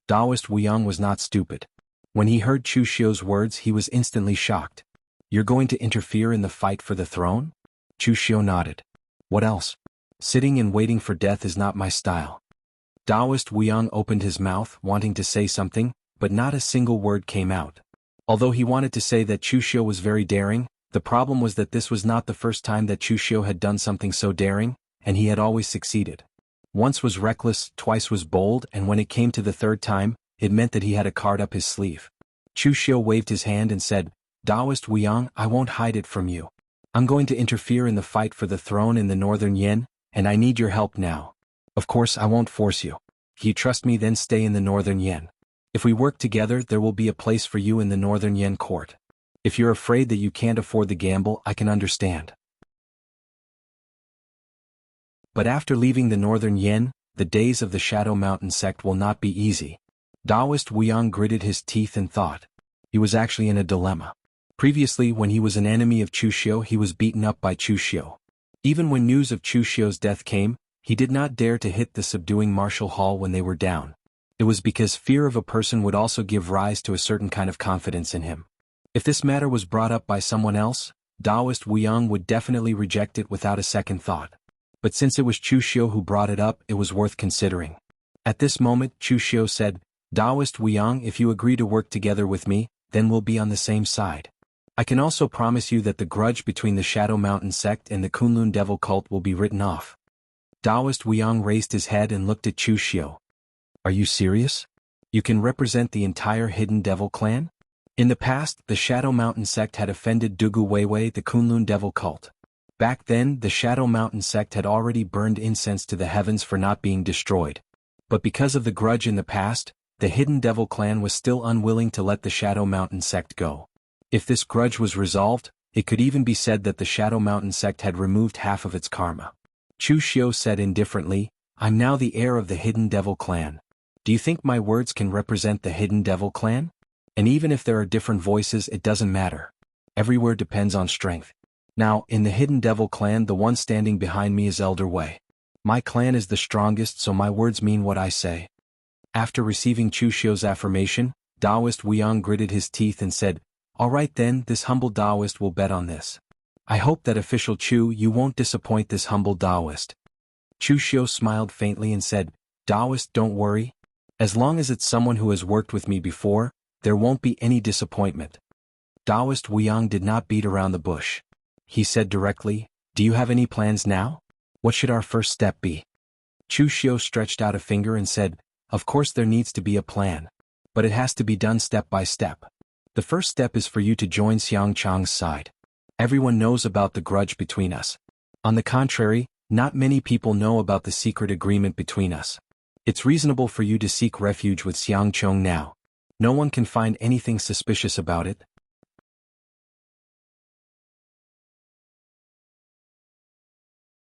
Taoist Wuyang was not stupid. When he heard Chu Xiu's words he was instantly shocked. You're going to interfere in the fight for the throne? Chu Xiu nodded. What else? Sitting and waiting for death is not my style. Taoist Wuyang opened his mouth, wanting to say something, but not a single word came out. Although he wanted to say that Chu Xiu was very daring, the problem was that this was not the first time that Chu Xiu had done something so daring, and he had always succeeded. Once was reckless, twice was bold, and when it came to the third time, it meant that he had a card up his sleeve. Chu Xiu waved his hand and said, Taoist Wuyang, I won't hide it from you. I'm going to interfere in the fight for the throne in the northern Yen, and I need your help now. Of course I won't force you. If you trust me then stay in the northern Yen. If we work together there will be a place for you in the northern Yen court. If you're afraid that you can't afford the gamble I can understand. But after leaving the northern Yen, the days of the Shadow Mountain sect will not be easy. Taoist Wuyang gritted his teeth and thought. He was actually in a dilemma. Previously when he was an enemy of Chu Xiu he was beaten up by Chu Xiu. Even when news of Chu Xiu's death came, he did not dare to hit the subduing martial hall when they were down. It was because fear of a person would also give rise to a certain kind of confidence in him. If this matter was brought up by someone else, Taoist Wuyang would definitely reject it without a second thought. But since it was Chu Xiu who brought it up, it was worth considering. At this moment Chu Xiu said, Taoist Wuyang, if you agree to work together with me, then we'll be on the same side. I can also promise you that the grudge between the Shadow Mountain sect and the Kunlun Devil cult will be written off. Taoist Wuyang raised his head and looked at Chu Xiu. Are you serious? You can represent the entire Hidden Devil clan? In the past, the Shadow Mountain sect had offended Dugu Weiwei, the Kunlun Devil cult. Back then, the Shadow Mountain sect had already burned incense to the heavens for not being destroyed. But because of the grudge in the past, the Hidden Devil clan was still unwilling to let the Shadow Mountain sect go. If this grudge was resolved, it could even be said that the Shadow Mountain sect had removed half of its karma. Chu Xiu said indifferently, I'm now the heir of the Hidden Devil clan. Do you think my words can represent the Hidden Devil clan? And even if there are different voices it doesn't matter. Every word depends on strength. Now, in the Hidden Devil clan the one standing behind me is Elder Wei. My clan is the strongest so my words mean what I say. After receiving Chu Xiu's affirmation, Taoist Wuyang gritted his teeth and said, All right then, this humble Taoist will bet on this. I hope that official Chu you won't disappoint this humble Taoist. Chu Xiu smiled faintly and said, Taoist, don't worry. As long as it's someone who has worked with me before, there won't be any disappointment. Taoist Wuyang did not beat around the bush. He said directly, Do you have any plans now? What should our first step be? Chu Xiu stretched out a finger and said, Of course there needs to be a plan. But it has to be done step by step. The first step is for you to join Xiang Chang's side. Everyone knows about the grudge between us. On the contrary, not many people know about the secret agreement between us. It's reasonable for you to seek refuge with Xiang Chong now. No one can find anything suspicious about it.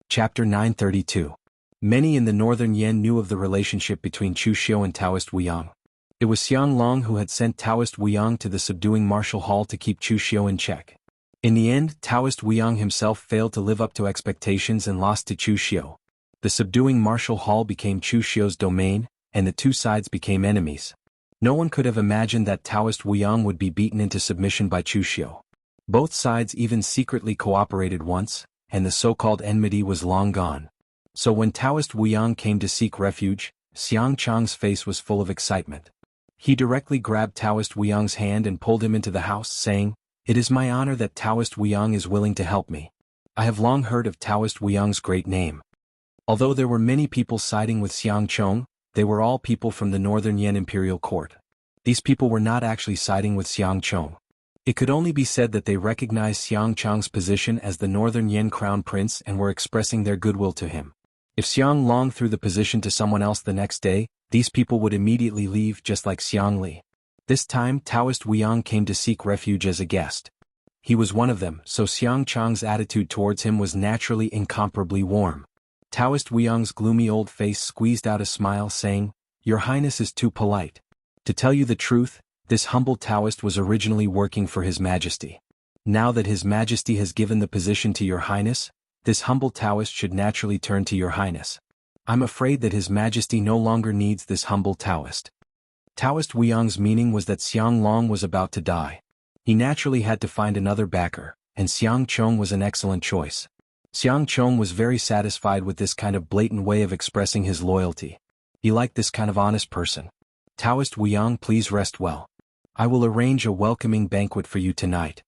Chapter 932. Many in the northern Yen knew of the relationship between Chu Xiu and Taoist Wuyang. It was Xiang Long who had sent Taoist Wuyang to the subduing martial hall to keep Chu Xiu in check. In the end, Taoist Wuyang himself failed to live up to expectations and lost to Chu Xiu. The subduing martial hall became Chu Xiu's domain, and the two sides became enemies. No one could have imagined that Taoist Wuyang would be beaten into submission by Chu Xiu. Both sides even secretly cooperated once, and the so-called enmity was long gone. So when Taoist Wuyang came to seek refuge, Xiang Chang's face was full of excitement. He directly grabbed Taoist Wuyang's hand and pulled him into the house, saying, It is my honor that Taoist Wuyang is willing to help me. I have long heard of Taoist Wuyang's great name. Although there were many people siding with Xiang Chong, they were all people from the Northern Yen Imperial Court. These people were not actually siding with Xiang Chong. It could only be said that they recognized Xiang Chong's position as the Northern Yen Crown Prince and were expressing their goodwill to him. If Xiang Long threw the position to someone else the next day, these people would immediately leave just like Xiang Li. This time Taoist Wuyang came to seek refuge as a guest. He was one of them, so Xiang Chang's attitude towards him was naturally incomparably warm. Taoist Wuxia's gloomy old face squeezed out a smile, saying, "Your Highness is too polite. To tell you the truth, this humble Taoist was originally working for His Majesty. Now that His Majesty has given the position to Your Highness, this humble Taoist should naturally turn to Your Highness. I'm afraid that His Majesty no longer needs this humble Taoist." Taoist Wuxia's meaning was that Xiang Long was about to die. He naturally had to find another backer, and Xiang Chong was an excellent choice. Xiang Chong was very satisfied with this kind of blatant way of expressing his loyalty. He liked this kind of honest person. "Taoist Wuxiang, please rest well. I will arrange a welcoming banquet for you tonight."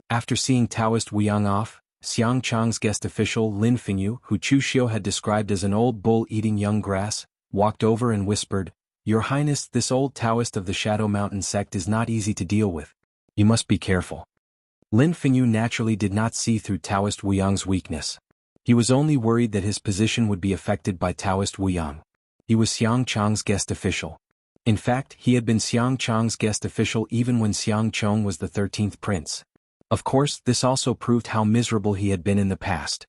After seeing Taoist Wuxiang off, Xiang Chang's guest official Lin Fengyu, who Chu Xiu had described as an old bull eating young grass, walked over and whispered, "Your Highness, this old Taoist of the Shadow Mountain sect is not easy to deal with. You must be careful." Lin Fengyu naturally did not see through Taoist Wuxiang's weakness. He was only worried that his position would be affected by Taoist Wuxiang. He was Xiang Chang's guest official. In fact, he had been Xiang Chang's guest official even when Xiang Chong was the 13th prince. Of course, this also proved how miserable he had been in the past.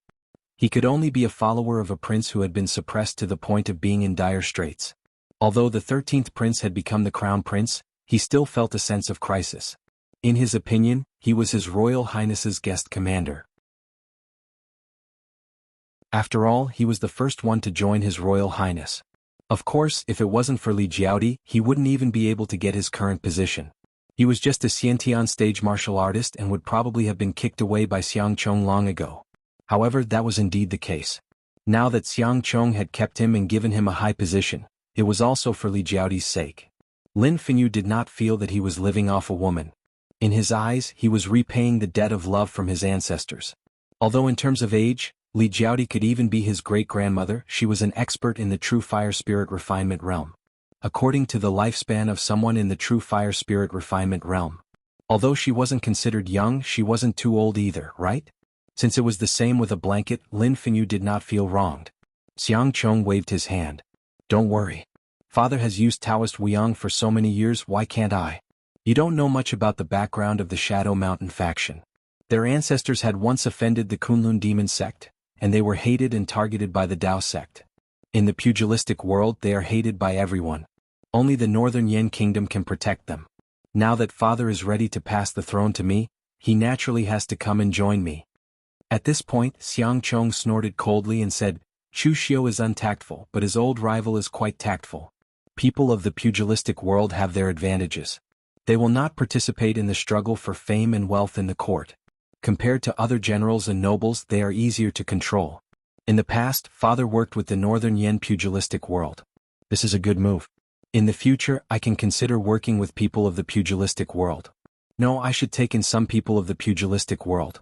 He could only be a follower of a prince who had been suppressed to the point of being in dire straits. Although the 13th prince had become the crown prince, he still felt a sense of crisis. In his opinion, he was His Royal Highness's guest commander. After all, he was the first one to join His Royal Highness. Of course, if it wasn't for Li Jiaodi, he wouldn't even be able to get his current position. He was just a Xiantian stage martial artist and would probably have been kicked away by Xiang Chong long ago. However, that was indeed the case. Now that Xiang Chong had kept him and given him a high position, it was also for Li Jiaodi's sake. Lin Fengyu did not feel that he was living off a woman. In his eyes, he was repaying the debt of love from his ancestors. Although in terms of age, Li Jiaodi could even be his great-grandmother, she was an expert in the true fire spirit refinement realm. According to the lifespan of someone in the true fire spirit refinement realm. Although she wasn't considered young, she wasn't too old either, right? Since it was the same with a blanket, Lin Fengyu did not feel wronged. Xiang Chong waved his hand. "Don't worry. Father has used Taoist Wuxiang for so many years, why can't I?" You don't know much about the background of the Shadow Mountain faction. Their ancestors had once offended the Kunlun demon sect, and they were hated and targeted by the Dao sect. In the pugilistic world they are hated by everyone. Only the Northern Yen Kingdom can protect them. Now that Father is ready to pass the throne to me, he naturally has to come and join me. At this point, Xiang Chong snorted coldly and said, "Chu Xiu is untactful, but his old rival is quite tactful. People of the pugilistic world have their advantages. They will not participate in the struggle for fame and wealth in the court. Compared to other generals and nobles, they are easier to control. In the past, Father worked with the Northern Yen pugilistic world. This is a good move. In the future, I can consider working with people of the pugilistic world. No, I should take in some people of the pugilistic world."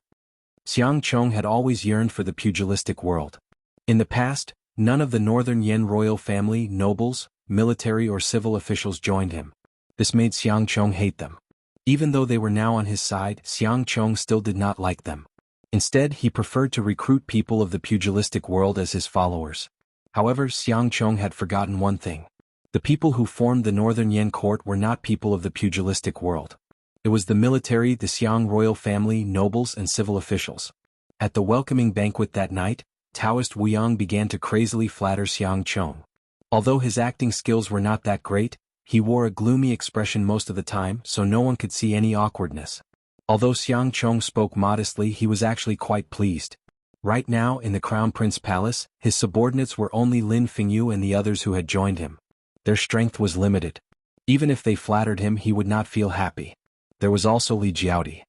Xiang Chong had always yearned for the pugilistic world. In the past, none of the Northern Yen royal family, nobles, military or civil officials joined him. This made Xiang Chong hate them. Even though they were now on his side, Xiang Chong still did not like them. Instead, he preferred to recruit people of the pugilistic world as his followers. However, Xiang Chong had forgotten one thing. The people who formed the Northern Yen court were not people of the pugilistic world. It was the military, the Xiang royal family, nobles and civil officials. At the welcoming banquet that night, Taoist Wuxiang began to crazily flatter Xiang Chong. Although his acting skills were not that great, he wore a gloomy expression most of the time, so no one could see any awkwardness. Although Xiang Chong spoke modestly, he was actually quite pleased. Right now, in the Crown Prince Palace, his subordinates were only Lin Fengyu and the others who had joined him. Their strength was limited. Even if they flattered him, he would not feel happy. There was also Li Jiaodi.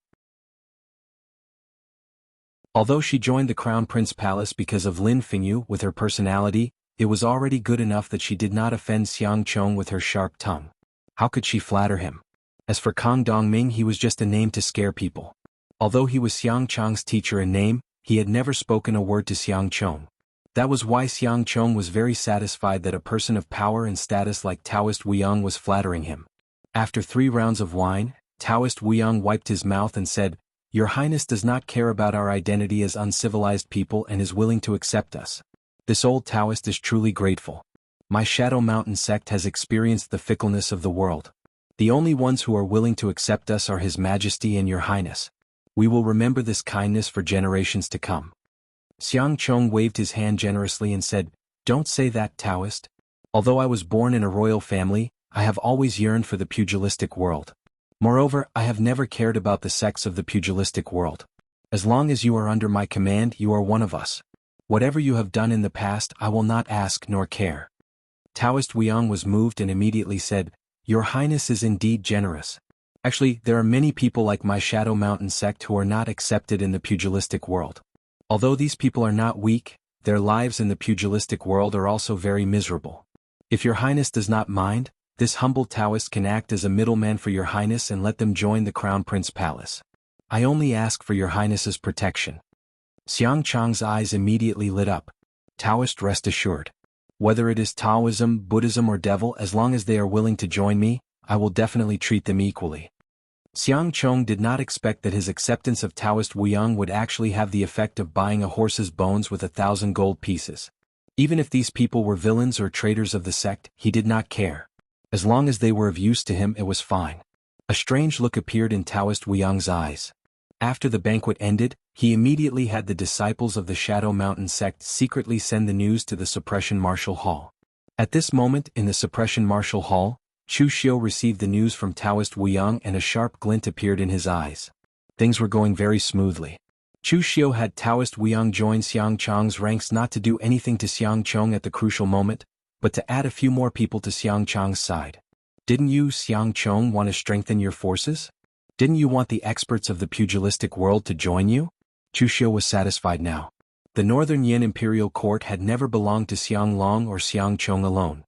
Although she joined the Crown Prince Palace because of Lin Fengyu with her personality, it was already good enough that she did not offend Xiang Chong with her sharp tongue. How could she flatter him? As for Kang Dongming, he was just a name to scare people. Although he was Xiang Chong's teacher in name, he had never spoken a word to Xiang Chong. That was why Xiang Chong was very satisfied that a person of power and status like Taoist Wuxiang was flattering him. After 3 rounds of wine, Taoist Wuxiang wiped his mouth and said, "Your Highness does not care about our identity as uncivilized people and is willing to accept us. This old Taoist is truly grateful. My Shadow Mountain sect has experienced the fickleness of the world. The only ones who are willing to accept us are His Majesty and Your Highness. We will remember this kindness for generations to come. Xiang Chong waved his hand generously and said, "Don't say that, Taoist. Although I was born in a royal family, I have always yearned for the pugilistic world. Moreover, I have never cared about the sex of the pugilistic world. As long as you are under my command, you are one of us. Whatever you have done in the past, I will not ask nor care." Taoist Wuyang was moved and immediately said, "Your Highness is indeed generous. Actually, there are many people like my Shadow Mountain sect who are not accepted in the pugilistic world. Although these people are not weak, their lives in the pugilistic world are also very miserable. If your Highness does not mind, this humble Taoist can act as a middleman for your Highness and let them join the Crown Prince Palace. I only ask for your Highness's protection." Xiang Chang's eyes immediately lit up. "Taoist, rest assured. Whether it is Taoism, Buddhism or Devil, as long as they are willing to join me, I will definitely treat them equally." Xiang Chong did not expect that his acceptance of Taoist Wuyang would actually have the effect of buying a horse's bones with 1,000 gold pieces. Even if these people were villains or traitors of the sect, he did not care. As long as they were of use to him, it was fine. A strange look appeared in Taoist Wuyang's eyes. After the banquet ended, he immediately had the disciples of the Shadow Mountain sect secretly send the news to the Suppression Martial Hall. At this moment, in the Suppression Martial Hall, Chu Xiu received the news from Taoist Wuyang and a sharp glint appeared in his eyes. Things were going very smoothly. Chu Xiu had Taoist Wuyang join Xiang Chong's ranks not to do anything to Xiang Chong at the crucial moment, but to add a few more people to Xiang Chong's side. Didn't you, Xiang Chong, want to strengthen your forces? Didn't you want the experts of the pugilistic world to join you? Chu Xiu was satisfied now. The Northern Yin Imperial Court had never belonged to Xiang Long or Xiang Chong alone.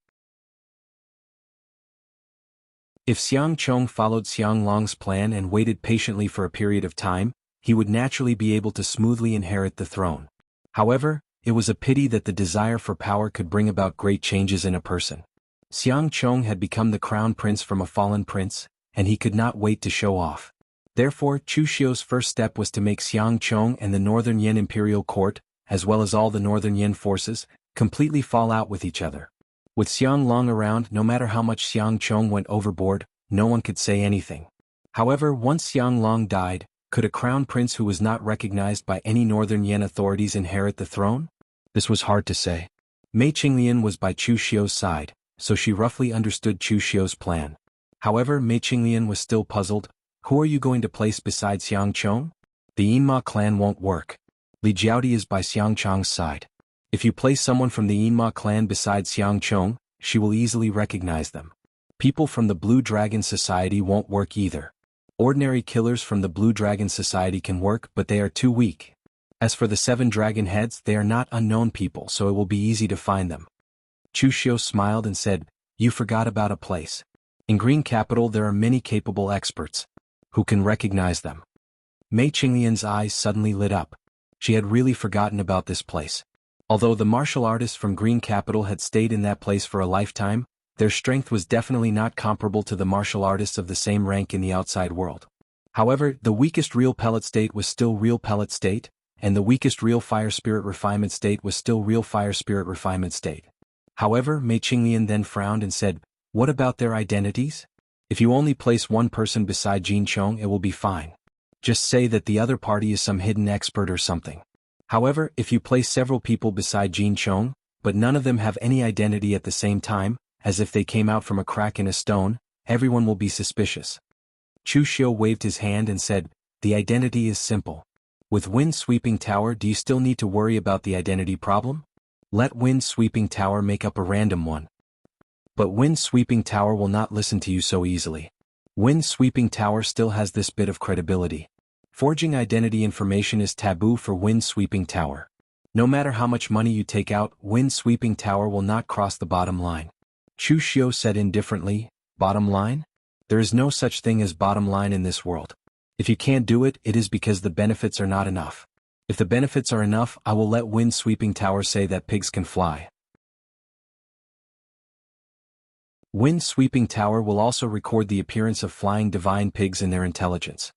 If Xiang Chong followed Xiang Long's plan and waited patiently for a period of time, he would naturally be able to smoothly inherit the throne. However, it was a pity that the desire for power could bring about great changes in a person. Xiang Chong had become the crown prince from a fallen prince, and he could not wait to show off. Therefore, Chu Xiu's first step was to make Xiang Chong and the Northern Yin Imperial Court, as well as all the Northern Yin forces, completely fall out with each other. With Xiang Long around, no matter how much Xiang Chong went overboard, no one could say anything. However, once Xiang Long died, could a crown prince who was not recognized by any Northern Yin authorities inherit the throne? This was hard to say. Mei Qinglian was by Chu Xiu's side, so she roughly understood Chu Xiu's plan. However, Mei Qinglian was still puzzled. Who are you going to place beside Xiang Chong? The Yinma clan won't work. Li Jiaodi is by Xiang Chong's side. If you place someone from the Yinma clan beside Xiang Chong, she will easily recognize them. People from the Blue Dragon Society won't work either. Ordinary killers from the Blue Dragon Society can work, but they are too weak. As for the 7 dragon heads, they are not unknown people, so it will be easy to find them. Chu Xiu smiled and said, "You forgot about a place. In Green Capital there are many capable experts. Who can recognize them?" Mei Qinglian's eyes suddenly lit up. She had really forgotten about this place. Although the martial artists from Green Capital had stayed in that place for a lifetime, their strength was definitely not comparable to the martial artists of the same rank in the outside world. However, the weakest real pellet state was still real pellet state, and the weakest real fire spirit refinement state was still real fire spirit refinement state. However, Mei Qinglian then frowned and said, "What about their identities? If you only place one person beside Jin Chong, it will be fine. Just say that the other party is some hidden expert or something. However, if you place several people beside Jin Chong, but none of them have any identity at the same time, as if they came out from a crack in a stone, everyone will be suspicious." Chu Xiu waved his hand and said, "The identity is simple. With Wind Sweeping Tower, do you still need to worry about the identity problem? Let Wind Sweeping Tower make up a random one. But Wind Sweeping Tower will not listen to you so easily. Wind Sweeping Tower still has this bit of credibility. Forging identity information is taboo for Wind Sweeping Tower. No matter how much money you take out, Wind Sweeping Tower will not cross the bottom line." Chu Xiu said indifferently, "Bottom line? There is no such thing as bottom line in this world. If you can't do it, it is because the benefits are not enough. If the benefits are enough, I will let Wind Sweeping Tower say that pigs can fly." Wind Sweeping Tower will also record the appearance of flying divine pigs in their intelligence.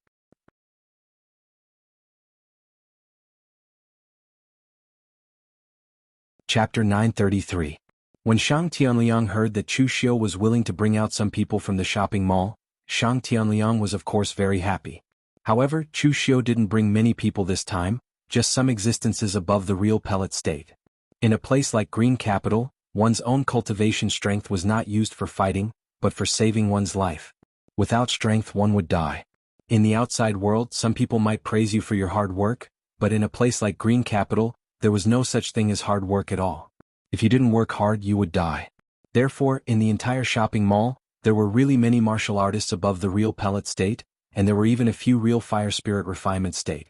Chapter 933. When Shang Tianliang heard that Chu Xiu was willing to bring out some people from the shopping mall, Shang Tianliang was of course very happy. However, Chu Xiu didn't bring many people this time, just some existences above the real pellet state. In a place like Green Capital, one's own cultivation strength was not used for fighting, but for saving one's life. Without strength one would die. In the outside world some people might praise you for your hard work, but in a place like Green Capital, there was no such thing as hard work at all. If you didn't work hard you would die. Therefore, in the entire shopping mall, there were really many martial artists above the real pellet state, and there were even a few real fire spirit refinement state.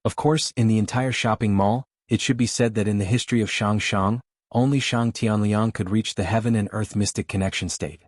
Of course, in the entire shopping mall, it should be said that in the history of Shang, only Shang Tianliang could reach the heaven and earth mystic connection state.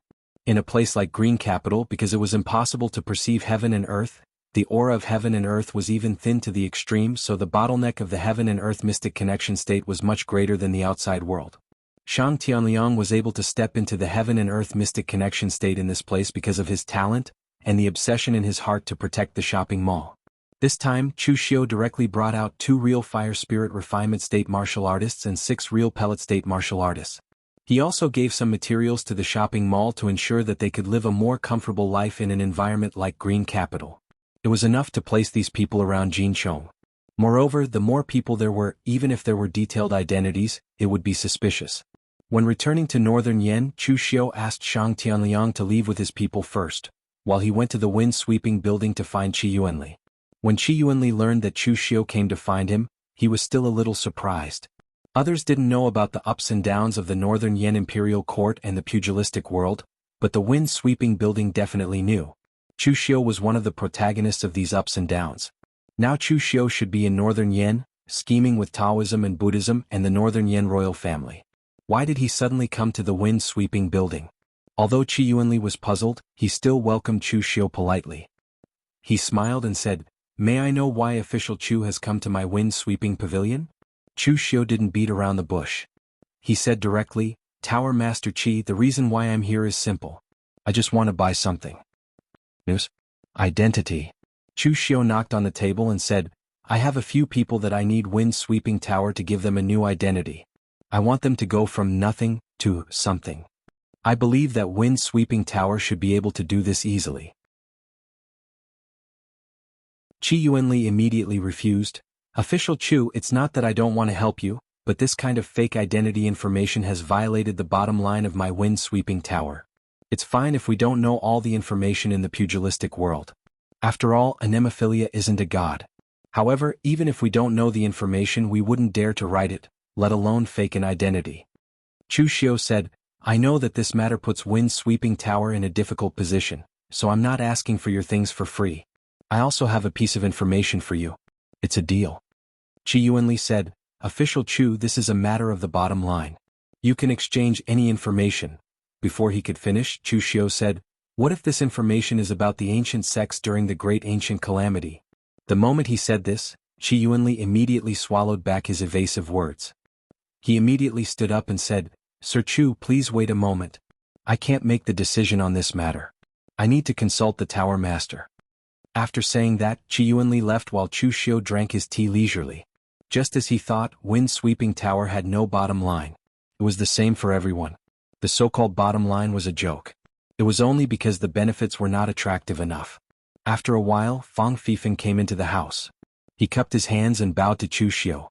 In a place like Green Capital, because it was impossible to perceive heaven and earth, the aura of heaven and earth was even thin to the extreme, so the bottleneck of the heaven and earth mystic connection state was much greater than the outside world. Shang Tianliang was able to step into the heaven and earth mystic connection state in this place because of his talent, and the obsession in his heart to protect the shopping mall. This time, Chu Xiu directly brought out 2 real fire spirit refinement state martial artists and 6 real pellet state martial artists. He also gave some materials to the shopping mall to ensure that they could live a more comfortable life in an environment like Green Capital. It was enough to place these people around Jinchong. Moreover, the more people there were, even if there were detailed identities, it would be suspicious. When returning to Northern Yen, Chu Xiu asked Shang Tianliang to leave with his people first, while he went to the wind-sweeping building to find Qi Yuanli. When Qi Yuanli learned that Chu Xiu came to find him, he was still a little surprised. Others didn't know about the ups and downs of the Northern Yen Imperial Court and the pugilistic world, but the wind-sweeping building definitely knew. Chu Xiu was one of the protagonists of these ups and downs. Now Chu Xiu should be in Northern Yen, scheming with Taoism and Buddhism and the Northern Yen royal family. Why did he suddenly come to the wind-sweeping building? Although Qi Yuanli was puzzled, he still welcomed Chu Xiu politely. He smiled and said, "May I know why official Chu has come to my wind-sweeping pavilion?" Chu Xiu didn't beat around the bush. He said directly, "Tower Master Qi, the reason why I'm here is simple. I just want to buy something." News? Identity. Chu Xiu knocked on the table and said, "I have a few people that I need wind-sweeping tower to give them a new identity. I want them to go from nothing to something. I believe that wind-sweeping tower should be able to do this easily." Qi Yuanli immediately refused. "Official Chu, it's not that I don't want to help you, but this kind of fake identity information has violated the bottom line of my wind-sweeping tower. It's fine if we don't know all the information in the pugilistic world. After all, anemophilia isn't a god. However, even if we don't know the information we wouldn't dare to write it, let alone fake an identity." Chu Xiu said, "I know that this matter puts wind-sweeping tower in a difficult position, so I'm not asking for your things for free. I also have a piece of information for you. It's a deal." Qi Yuanli said, "Official Chu, this is a matter of the bottom line. You can exchange any information." Before he could finish, Chu Xiu said, "What if this information is about the ancient sects during the Great Ancient Calamity?" The moment he said this, Qi Yuanli immediately swallowed back his evasive words. He immediately stood up and said, "Sir Chu, please wait a moment. I can't make the decision on this matter. I need to consult the Tower Master." After saying that, Qi Yuanli left while Chu Xiu drank his tea leisurely. Just as he thought, wind-sweeping tower had no bottom line. It was the same for everyone. The so-called bottom line was a joke. It was only because the benefits were not attractive enough. After a while, Fang Fifeng came into the house. He cupped his hands and bowed to Chu Xiu.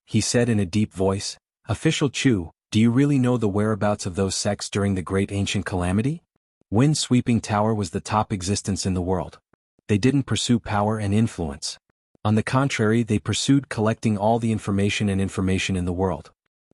He said in a deep voice, "Official Chu, do you really know the whereabouts of those sects during the Great Ancient Calamity?" Wind-sweeping tower was the top existence in the world. They didn't pursue power and influence. On the contrary, they pursued collecting all the information in the world.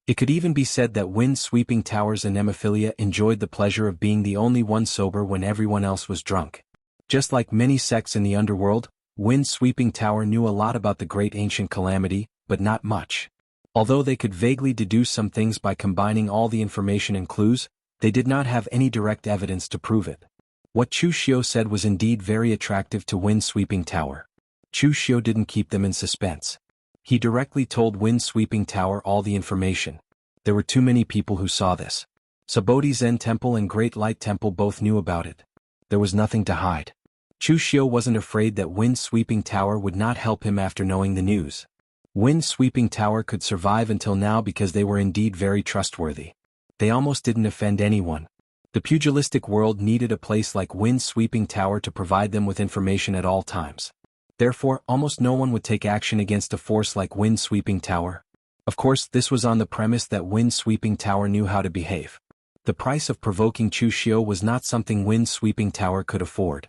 It could even be said that wind-sweeping tower's anemophilia enjoyed the pleasure of being the only one sober when everyone else was drunk. Just like many sects in the underworld, wind-sweeping tower knew a lot about the Great Ancient Calamity, but not much. Although they could vaguely deduce some things by combining all the information and clues, they did not have any direct evidence to prove it. What Chu Xiu said was indeed very attractive to wind-sweeping tower. Chu Xiu didn't keep them in suspense. He directly told wind-sweeping tower all the information. There were too many people who saw this. Sabodhi Zen Temple and Great Light Temple both knew about it. There was nothing to hide. Chu Xiu wasn't afraid that wind-sweeping tower would not help him after knowing the news. Wind-sweeping tower could survive until now because they were indeed very trustworthy. They almost didn't offend anyone. The pugilistic world needed a place like wind-sweeping tower to provide them with information at all times. Therefore, almost no one would take action against a force like Wind-Sweeping Tower. Of course, this was on the premise that Wind-Sweeping Tower knew how to behave. The price of provoking Chu Xiu was not something Wind-Sweeping Tower could afford.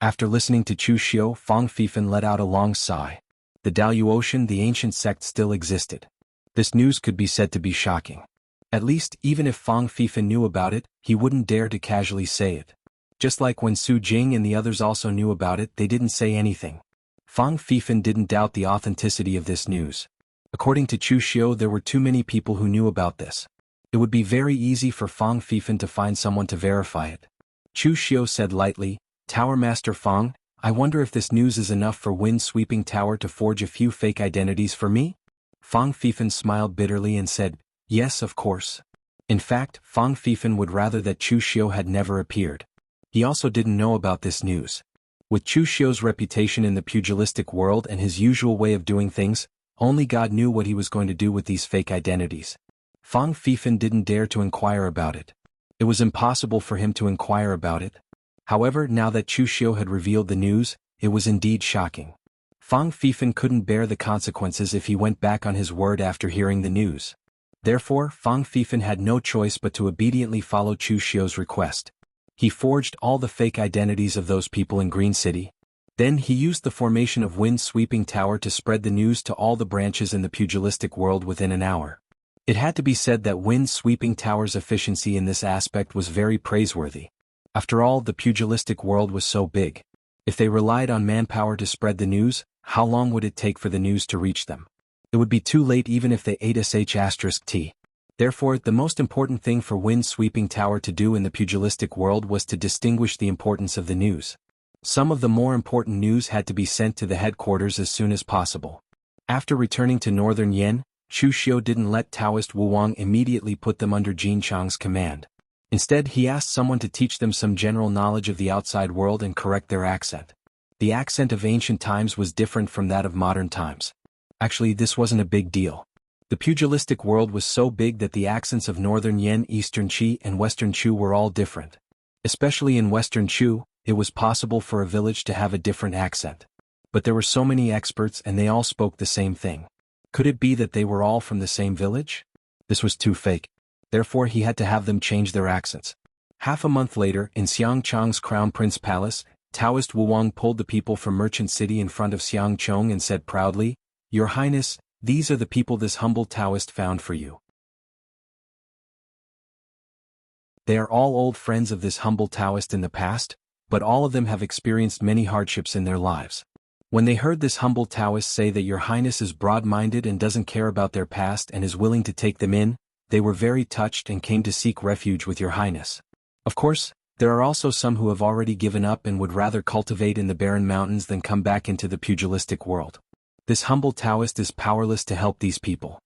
After listening to Chu Xiu, Fang Fifan let out a long sigh. The Daluotian, the ancient sect, still existed. This news could be said to be shocking. At least, even if Fang Fifan knew about it, he wouldn't dare to casually say it. Just like when Su Jing and the others also knew about it, they didn't say anything. Fang Fifan didn't doubt the authenticity of this news. According to Chu Xiu, there were too many people who knew about this. It would be very easy for Fang Fifan to find someone to verify it. Chu Xiu said lightly, "Tower Master Fang, I wonder if this news is enough for Wind-Sweeping Tower to forge a few fake identities for me?" Fang Fifan smiled bitterly and said, "Yes, of course." In fact, Fang Fifan would rather that Chu Xiu had never appeared. He also didn't know about this news. With Chu Xiu's reputation in the pugilistic world and his usual way of doing things, only God knew what he was going to do with these fake identities. Fang Fifan didn't dare to inquire about it. It was impossible for him to inquire about it. However, now that Chu Xiu had revealed the news, it was indeed shocking. Fang Fifan couldn't bear the consequences if he went back on his word after hearing the news. Therefore, Fang Fifan had no choice but to obediently follow Chu Xiu's request. He forged all the fake identities of those people in Green City. Then he used the formation of Wind-Sweeping Tower to spread the news to all the branches in the pugilistic world within an hour. It had to be said that Wind-Sweeping Tower's efficiency in this aspect was very praiseworthy. After all, the pugilistic world was so big. If they relied on manpower to spread the news, how long would it take for the news to reach them? It would be too late even if they ate sh*t. Therefore, the most important thing for Wind-Sweeping Tower to do in the pugilistic world was to distinguish the importance of the news. Some of the more important news had to be sent to the headquarters as soon as possible. After returning to northern Yen, Chu Xiu didn't let Taoist Wu Wang immediately put them under Jin Chang's command. Instead, he asked someone to teach them some general knowledge of the outside world and correct their accent. The accent of ancient times was different from that of modern times. Actually, this wasn't a big deal. The pugilistic world was so big that the accents of northern Yen, eastern Qi, and western Chu were all different. Especially in western Chu, it was possible for a village to have a different accent. But there were so many experts and they all spoke the same thing. Could it be that they were all from the same village? This was too fake. Therefore he had to have them change their accents. Half a month later, in Xiangcheng's Crown Prince Palace, Taoist Wu Wang pulled the people from Merchant City in front of Xiangcheng and said proudly, "Your Highness, these are the people this humble Taoist found for you. They are all old friends of this humble Taoist in the past, but all of them have experienced many hardships in their lives." When they heard this humble Taoist say that Your Highness is broad-minded and doesn't care about their past and is willing to take them in, they were very touched and came to seek refuge with Your Highness. Of course, there are also some who have already given up and would rather cultivate in the barren mountains than come back into the pugilistic world. This humble Taoist is powerless to help these people.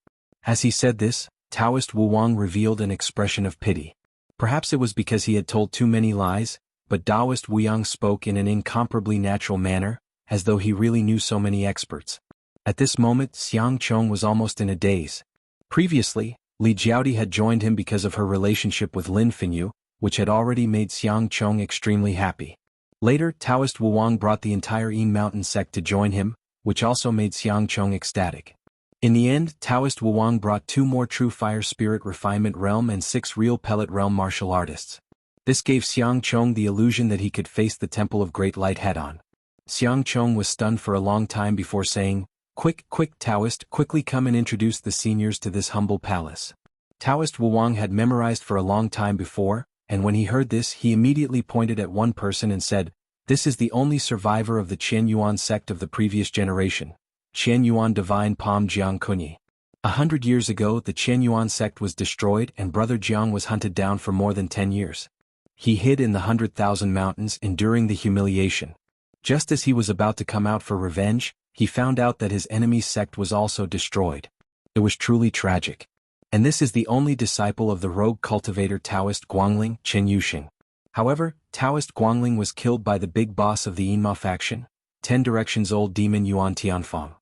As he said this, Taoist Wu Wang revealed an expression of pity. Perhaps it was because he had told too many lies, but Taoist Wu Yang spoke in an incomparably natural manner, as though he really knew so many experts. At this moment, Xiangcheng was almost in a daze. Previously, Li Jiaodi had joined him because of her relationship with Lin Fenyu, which had already made Xiangcheng extremely happy. Later, Taoist Wu Wang brought the entire Yin Mountain sect to join him, which also made Xiangcheng ecstatic. In the end, Taoist Wu Wang brought 2 more true fire spirit refinement realm and 6 real pellet realm martial artists. This gave Xiangcheng the illusion that he could face the Temple of Great Light head-on. Xiangcheng was stunned for a long time before saying, Quick, Taoist, quickly come and introduce the seniors to this humble palace." Taoist Wu Wang had memorized for a long time before, and when he heard this he immediately pointed at one person and said, "This is the only survivor of the Qian Yuan sect of the previous generation, Qian Yuan Divine Palm Jiang Kunyi. 100 years ago the Qian Yuan sect was destroyed and Brother Jiang was hunted down for more than 10 years. He hid in the 100,000 mountains enduring the humiliation. Just as he was about to come out for revenge, he found out that his enemy's sect was also destroyed. It was truly tragic. And this is the only disciple of the rogue cultivator Taoist Guangling, Chen Yuxing. However, Taoist Guangling was killed by the big boss of the Yinma faction, 10 Directions old demon Yuan Tianfang.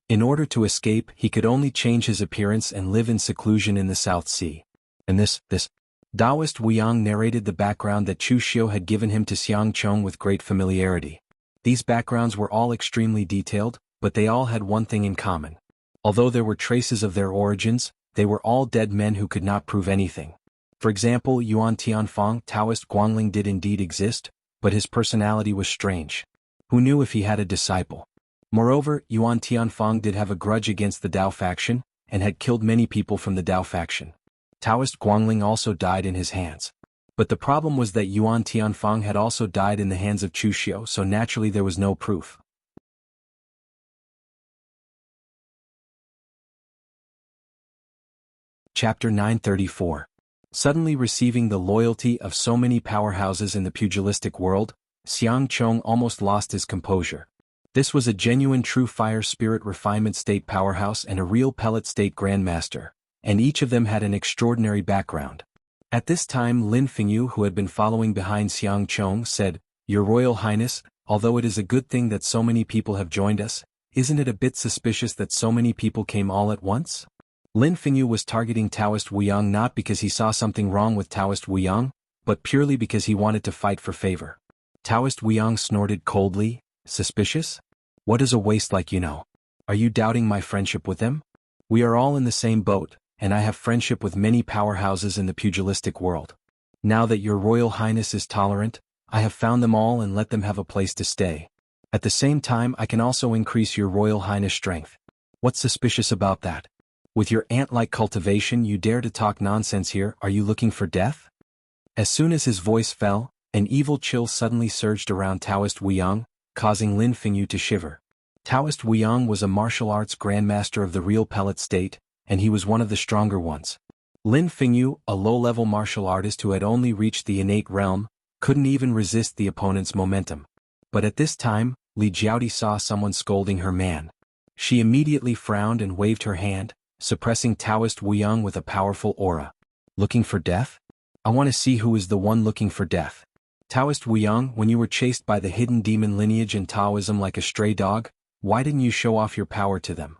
In order to escape, he could only change his appearance and live in seclusion in the South Sea. And this Taoist Wuyang narrated the background that Chu Xiu had given him to Xiang Chong with great familiarity. These backgrounds were all extremely detailed, but they all had one thing in common. Although there were traces of their origins, they were all dead men who could not prove anything. For example, Yuan Tianfang, Taoist Guangling, did indeed exist, but his personality was strange. Who knew if he had a disciple? Moreover, Yuan Tianfang did have a grudge against the Dao faction, and had killed many people from the Dao faction. Taoist Guangling also died in his hands. But the problem was that Yuan Tianfang had also died in the hands of Chu Xiu, so naturally there was no proof. Chapter 934. Suddenly receiving the loyalty of so many powerhouses in the pugilistic world, Xiang Chong almost lost his composure. This was a genuine true fire spirit refinement state powerhouse and a real pellet state grandmaster, and each of them had an extraordinary background. At this time Lin Fengyu, who had been following behind Xiang Chong, said, "Your Royal Highness, although it is a good thing that so many people have joined us, isn't it a bit suspicious that so many people came all at once?" Lin Fengyu was targeting Taoist Wuyang not because he saw something wrong with Taoist Wuyang, but purely because he wanted to fight for favor. Taoist Wuyang snorted coldly, "Suspicious? What does a waste like you know? Are you doubting my friendship with them? We are all in the same boat, and I have friendship with many powerhouses in the pugilistic world. Now that your Royal Highness is tolerant, I have found them all and let them have a place to stay. At the same time I can also increase your Royal Highness' strength. What's suspicious about that? With your ant-like cultivation you dare to talk nonsense here, are you looking for death?" As soon as his voice fell, an evil chill suddenly surged around Taoist Wuyang, causing Lin Fengyu to shiver. Taoist Wuyang was a martial arts grandmaster of the real pellet state, and he was one of the stronger ones. Lin Fengyu, a low-level martial artist who had only reached the innate realm, couldn't even resist the opponent's momentum. But at this time, Li Jiaodi saw someone scolding her man. She immediately frowned and waved her hand, suppressing Taoist Wuyang with a powerful aura. "Looking for death? I want to see who is the one looking for death. Taoist Wuyang, when you were chased by the hidden demon lineage in Taoism like a stray dog, why didn't you show off your power to them?"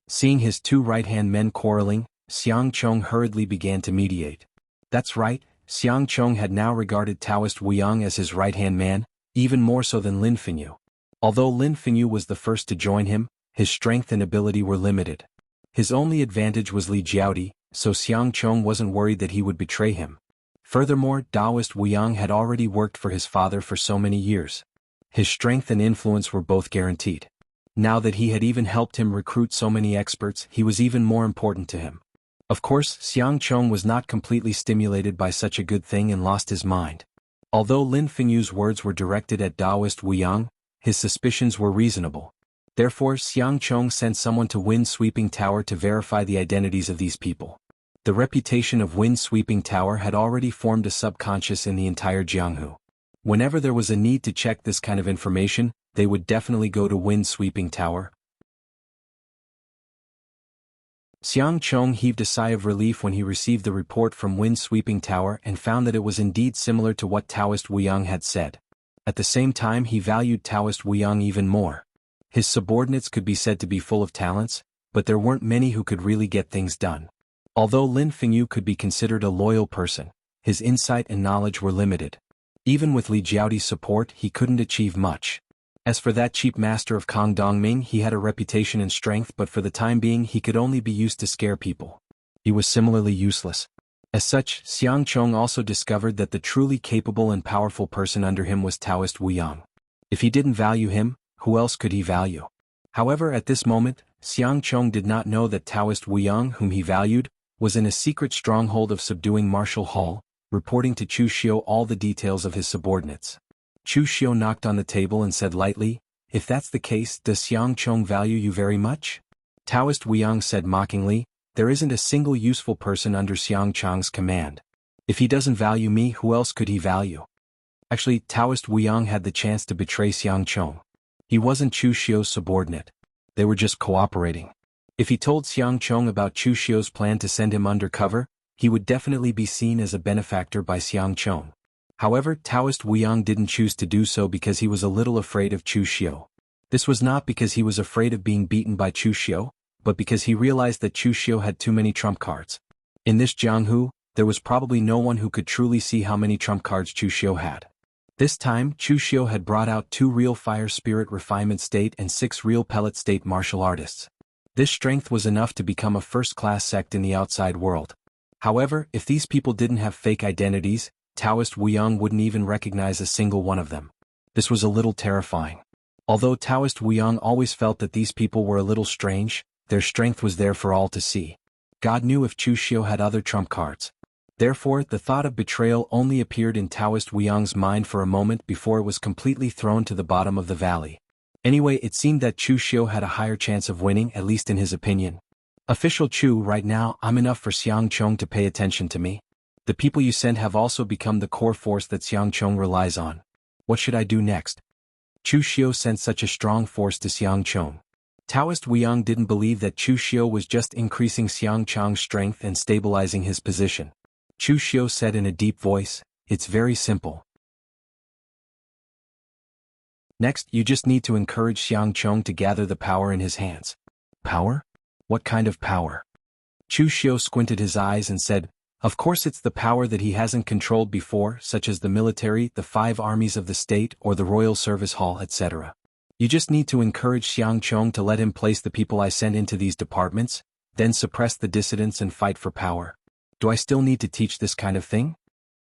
Seeing his two right-hand men quarreling, Xiang Chong hurriedly began to mediate. That's right, Xiang Chong had now regarded Taoist Wuyang as his right-hand man, even more so than Lin Fengyu. Although Lin Fengyu was the first to join him, his strength and ability were limited. His only advantage was Li Jiaodi, so Xiang Chong wasn't worried that he would betray him. Furthermore, Taoist Wuyang had already worked for his father for so many years. His strength and influence were both guaranteed. Now that he had even helped him recruit so many experts, he was even more important to him. Of course, Xiang Chong was not completely stimulated by such a good thing and lost his mind. Although Lin Fengyu's words were directed at Taoist Wuyang, his suspicions were reasonable. Therefore, Xiang Chong sent someone to Wind Sweeping Tower to verify the identities of these people. The reputation of Wind Sweeping Tower had already formed a subconscious in the entire Jianghu. Whenever there was a need to check this kind of information, they would definitely go to Wind Sweeping Tower. Xiang Chong heaved a sigh of relief when he received the report from Wind Sweeping Tower and found that it was indeed similar to what Taoist Wuyang had said. At the same time, he valued Taoist Wuyang even more. His subordinates could be said to be full of talents, but there weren't many who could really get things done. Although Lin Fengyu could be considered a loyal person, his insight and knowledge were limited. Even with Li Jiaodi's support, he couldn't achieve much. As for that cheap master of Kong Dongming, he had a reputation and strength, but for the time being he could only be used to scare people. He was similarly useless. As such, Xiang Chong also discovered that the truly capable and powerful person under him was Taoist Wuyang. If he didn't value him, who else could he value? However, at this moment, Xiang Chong did not know that Taoist Wuyang, whom he valued, was in a secret stronghold of subduing Marshall Hall, reporting to Chu Xiu all the details of his subordinates. Chu Xiu knocked on the table and said lightly, "If that's the case, does Xiang Chong value you very much?" Taoist Wuyang said mockingly, "There isn't a single useful person under Xiang Chong's command. If he doesn't value me, who else could he value?" Actually, Taoist Wuyang had the chance to betray Xiang Chong. He wasn't Chu Xiu's subordinate. They were just cooperating. If he told Xiang Chong about Chu Xiu's plan to send him undercover, he would definitely be seen as a benefactor by Xiang Chong. However, Taoist Wuyang didn't choose to do so because he was a little afraid of Chu Xiu. This was not because he was afraid of being beaten by Chu Xiu, but because he realized that Chu Xiu had too many trump cards. In this Jianghu, there was probably no one who could truly see how many trump cards Chu Xiu had. This time, Chu Xiu had brought out 2 real fire spirit refinement state and 6 real pellet state martial artists. This strength was enough to become a first-class sect in the outside world. However, if these people didn't have fake identities, Taoist Wuyang wouldn't even recognize a single one of them. This was a little terrifying. Although Taoist Wuyang always felt that these people were a little strange, their strength was there for all to see. God knew if Chu Xiu had other trump cards. Therefore, the thought of betrayal only appeared in Taoist Wuyang's mind for a moment before it was completely thrown to the bottom of the valley. Anyway, it seemed that Chu Xiu had a higher chance of winning, at least in his opinion. Official Chu, right now, I'm enough for Xiang Chong to pay attention to me. The people you send have also become the core force that Xiang Chong relies on. What should I do next? Chu Xiu sent such a strong force to Xiang Chong. Taoist Wuyang didn't believe that Chu Xiu was just increasing Xiang Chong's strength and stabilizing his position. Chu Xiu said in a deep voice, "It's very simple. Next, you just need to encourage Xiang Chong to gather the power in his hands." Power? What kind of power? Chu Xiu squinted his eyes and said, "Of course it's the power that he hasn't controlled before, such as the military, the 5 armies of the state, or the royal service hall, etc. You just need to encourage Xiang Chong to let him place the people I send into these departments, then suppress the dissidents and fight for power. Do I still need to teach this kind of thing?"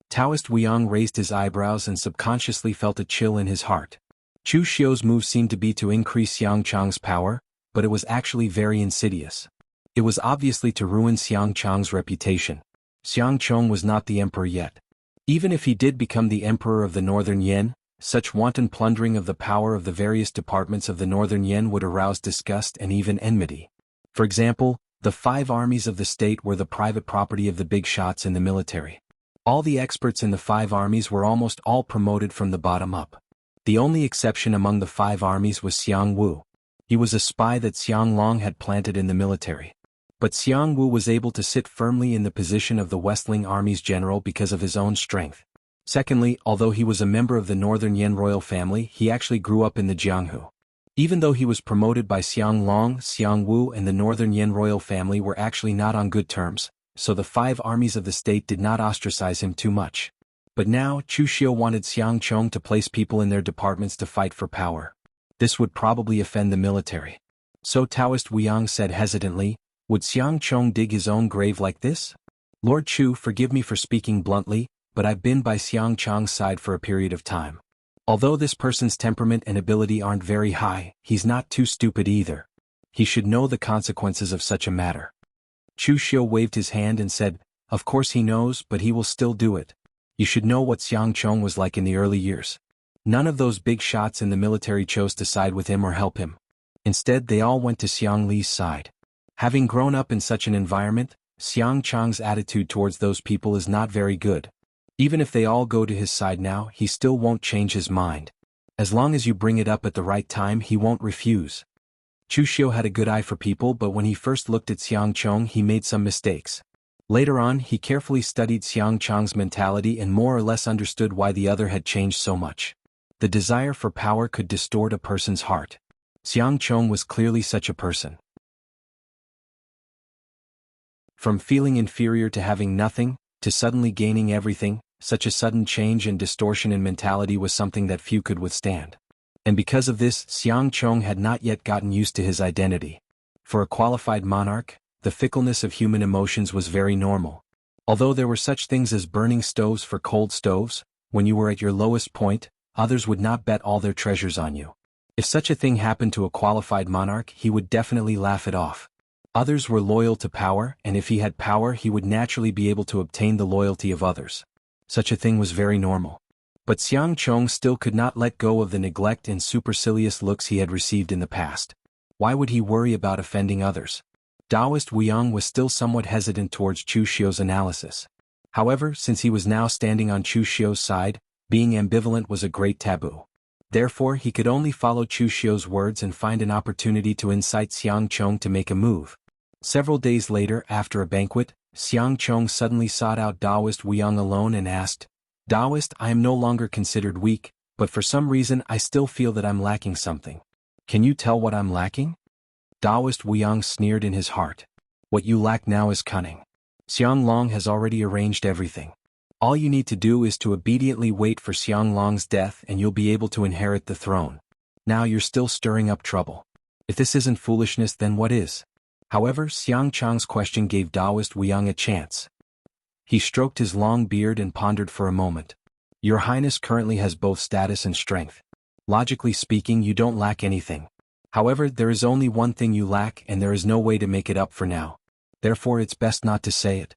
Taoist Wuyang raised his eyebrows and subconsciously felt a chill in his heart. Chu Xiu's move seemed to be to increase Xiang Chong's power, but it was actually very insidious. It was obviously to ruin Xiang Chong's reputation. Xiang Chong was not the emperor yet. Even if he did become the emperor of the Northern Yen, such wanton plundering of the power of the various departments of the Northern Yen would arouse disgust and even enmity. For example, the 5 armies of the state were the private property of the big shots in the military. All the experts in the 5 armies were almost all promoted from the bottom up. The only exception among the 5 armies was Xiang Wu. He was a spy that Xiang Long had planted in the military. But Xiang Wu was able to sit firmly in the position of the Westling Army's general because of his own strength. Secondly, although he was a member of the Northern Yen royal family, he actually grew up in the Jianghu. Even though he was promoted by Xiang Long, Xiang Wu and the Northern Yen royal family were actually not on good terms, so the 5 armies of the state did not ostracize him too much. But now, Chu Xiu wanted Xiang Chong to place people in their departments to fight for power. This would probably offend the military. So Taoist Wuyang said hesitantly, "Would Xiang Chong dig his own grave like this? Lord Chu, forgive me for speaking bluntly, but I've been by Xiang Chong's side for a period of time. Although this person's temperament and ability aren't very high, he's not too stupid either. He should know the consequences of such a matter." Chu Xiu waved his hand and said, "Of course he knows, but he will still do it. You should know what Xiang Chong was like in the early years. None of those big shots in the military chose to side with him or help him. Instead, they all went to Xiang Li's side. Having grown up in such an environment, Xiang Chong's attitude towards those people is not very good. Even if they all go to his side now, he still won't change his mind. As long as you bring it up at the right time, he won't refuse." Chu Xiu had a good eye for people, but when he first looked at Xiang Chong, he made some mistakes. Later on, he carefully studied Xiang Chong's mentality and more or less understood why the other had changed so much. The desire for power could distort a person's heart. Xiang Chong was clearly such a person. From feeling inferior to having nothing, to suddenly gaining everything, such a sudden change and distortion in mentality was something that few could withstand. And because of this, Xiang Chong had not yet gotten used to his identity. For a qualified monarch, the fickleness of human emotions was very normal. Although there were such things as burning stoves for cold stoves, when you were at your lowest point, others would not bet all their treasures on you. If such a thing happened to a qualified monarch, he would definitely laugh it off. Others were loyal to power, and if he had power, he would naturally be able to obtain the loyalty of others. Such a thing was very normal. But Xiang Chong still could not let go of the neglect and supercilious looks he had received in the past. Why would he worry about offending others? Taoist Wuyang was still somewhat hesitant towards Chu Xiu's analysis. However, since he was now standing on Chu Xiu's side, being ambivalent was a great taboo. Therefore, he could only follow Chu Xiu's words and find an opportunity to incite Xiang Chong to make a move. Several days later, after a banquet, Xiang Chong suddenly sought out Taoist Wuyang alone and asked, "Taoist, I am no longer considered weak, but for some reason I still feel that I'm lacking something. Can you tell what I'm lacking?" Taoist Wuyang sneered in his heart. "What you lack now is cunning." Xiang Long has already arranged everything. All you need to do is to obediently wait for Xiang Long's death and you'll be able to inherit the throne. Now you're still stirring up trouble. If this isn't foolishness, then what is? However, Xiang Chang's question gave Taoist Wuyang a chance. He stroked his long beard and pondered for a moment. Your Highness currently has both status and strength. Logically speaking, you don't lack anything. However, there is only one thing you lack and there is no way to make it up for now. Therefore it's best not to say it.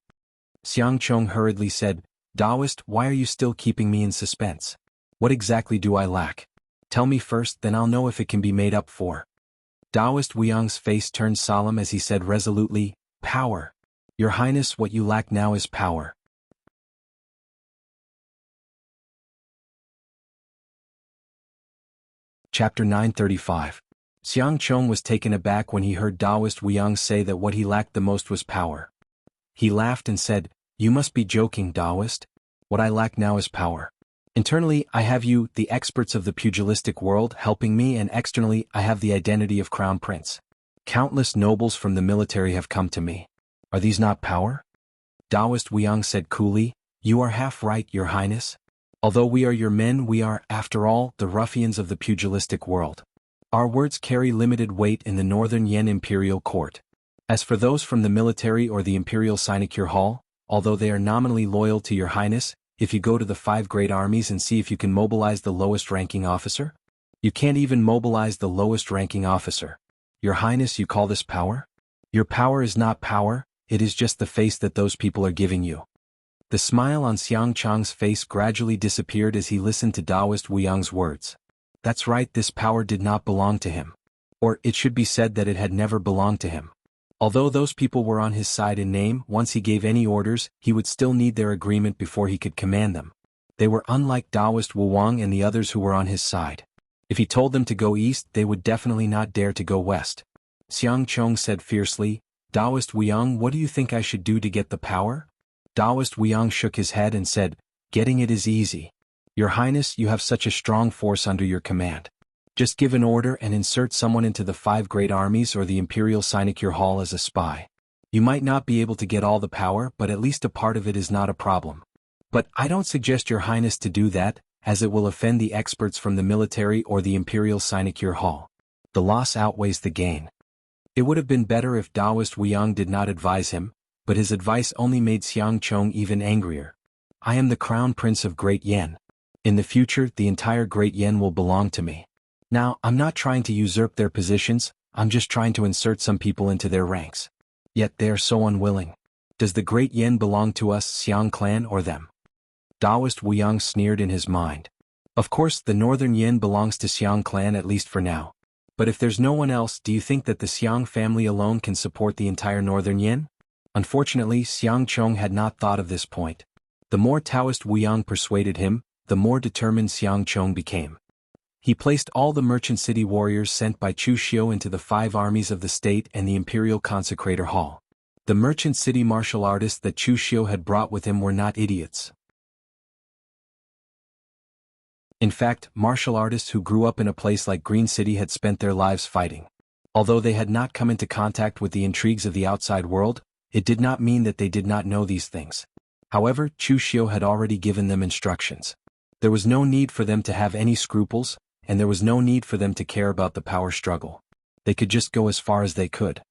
Xiang Chong hurriedly said, Taoist, why are you still keeping me in suspense? What exactly do I lack? Tell me first, then I'll know if it can be made up for. Taoist Wuyang's face turned solemn as he said resolutely, power. Your Highness, what you lack now is power. Chapter 935. Xiang Chong was taken aback when he heard Taoist Wuyang say that what he lacked the most was power. He laughed and said, You must be joking, Taoist. What I lack now is power. Internally, I have you, the experts of the pugilistic world, helping me, and externally, I have the identity of Crown Prince. Countless nobles from the military have come to me. Are these not power? Taoist Wuyang said coolly, You are half right, Your Highness. Although we are your men, we are, after all, the ruffians of the pugilistic world. Our words carry limited weight in the Northern Yen Imperial Court. As for those from the military or the Imperial Sinecure Hall, although they are nominally loyal to Your Highness, if you go to the 5 great armies and see if you can mobilize the lowest-ranking officer? You can't even mobilize the lowest-ranking officer. Your Highness, you call this power? Your power is not power, it is just the face that those people are giving you. The smile on Xiang Chang's face gradually disappeared as he listened to Taoist Wuyang's words. That's right, this power did not belong to him. Or it should be said that it had never belonged to him. Although those people were on his side in name, once he gave any orders, he would still need their agreement before he could command them. They were unlike Taoist Wuwang and the others who were on his side. If he told them to go east, they would definitely not dare to go west. Xiang Chong said fiercely, Taoist Wuyang, what do you think I should do to get the power? Taoist Wuyang shook his head and said, Getting it is easy. Your Highness, you have such a strong force under your command. Just give an order and insert someone into the 5 great armies or the Imperial Sinecure Hall as a spy. You might not be able to get all the power, but at least a part of it is not a problem. But I don't suggest Your Highness to do that, as it will offend the experts from the military or the Imperial Sinecure Hall. The loss outweighs the gain. It would have been better if Taoist Wuyang did not advise him, but his advice only made Xiang Chong even angrier. I am the Crown Prince of Great Yen. In the future, the entire Great Yen will belong to me. Now, I'm not trying to usurp their positions, I'm just trying to insert some people into their ranks. Yet they are so unwilling. Does the Great Yen belong to us, Xiang clan, or them? Taoist Wuyang sneered in his mind. Of course, the Northern Yen belongs to Xiang clan at least for now. But if there's no one else, do you think that the Xiang family alone can support the entire Northern Yen? Unfortunately, Xiang Chong had not thought of this point. The more Taoist Wuyang persuaded him, the more determined Xiang Chong became. He placed all the merchant city warriors sent by Chu Xiu into the 5 armies of the state and the Imperial Consecrator Hall. The merchant city martial artists that Chu Xiu had brought with him were not idiots. In fact, martial artists who grew up in a place like Green City had spent their lives fighting. Although they had not come into contact with the intrigues of the outside world, it did not mean that they did not know these things. However, Chu Xiu had already given them instructions. There was no need for them to have any scruples, and there was no need for them to care about the power struggle. They could just go as far as they could.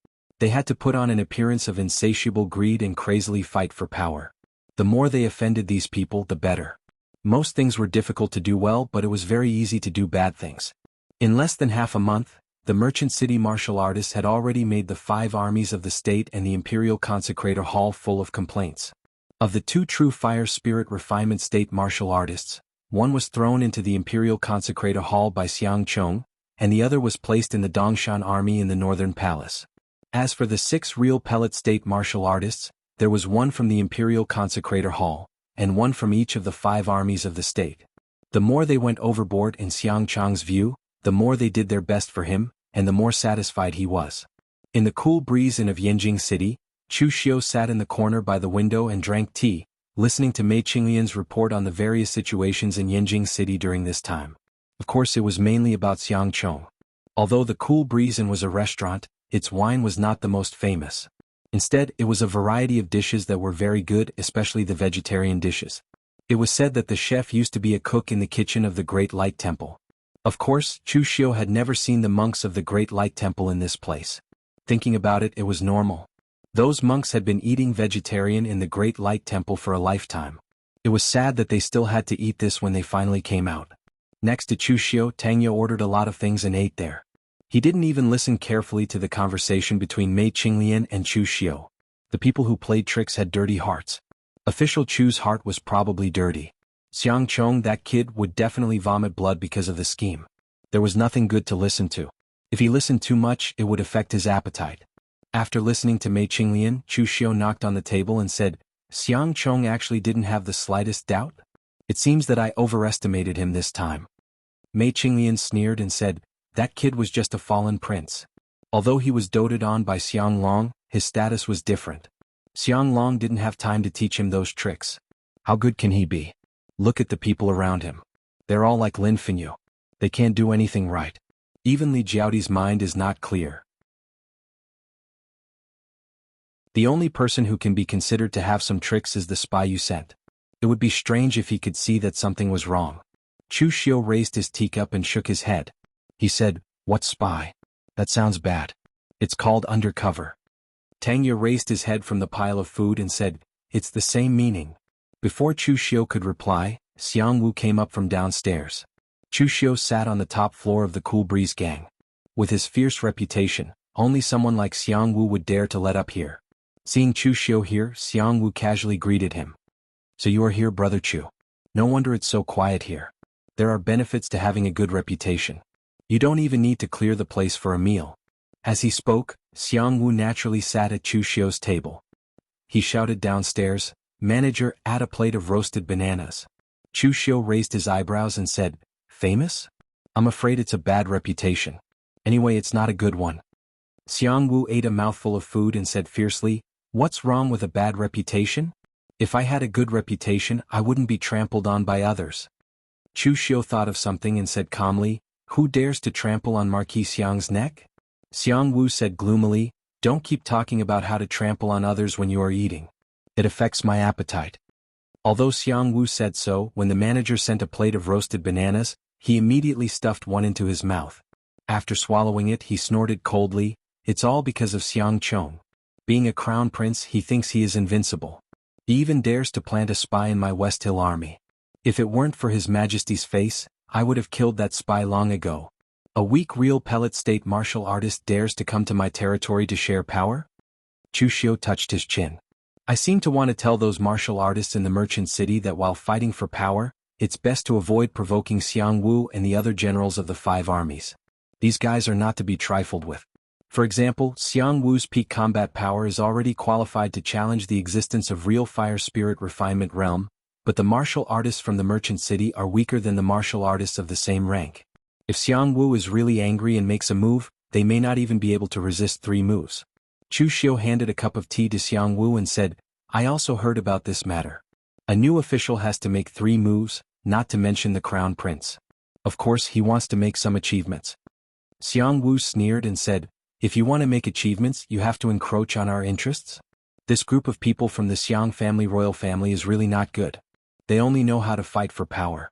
They had to put on an appearance of insatiable greed and crazily fight for power. The more they offended these people, the better. Most things were difficult to do well, but it was very easy to do bad things. In less than half a month, the merchant city martial artists had already made the 5 armies of the state and the Imperial Consecrator Hall full of complaints. Of the 2 true fire spirit refinement state martial artists, one was thrown into the Imperial Consecrator Hall by Xiang Chong, and the other was placed in the Dongshan army in the Northern Palace. As for the 6 real pellet state martial artists, there was one from the Imperial Consecrator Hall, and one from each of the 5 armies of the state. The more they went overboard in Xiang Chong's view, the more they did their best for him, and the more satisfied he was. In the cool breeze of Yanjing City, Chu Xiu sat in the corner by the window and drank tea, listening to Mei Qinglian's report on the various situations in Yanjing City during this time. Of course, it was mainly about Xiang Chong. Although the Cool Breeze Inn was a restaurant, its wine was not the most famous. Instead, it was a variety of dishes that were very good, especially the vegetarian dishes. It was said that the chef used to be a cook in the kitchen of the Great Light Temple. Of course, Chu Xiu had never seen the monks of the Great Light Temple in this place. Thinking about it, it was normal. Those monks had been eating vegetarian in the Great Light Temple for a lifetime. It was sad that they still had to eat this when they finally came out. Next to Chu Xiu, Tang Ye ordered a lot of things and ate there. He didn't even listen carefully to the conversation between Mei Qinglian and Chu Xiu. The people who played tricks had dirty hearts. Official Chu's heart was probably dirty. Xiang Chong, that kid, would definitely vomit blood because of the scheme. There was nothing good to listen to. If he listened too much, it would affect his appetite. After listening to Mei Qinglian, Chu Xiu knocked on the table and said, "Xiang Chong actually didn't have the slightest doubt? It seems that I overestimated him this time." Mei Qinglian sneered and said, "That kid was just a fallen prince. Although he was doted on by Xiang Long, his status was different. Xiang Long didn't have time to teach him those tricks. How good can he be? Look at the people around him. They're all like Lin Fenyu. They can't do anything right. Even Li Jiaoti's mind is not clear. The only person who can be considered to have some tricks is the spy you sent. It would be strange if he could see that something was wrong." Chu Xiu raised his teacup and shook his head. He said, "What spy? That sounds bad. It's called undercover." Tang Ye raised his head from the pile of food and said, "It's the same meaning." Before Chu Xiu could reply, Xiang Wu came up from downstairs. Chu Xiu sat on the top floor of the Cool Breeze gang. With his fierce reputation, only someone like Xiang Wu would dare to let up here. Seeing Chu Xiu here, Xiang Wu casually greeted him. "So you are here, Brother Chu. No wonder it's so quiet here. There are benefits to having a good reputation. You don't even need to clear the place for a meal." As he spoke, Xiang Wu naturally sat at Chu Xiu's table. He shouted downstairs, "Manager, add a plate of roasted bananas." Chu Xiu raised his eyebrows and said, "Famous? I'm afraid it's a bad reputation. Anyway, it's not a good one." Xiang Wu ate a mouthful of food and said fiercely, "What's wrong with a bad reputation? If I had a good reputation, I wouldn't be trampled on by others." Chu Xiu thought of something and said calmly, "Who dares to trample on Marquis Xiang's neck?" Xiang Wu said gloomily, "Don't keep talking about how to trample on others when you are eating. It affects my appetite." Although Xiang Wu said so, when the manager sent a plate of roasted bananas, he immediately stuffed one into his mouth. After swallowing it, he snorted coldly, "It's all because of Xiang Chong. Being a crown prince, he thinks he is invincible. He even dares to plant a spy in my West Hill army. If it weren't for His Majesty's face, I would have killed that spy long ago. A weak real pellet state martial artist dares to come to my territory to share power?" Chu Xiu touched his chin. "I seem to want to tell those martial artists in the merchant city that while fighting for power, it's best to avoid provoking Xiang Wu and the other generals of the 5 armies. These guys are not to be trifled with. For example, Xiang Wu's peak combat power is already qualified to challenge the existence of real fire spirit refinement realm, but the martial artists from the merchant city are weaker than the martial artists of the same rank. If Xiang Wu is really angry and makes a move, they may not even be able to resist 3 moves." Chu Xiu handed a cup of tea to Xiang Wu and said, "I also heard about this matter. A new official has to make 3 moves, not to mention the crown prince. Of course he wants to make some achievements." Xiang Wu sneered and said, "If you want to make achievements, you have to encroach on our interests? This group of people from the Xiang family royal family is really not good. They only know how to fight for power."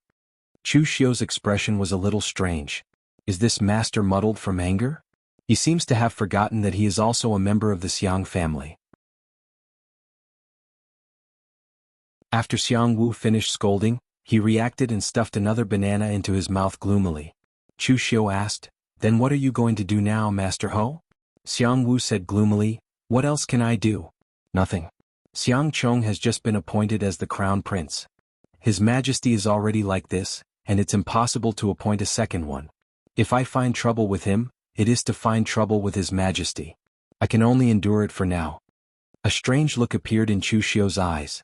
Chu Xiu's expression was a little strange. Is this master muddled from anger? He seems to have forgotten that he is also a member of the Xiang family. After Xiang Wu finished scolding, he reacted and stuffed another banana into his mouth gloomily. Chu Xiu asked, "Then what are you going to do now, Master Ho?" Xiang Wu said gloomily, "What else can I do? Nothing. Xiang Chong has just been appointed as the crown prince. His Majesty is already like this, and it's impossible to appoint a second one. If I find trouble with him, it is to find trouble with His Majesty. I can only endure it for now." A strange look appeared in Chu Xiu's eyes.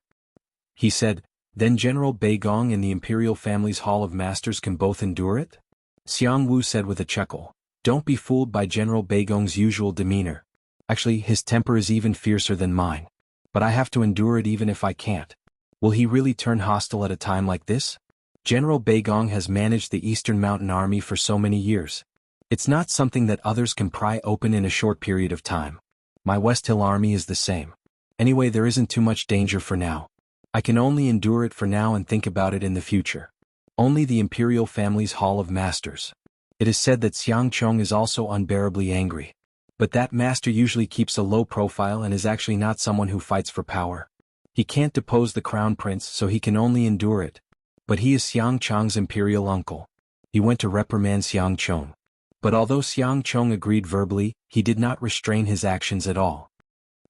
He said, "Then General Beigong and the Imperial Family's Hall of Masters can both endure it?" Xiang Wu said with a chuckle, "Don't be fooled by General Beigong's usual demeanor. Actually, his temper is even fiercer than mine. But I have to endure it even if I can't. Will he really turn hostile at a time like this? General Beigong has managed the Eastern Mountain Army for so many years. It's not something that others can pry open in a short period of time. My West Hill army is the same. Anyway, there isn't too much danger for now. I can only endure it for now and think about it in the future. Only the Imperial family's Hall of Masters. It is said that Xiang Chong is also unbearably angry. But that master usually keeps a low profile and is actually not someone who fights for power. He can't depose the crown prince, so he can only endure it. But he is Xiang Chong's imperial uncle. He went to reprimand Xiang Chong. But although Xiang Chong agreed verbally, he did not restrain his actions at all.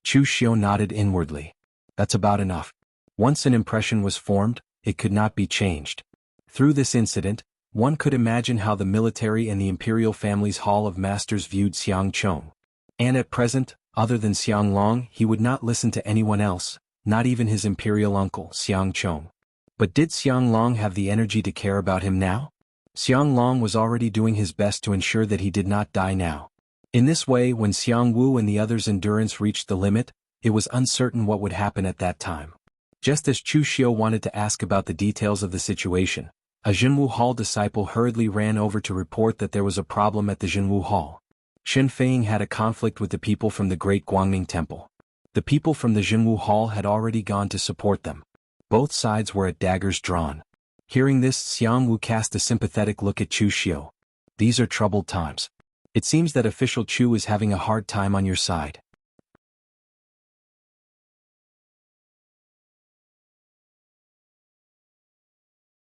Chu Xiu nodded inwardly. That's about enough. Once an impression was formed, it could not be changed. Through this incident, one could imagine how the military and the imperial family's Hall of Masters viewed Xiang Chong. And at present, other than Xiang Long, he would not listen to anyone else, not even his imperial uncle, Xiang Chong. But did Xiang Long have the energy to care about him now? Xiang Long was already doing his best to ensure that he did not die now. In this way, when Xiang Wu and the others' endurance reached the limit, it was uncertain what would happen at that time. Just as Chu Xiu wanted to ask about the details of the situation, a Jinwu Hall disciple hurriedly ran over to report that there was a problem at the Jinwu Hall. Shen Feiying had a conflict with the people from the Great Guangming Temple. The people from the Jinwu Hall had already gone to support them. Both sides were at daggers drawn. Hearing this, Xiang Wu cast a sympathetic look at Chu Xiu. These are troubled times. It seems that official Chu is having a hard time on your side.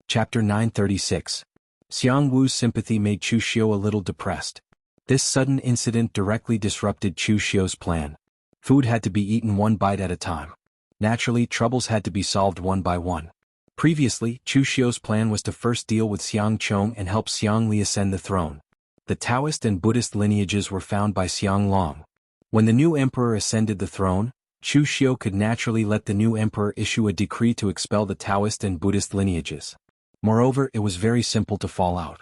Chapter 936. Xiang Wu's sympathy made Chu Xiu a little depressed. This sudden incident directly disrupted Chu Xiu's plan. Food had to be eaten one bite at a time. Naturally, troubles had to be solved one by one. Previously, Chu Xiu's plan was to first deal with Xiang Chong and help Xiang Li ascend the throne. The Taoist and Buddhist lineages were found by Xiang Long. When the new emperor ascended the throne, Chu Xiu could naturally let the new emperor issue a decree to expel the Taoist and Buddhist lineages. Moreover, it was very simple to fall out.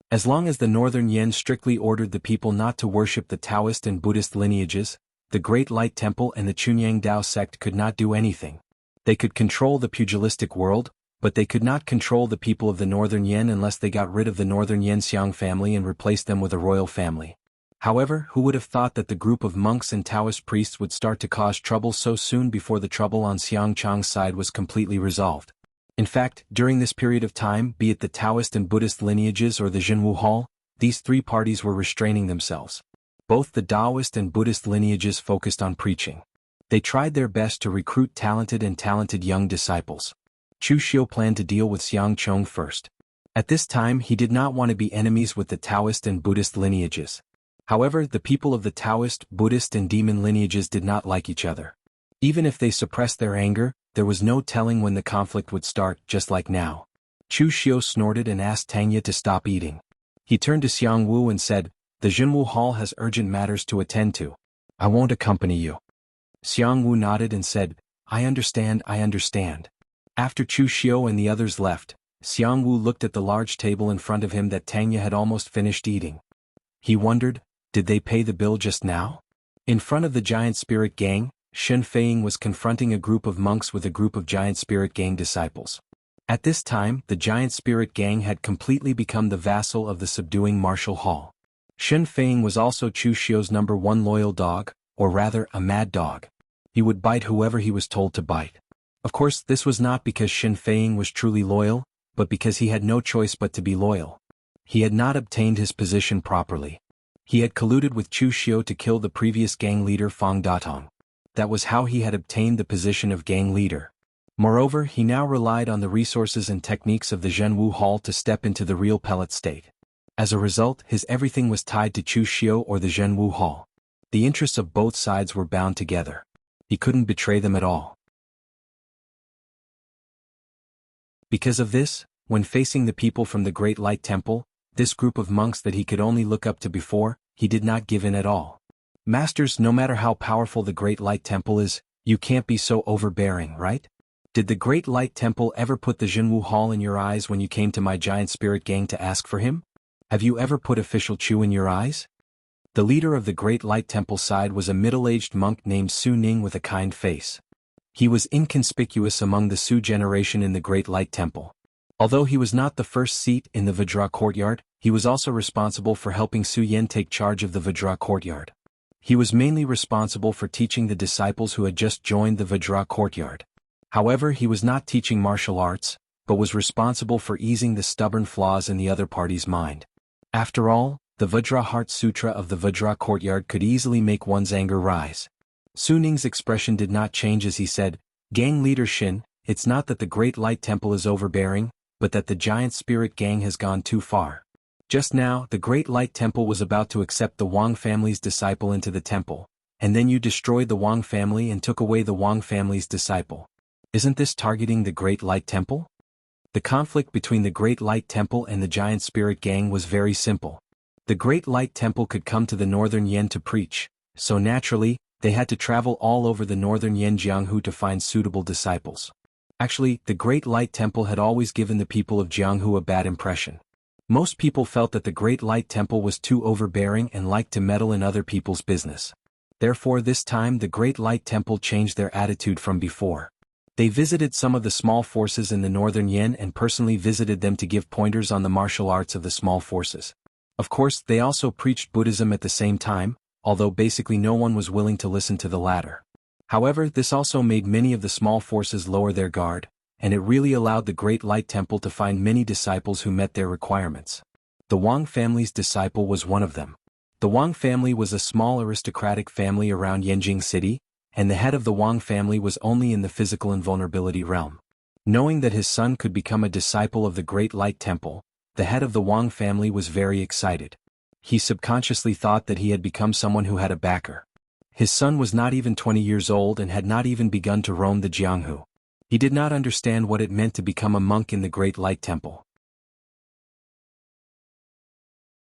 As long as the Northern Yen strictly ordered the people not to worship the Taoist and Buddhist lineages, the Great Light Temple and the Chunyang Dao sect could not do anything. They could control the pugilistic world, but they could not control the people of the Northern Yen unless they got rid of the Northern Yen Xiang family and replaced them with a royal family. However, who would have thought that the group of monks and Taoist priests would start to cause trouble so soon before the trouble on Xiang Chong's side was completely resolved? In fact, during this period of time, be it the Taoist and Buddhist lineages or the Jinwu Hall, these three parties were restraining themselves. Both the Taoist and Buddhist lineages focused on preaching. They tried their best to recruit talented young disciples. Chu Xiu planned to deal with Xiang Chong first. At this time, he did not want to be enemies with the Taoist and Buddhist lineages. However, the people of the Taoist, Buddhist and demon lineages did not like each other. Even if they suppressed their anger, there was no telling when the conflict would start, just like now. Chu Xiu snorted and asked Tangya to stop eating. He turned to Xiang Wu and said, "The Jinwu Hall has urgent matters to attend to. I won't accompany you." Xiang Wu nodded and said, I understand. After Chu Xiu and the others left, Xiang Wu looked at the large table in front of him that Tangya had almost finished eating. He wondered, did they pay the bill just now? In front of the Giant Spirit Gang, Shen Feiying was confronting a group of monks with a group of Giant Spirit Gang disciples. At this time, the Giant Spirit Gang had completely become the vassal of the subduing Martial Hall. Shen Feiying was also Chu Xiu's #1 loyal dog, or rather, a mad dog. He would bite whoever he was told to bite. Of course, this was not because Shen Feiying was truly loyal, but because he had no choice but to be loyal. He had not obtained his position properly. He had colluded with Chu Xiu to kill the previous gang leader Fang Datong. That was how he had obtained the position of gang leader. Moreover, he now relied on the resources and techniques of the Zhenwu Hall to step into the real pellet state. As a result, his everything was tied to Chu Xiu or the Zhenwu Hall. The interests of both sides were bound together. He couldn't betray them at all. Because of this, when facing the people from the Great Light Temple, this group of monks that he could only look up to before, he did not give in at all. Masters, no matter how powerful the Great Light Temple is, you can't be so overbearing, right? Did the Great Light Temple ever put the Zhenwu Hall in your eyes when you came to my Giant Spirit Gang to ask for him? Have you ever put official Chu in your eyes? The leader of the Great Light Temple side was a middle-aged monk named Su Ning with a kind face. He was inconspicuous among the Su generation in the Great Light Temple. Although he was not the first seat in the Vajra courtyard, he was also responsible for helping Su Yen take charge of the Vajra courtyard. He was mainly responsible for teaching the disciples who had just joined the Vajra courtyard. However, he was not teaching martial arts, but was responsible for easing the stubborn flaws in the other party's mind. After all, the Vajra Heart Sutra of the Vajra courtyard could easily make one's anger rise. Su Ning's expression did not change as he said, "Gang leader Shin, it's not that the Great Light Temple is overbearing, but that the giant spirit gang has gone too far. Just now, the Great Light Temple was about to accept the Wang family's disciple into the temple, and then you destroyed the Wang family and took away the Wang family's disciple. Isn't this targeting the Great Light Temple?" The conflict between the Great Light Temple and the giant spirit gang was very simple. The Great Light Temple could come to the northern Yen to preach, so naturally, they had to travel all over the northern Yen Jianghu to find suitable disciples. Actually, the Great Light Temple had always given the people of Jianghu a bad impression. Most people felt that the Great Light Temple was too overbearing and liked to meddle in other people's business. Therefore this time the Great Light Temple changed their attitude from before. They visited some of the small forces in the northern Yen and personally visited them to give pointers on the martial arts of the small forces. Of course, they also preached Buddhism at the same time, although basically no one was willing to listen to the latter. However, this also made many of the small forces lower their guard, and it really allowed the Great Light Temple to find many disciples who met their requirements. The Wang family's disciple was one of them. The Wang family was a small aristocratic family around Yanjing City, and the head of the Wang family was only in the physical invulnerability realm. Knowing that his son could become a disciple of the Great Light Temple, the head of the Wang family was very excited. He subconsciously thought that he had become someone who had a backer. His son was not even 20 years old and had not even begun to roam the Jianghu. He did not understand what it meant to become a monk in the Great Light Temple.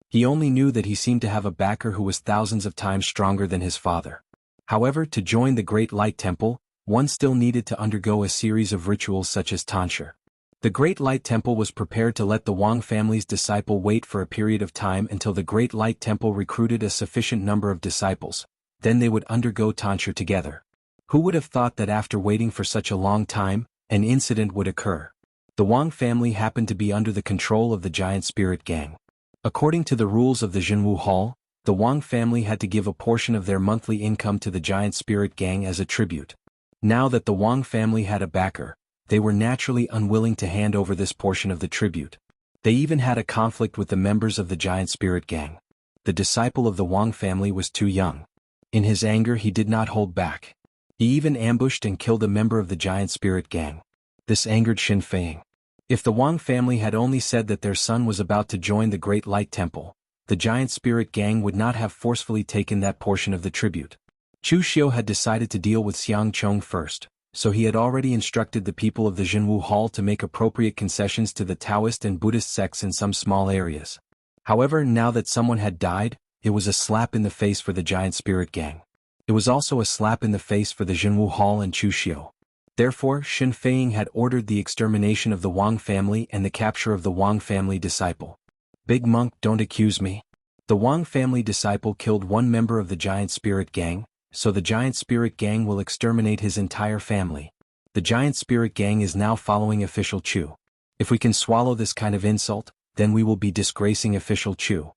He only knew that he seemed to have a backer who was thousands of times stronger than his father. However, to join the Great Light Temple, one still needed to undergo a series of rituals such as tonsure. The Great Light Temple was prepared to let the Wang family's disciple wait for a period of time until the Great Light Temple recruited a sufficient number of disciples, then they would undergo tonsure together. Who would have thought that after waiting for such a long time, an incident would occur? The Wang family happened to be under the control of the giant spirit gang. According to the rules of the Jinwu Hall, the Wang family had to give a portion of their monthly income to the giant spirit gang as a tribute. Now that the Wang family had a backer, they were naturally unwilling to hand over this portion of the tribute. They even had a conflict with the members of the giant spirit gang. The disciple of the Wang family was too young. In his anger he did not hold back. He even ambushed and killed a member of the giant spirit gang. This angered Xin Feiying. If the Wang family had only said that their son was about to join the Great Light Temple, the giant spirit gang would not have forcefully taken that portion of the tribute. Chu Xiu had decided to deal with Xiang Chong first, so he had already instructed the people of the Jinwu Hall to make appropriate concessions to the Taoist and Buddhist sects in some small areas. However, now that someone had died, it was a slap in the face for the giant spirit gang. It was also a slap in the face for the Jinwu Hall and Chu Xiu. Therefore, Xin Feiying had ordered the extermination of the Wang family and the capture of the Wang family disciple. Big monk, don't accuse me. The Wang family disciple killed one member of the giant spirit gang, so the giant spirit gang will exterminate his entire family. The giant spirit gang is now following official Chu. If we can swallow this kind of insult, then we will be disgracing official Chu.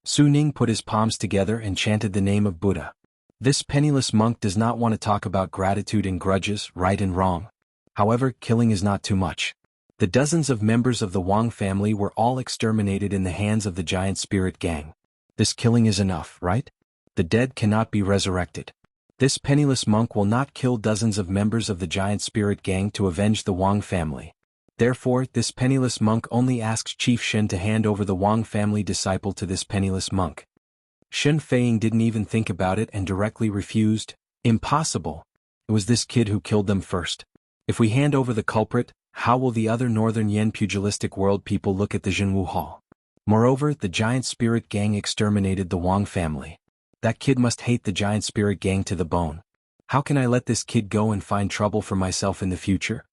Su Ning put his palms together and chanted the name of Buddha. This penniless monk does not want to talk about gratitude and grudges, right and wrong. However, killing is not too much. The dozens of members of the Wang family were all exterminated in the hands of the giant spirit gang. This killing is enough, right? The dead cannot be resurrected. This penniless monk will not kill dozens of members of the giant spirit gang to avenge the Wang family. Therefore, this penniless monk only asks Chief Shen to hand over the Wang family disciple to this penniless monk. Xin Feiying didn't even think about it and directly refused. Impossible. It was this kid who killed them first. If we hand over the culprit, how will the other northern Yen pugilistic world people look at the Jinwu Hall? Moreover, the giant spirit gang exterminated the Wang family. That kid must hate the giant spirit gang to the bone. How can I let this kid go and find trouble for myself in the future?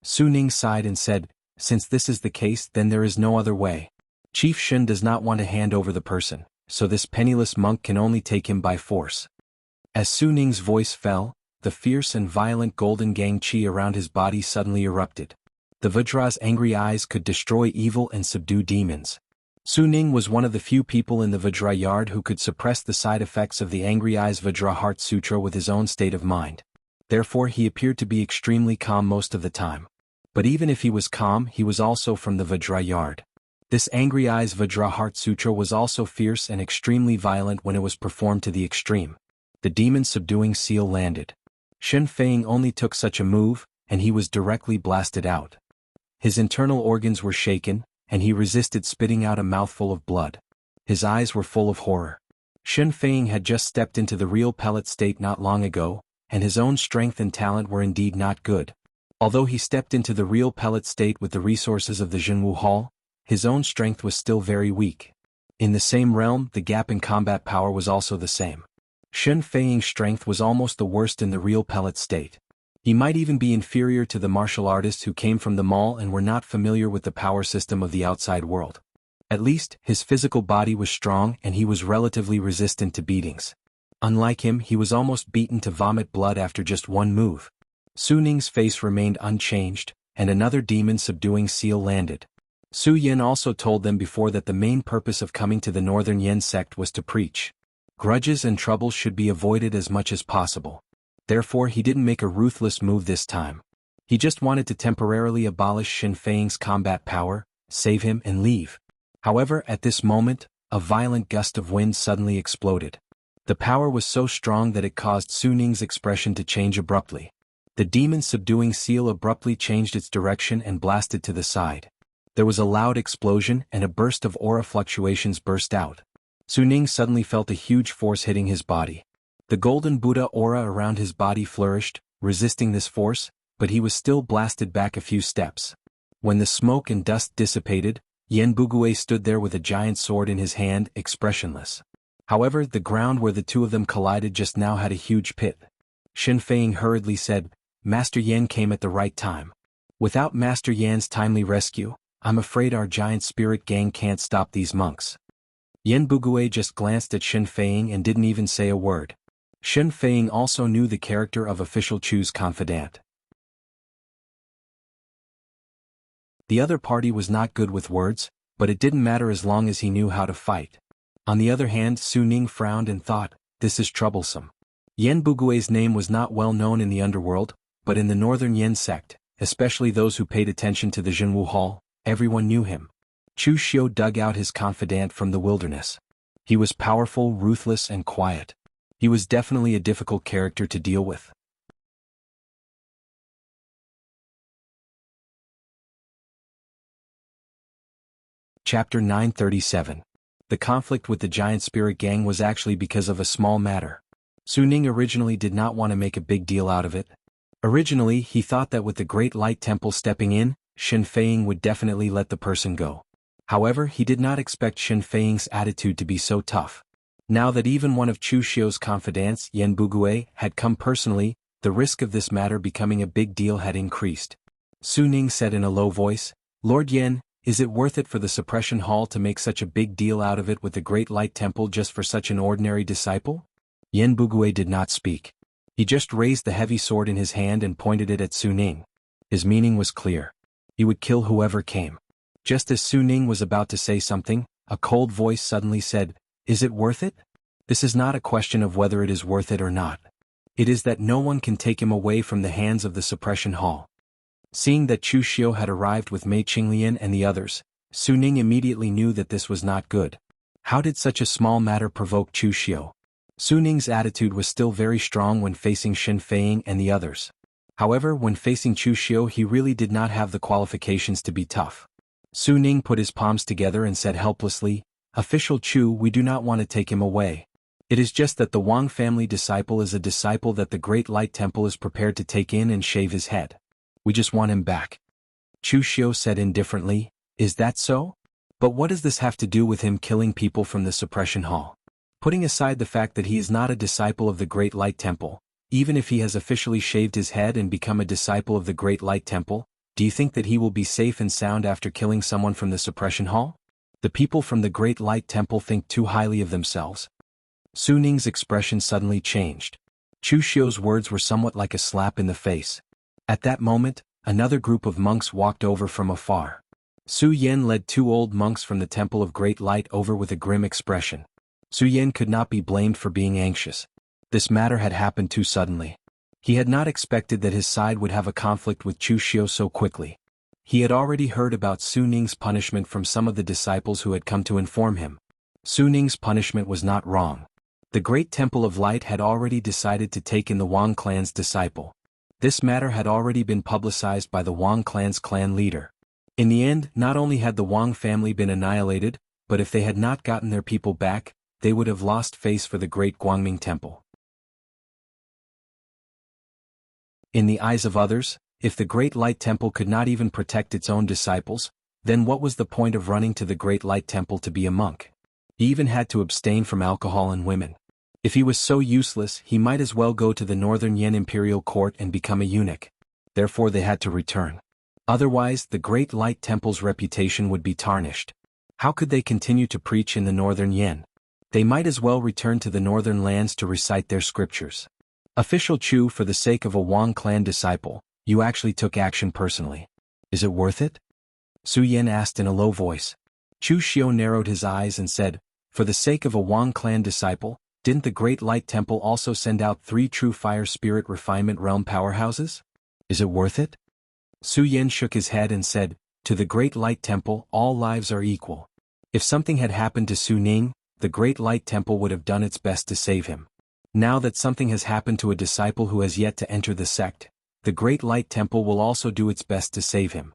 Su Ning sighed and said, since this is the case, then there is no other way. Chief Shen does not want to hand over the person, so this penniless monk can only take him by force. As Su Ning's voice fell, the fierce and violent golden gang qi around his body suddenly erupted. The Vajra's angry eyes could destroy evil and subdue demons. Su Ning was one of the few people in the Vajrayard who could suppress the side effects of the Angry Eyes Vajraheart Sutra with his own state of mind. Therefore he appeared to be extremely calm most of the time. But even if he was calm, he was also from the Vajrayard. This Angry Eyes Vajraheart Sutra was also fierce and extremely violent when it was performed to the extreme. The demon-subduing seal landed. Shen Feiying only took such a move, and he was directly blasted out. His internal organs were shaken, and he resisted spitting out a mouthful of blood. His eyes were full of horror. Shen Feiying had just stepped into the real pellet state not long ago, and his own strength and talent were indeed not good. Although he stepped into the real pellet state with the resources of the Jinwu Hall, his own strength was still very weak. In the same realm, the gap in combat power was also the same. Shen Feiying's strength was almost the worst in the real pellet state. He might even be inferior to the martial artists who came from the mall and were not familiar with the power system of the outside world. At least, his physical body was strong and he was relatively resistant to beatings. Unlike him, he was almost beaten to vomit blood after just one move. Su Ning's face remained unchanged, and another demon-subduing seal landed. Su Yin also told them before that the main purpose of coming to the Northern Yen sect was to preach. Grudges and troubles should be avoided as much as possible. Therefore he didn't make a ruthless move this time. He just wanted to temporarily abolish Shen Feiying's combat power, save him and leave. However, at this moment, a violent gust of wind suddenly exploded. The power was so strong that it caused Su Ning's expression to change abruptly. The demon-subduing seal abruptly changed its direction and blasted to the side. There was a loud explosion and a burst of aura fluctuations burst out. Su Ning suddenly felt a huge force hitting his body. The golden Buddha aura around his body flourished, resisting this force, but he was still blasted back a few steps. When the smoke and dust dissipated, Yen Bugui stood there with a giant sword in his hand, expressionless. However, the ground where the two of them collided just now had a huge pit. Shen Feiying hurriedly said, "Master Yen came at the right time. Without Master Yan's timely rescue, I'm afraid our giant spirit gang can't stop these monks." Yen Bugui just glanced at Shen Feiying and didn't even say a word. Shen Feiying also knew the character of official Chu's confidant. The other party was not good with words, but it didn't matter as long as he knew how to fight. On the other hand, Su Ning frowned and thought, this is troublesome. Yen Bugui's name was not well known in the underworld, but in the Northern Yen sect, especially those who paid attention to the Jinwu Hall, everyone knew him. Chu Xiu dug out his confidant from the wilderness. He was powerful, ruthless, and quiet. He was definitely a difficult character to deal with. Chapter 937. The conflict with the giant spirit gang was actually because of a small matter. Su Ning originally did not want to make a big deal out of it. Originally, he thought that with the Great Light Temple stepping in, Shen Feiying would definitely let the person go. However, he did not expect Shen Feiying's attitude to be so tough. Now that even one of Chu Xiu's confidants, Yen Bugui, had come personally, the risk of this matter becoming a big deal had increased. Su Ning said in a low voice, "Lord Yen, is it worth it for the suppression hall to make such a big deal out of it with the Great Light Temple just for such an ordinary disciple?" Yen Bugui did not speak. He just raised the heavy sword in his hand and pointed it at Su Ning. His meaning was clear. He would kill whoever came. Just as Su Ning was about to say something, a cold voice suddenly said, "Is it worth it?" This is not a question of whether it is worth it or not. It is that no one can take him away from the hands of the suppression hall. Seeing that Chu Xiu had arrived with Mei Qinglian and the others, Su Ning immediately knew that this was not good. How did such a small matter provoke Chu Xiu? Su Ning's attitude was still very strong when facing Shen Feiying and the others. However, when facing Chu Xiu he really did not have the qualifications to be tough. Su Ning put his palms together and said helplessly, "Official Chu, we do not want to take him away. It is just that the Wang family disciple is a disciple that the Great Light Temple is prepared to take in and shave his head. We just want him back." Chu Xiu said indifferently, "Is that so? But what does this have to do with him killing people from the suppression hall? Putting aside the fact that he is not a disciple of the Great Light Temple, even if he has officially shaved his head and become a disciple of the Great Light Temple, do you think that he will be safe and sound after killing someone from the suppression hall? The people from the Great Light Temple think too highly of themselves." Su Ning's expression suddenly changed. Chu Xiu's words were somewhat like a slap in the face. At that moment, another group of monks walked over from afar. Su Yen led 2 old monks from the Temple of Great Light over with a grim expression. Su Yen could not be blamed for being anxious. This matter had happened too suddenly. He had not expected that his side would have a conflict with Chu Xiu so quickly. He had already heard about Su Ning's punishment from some of the disciples who had come to inform him. Su Ning's punishment was not wrong. The Great Temple of Light had already decided to take in the Wang clan's disciple. This matter had already been publicized by the Wang clan's clan leader. In the end, not only had the Wang family been annihilated, but if they had not gotten their people back, they would have lost face for the Great Guangming Temple. In the eyes of others, if the Great Light Temple could not even protect its own disciples, then what was the point of running to the Great Light Temple to be a monk? He even had to abstain from alcohol and women. If he was so useless, he might as well go to the Northern Yan Imperial Court and become a eunuch. Therefore they had to return. Otherwise, the Great Light Temple's reputation would be tarnished. How could they continue to preach in the Northern Yan? They might as well return to the Northern lands to recite their scriptures. Official Chu, for the sake of a Wang clan disciple, you actually took action personally. Is it worth it? Su Yen asked in a low voice. Chu Xiu narrowed his eyes and said, for the sake of a Wang clan disciple, didn't the Great Light Temple also send out 3 true fire spirit refinement realm powerhouses? Is it worth it? Su Yen shook his head and said, to the Great Light Temple all lives are equal. If something had happened to Su Ning, the Great Light Temple would have done its best to save him. Now that something has happened to a disciple who has yet to enter the sect, the Great Light Temple will also do its best to save him.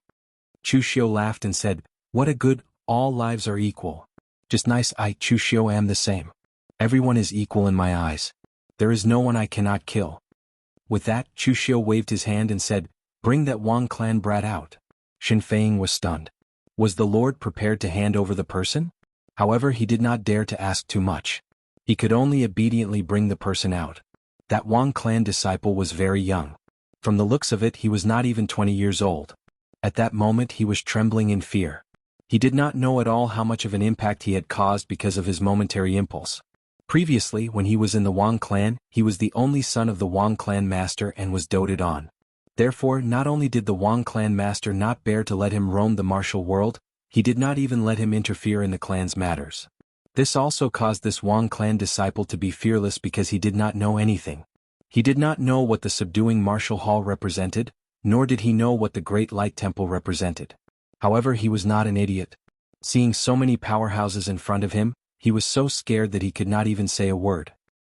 Chu Xiu laughed and said, what a good, all lives are equal. Just nice. I, Chu Xiu, am the same. Everyone is equal in my eyes. There is no one I cannot kill. With that, Chu Xiu waved his hand and said, bring that Wang clan brat out. Shin Feiying was stunned. Was the Lord prepared to hand over the person? However, he did not dare to ask too much. He could only obediently bring the person out. That Wang clan disciple was very young. From the looks of it, he was not even 20 years old. At that moment he was trembling in fear. He did not know at all how much of an impact he had caused because of his momentary impulse. Previously, when he was in the Wang clan, he was the only son of the Wang clan master and was doted on. Therefore, not only did the Wang clan master not bear to let him roam the martial world, he did not even let him interfere in the clan's matters. This also caused this Wang clan disciple to be fearless because he did not know anything. He did not know what the subduing martial hall represented, nor did he know what the Great Light Temple represented. However, he was not an idiot. Seeing so many powerhouses in front of him, he was so scared that he could not even say a word.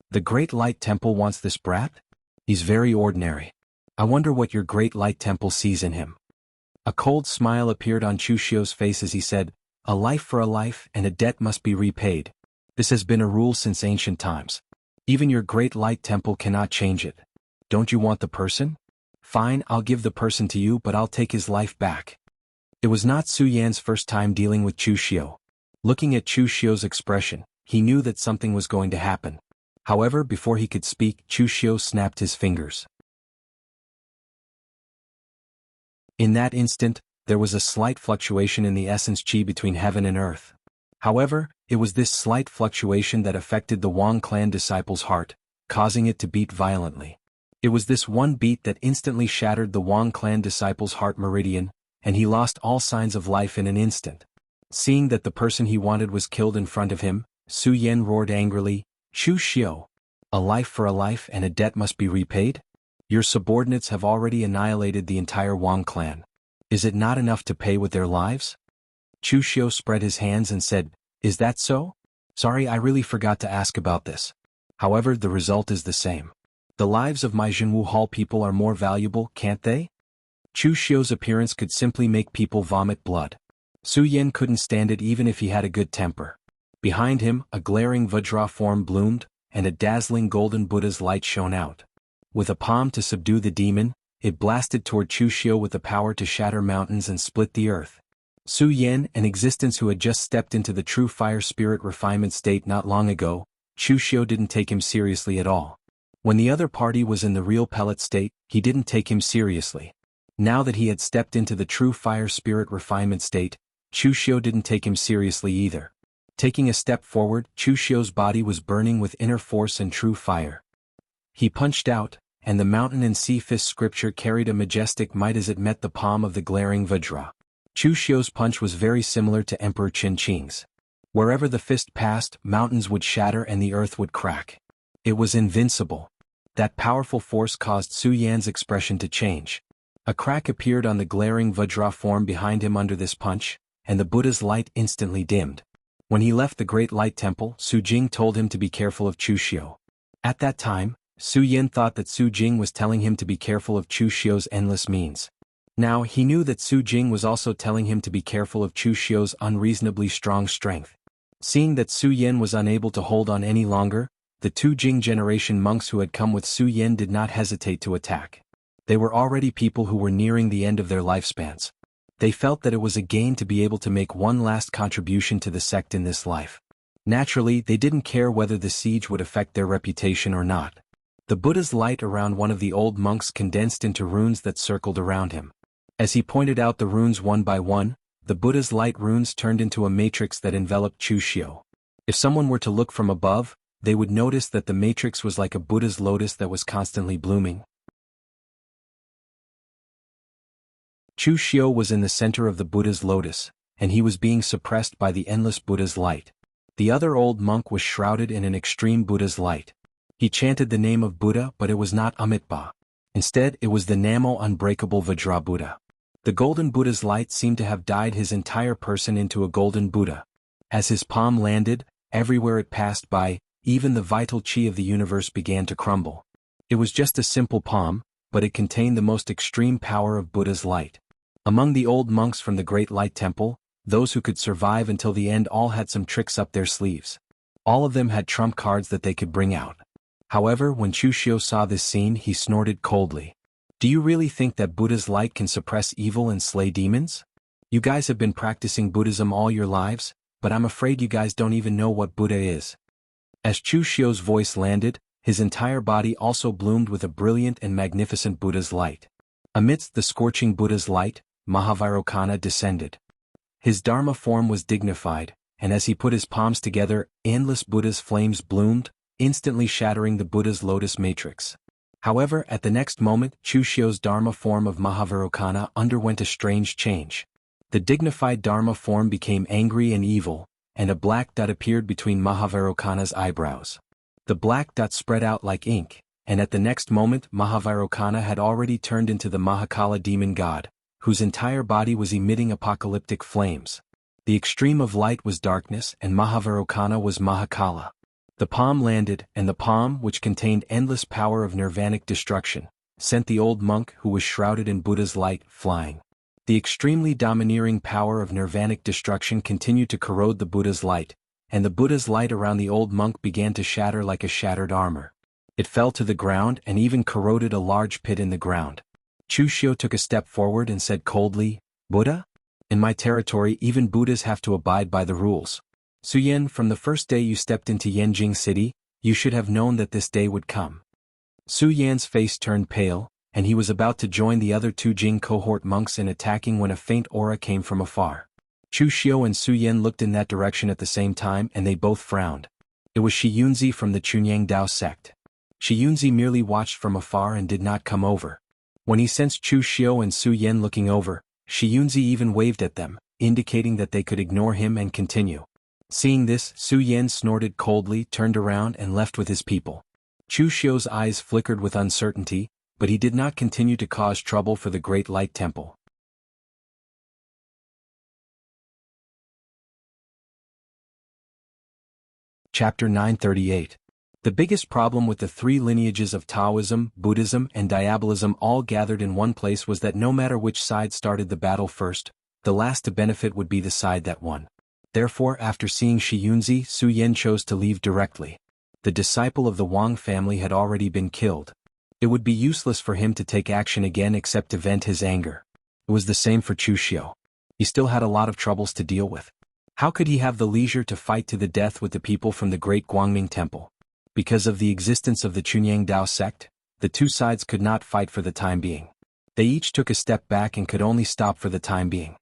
The Great Light Temple wants this brat? He's very ordinary. I wonder what your Great Light Temple sees in him. A cold smile appeared on Chu Xiu's face as he said, a life for a life and a debt must be repaid. This has been a rule since ancient times. Even your Great Light Temple cannot change it. Don't you want the person? Fine, I'll give the person to you, but I'll take his life back. It was not Su Yan's first time dealing with Chu Xiu. Looking at Chu Xiu's expression, he knew that something was going to happen. However, before he could speak, Chu Xiu snapped his fingers. In that instant, there was a slight fluctuation in the essence qi between heaven and earth. However, it was this slight fluctuation that affected the Wang clan disciple's heart, causing it to beat violently. It was this one beat that instantly shattered the Wang clan disciple's heart meridian, and he lost all signs of life in an instant. Seeing that the person he wanted was killed in front of him, Su Yen roared angrily, Chu Xiu, a life for a life and a debt must be repaid? Your subordinates have already annihilated the entire Wang clan. Is it not enough to pay with their lives? Chu Xiu spread his hands and said, is that so? Sorry, I really forgot to ask about this. However, the result is the same. The lives of my Jinwu Hall people are more valuable, can't they? Chu Xiu's appearance could simply make people vomit blood. Su Yen couldn't stand it even if he had a good temper. Behind him, a glaring Vajra form bloomed, and a dazzling golden Buddha's light shone out. With a palm to subdue the demon, it blasted toward Chu Xiu with the power to shatter mountains and split the earth. Su Yen, an existence who had just stepped into the true fire spirit refinement state not long ago, Chu Xiu didn't take him seriously at all. When the other party was in the real pellet state, he didn't take him seriously. Now that he had stepped into the true fire spirit refinement state, Chu Xiu didn't take him seriously either. Taking a step forward, Chu Xiu's body was burning with inner force and true fire. He punched out, and the mountain and sea fist scripture carried a majestic might as it met the palm of the glaring Vajra. Chu Xiu's punch was very similar to Emperor Qin Qing's. Wherever the fist passed, mountains would shatter and the earth would crack. It was invincible. That powerful force caused Su Yan's expression to change. A crack appeared on the glaring Vajra form behind him under this punch, and the Buddha's light instantly dimmed. When he left the Great Light Temple, Su Jing told him to be careful of Chu Xiu. At that time, Su Yan thought that Su Jing was telling him to be careful of Chu Xiu's endless means. Now he knew that Su Jing was also telling him to be careful of Chu Xiu's unreasonably strong strength. Seeing that Su Yan was unable to hold on any longer, the two Jing generation monks who had come with Su Yan did not hesitate to attack. They were already people who were nearing the end of their lifespans. They felt that it was a gain to be able to make one last contribution to the sect in this life. Naturally, they didn't care whether the siege would affect their reputation or not. The Buddha's light around one of the old monks condensed into runes that circled around him. As he pointed out the runes one by one, the Buddha's light runes turned into a matrix that enveloped Chu Xiu. If someone were to look from above, they would notice that the matrix was like a Buddha's lotus that was constantly blooming. Chu Xiu was in the center of the Buddha's lotus, and he was being suppressed by the endless Buddha's light. The other old monk was shrouded in an extreme Buddha's light. He chanted the name of Buddha, but it was not Amitabha. Instead, it was the Namo Unbreakable Vajra Buddha. The golden Buddha's light seemed to have dyed his entire person into a golden Buddha. As his palm landed, everywhere it passed by, even the vital qi of the universe began to crumble. It was just a simple palm, but it contained the most extreme power of Buddha's light. Among the old monks from the Great Light Temple, those who could survive until the end all had some tricks up their sleeves. All of them had trump cards that they could bring out. However, when Chu Xiu saw this scene, he snorted coldly. Do you really think that Buddha's light can suppress evil and slay demons? You guys have been practicing Buddhism all your lives, but I'm afraid you guys don't even know what Buddha is. As Chu Xiu's voice landed, his entire body also bloomed with a brilliant and magnificent Buddha's light. Amidst the scorching Buddha's light, Mahavairokkana descended. His Dharma form was dignified, and as he put his palms together, endless Buddha's flames bloomed, instantly shattering the Buddha's lotus matrix. However, at the next moment, Chu Xiu's Dharma form of Mahavairokkana underwent a strange change. The dignified Dharma form became angry and evil, and a black dot appeared between Mahavairokkana's eyebrows. The black dot spread out like ink, and at the next moment Mahavairokkana had already turned into the Mahakala demon god, whose entire body was emitting apocalyptic flames. The extreme of light was darkness and Mahavairokkana was Mahakala. The palm landed, and the palm, which contained endless power of nirvanic destruction, sent the old monk who was shrouded in Buddha's light flying. The extremely domineering power of nirvanic destruction continued to corrode the Buddha's light, and the Buddha's light around the old monk began to shatter like a shattered armor. It fell to the ground and even corroded a large pit in the ground. Chu Xiu took a step forward and said coldly, "Buddha? In my territory even Buddhas have to abide by the rules. Su Yan, from the first day you stepped into Yanjing City, you should have known that this day would come." Su Yan's face turned pale, and he was about to join the other two Jing cohort monks in attacking when a faint aura came from afar. Chu Xiu and Su Yan looked in that direction at the same time and they both frowned. It was Shi Yunzi from the Chunyang Dao sect. Shi Yunzi merely watched from afar and did not come over. When he sensed Chu Xiu and Su Yan looking over, Shi Yunzi even waved at them, indicating that they could ignore him and continue. Seeing this, Su Yan snorted coldly, turned around and left with his people. Chu Xiu's eyes flickered with uncertainty, but he did not continue to cause trouble for the Great Light Temple. Chapter 938. The biggest problem with the three lineages of Taoism, Buddhism, and Diabolism all gathered in one place was that no matter which side started the battle first, the last to benefit would be the side that won. Therefore, after seeing Shi Yunzi, Su Yan chose to leave directly. The disciple of the Wang family had already been killed. It would be useless for him to take action again except to vent his anger. It was the same for Chu Xiu. He still had a lot of troubles to deal with. How could he have the leisure to fight to the death with the people from the Great Guangming Temple? Because of the existence of the Chunyang Dao sect, the two sides could not fight for the time being. They each took a step back and could only stop for the time being.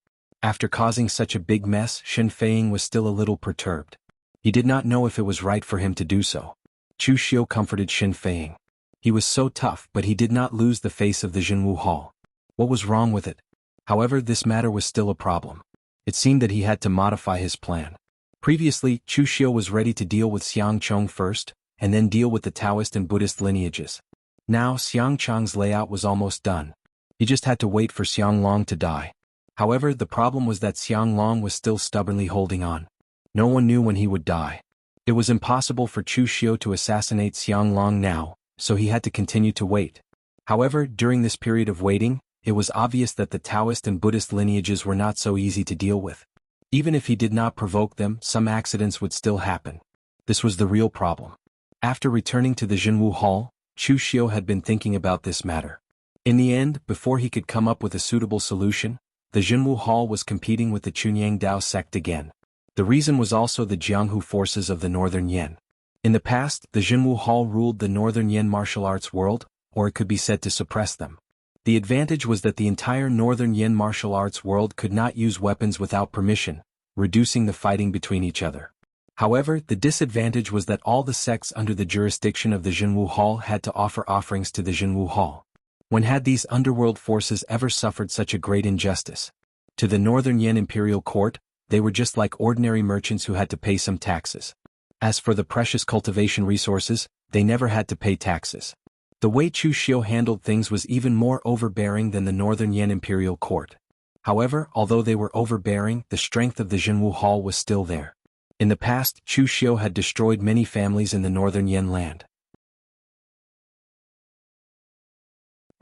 After causing such a big mess, Shen Feiying was still a little perturbed. He did not know if it was right for him to do so. Chu Xiu comforted Shen Feiying. He was so tough, but he did not lose the face of the Zhenwu Hall. What was wrong with it? However, this matter was still a problem. It seemed that he had to modify his plan. Previously, Chu Xiu was ready to deal with Xiang Chong first, and then deal with the Taoist and Buddhist lineages. Now Xiang Chong's layout was almost done. He just had to wait for Xiang Long to die. However, the problem was that Xiang Long was still stubbornly holding on. No one knew when he would die. It was impossible for Chu Xiu to assassinate Xiang Long now, so he had to continue to wait. However, during this period of waiting, it was obvious that the Taoist and Buddhist lineages were not so easy to deal with. Even if he did not provoke them, some accidents would still happen. This was the real problem. After returning to the Jinwu Hall, Chu Xiu had been thinking about this matter. In the end, before he could come up with a suitable solution, the Jinwu Hall was competing with the Chunyang Dao sect again. The reason was also the Jianghu forces of the Northern Yen. In the past, the Jinwu Hall ruled the Northern Yen martial arts world, or it could be said to suppress them. The advantage was that the entire Northern Yen martial arts world could not use weapons without permission, reducing the fighting between each other. However, the disadvantage was that all the sects under the jurisdiction of the Jinwu Hall had to offer offerings to the Jinwu Hall. When had these underworld forces ever suffered such a great injustice? To the Northern Yen imperial court, they were just like ordinary merchants who had to pay some taxes. As for the precious cultivation resources, they never had to pay taxes. The way Chu Xiu handled things was even more overbearing than the Northern Yen imperial court. However, although they were overbearing, the strength of the Jinwu Hall was still there. In the past, Chu Xiu had destroyed many families in the Northern Yen land.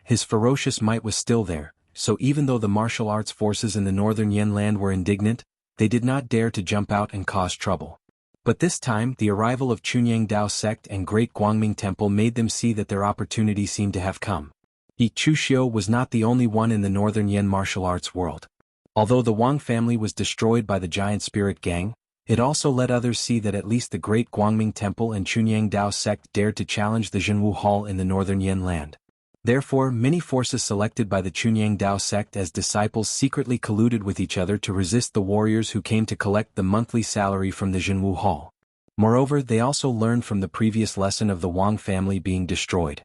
His ferocious might was still there, so even though the martial arts forces in the Northern Yen land were indignant, they did not dare to jump out and cause trouble. But this time, the arrival of Chunyang Dao sect and Great Guangming Temple made them see that their opportunity seemed to have come. Chu Xiu was not the only one in the Northern Yen martial arts world. Although the Wang family was destroyed by the giant spirit gang, it also let others see that at least the Great Guangming Temple and Chunyang Dao sect dared to challenge the Jinwu Hall in the Northern Yen land. Therefore, many forces selected by the Chunyang Dao sect as disciples secretly colluded with each other to resist the warriors who came to collect the monthly salary from the Jinwu Hall. Moreover, they also learned from the previous lesson of the Wang family being destroyed.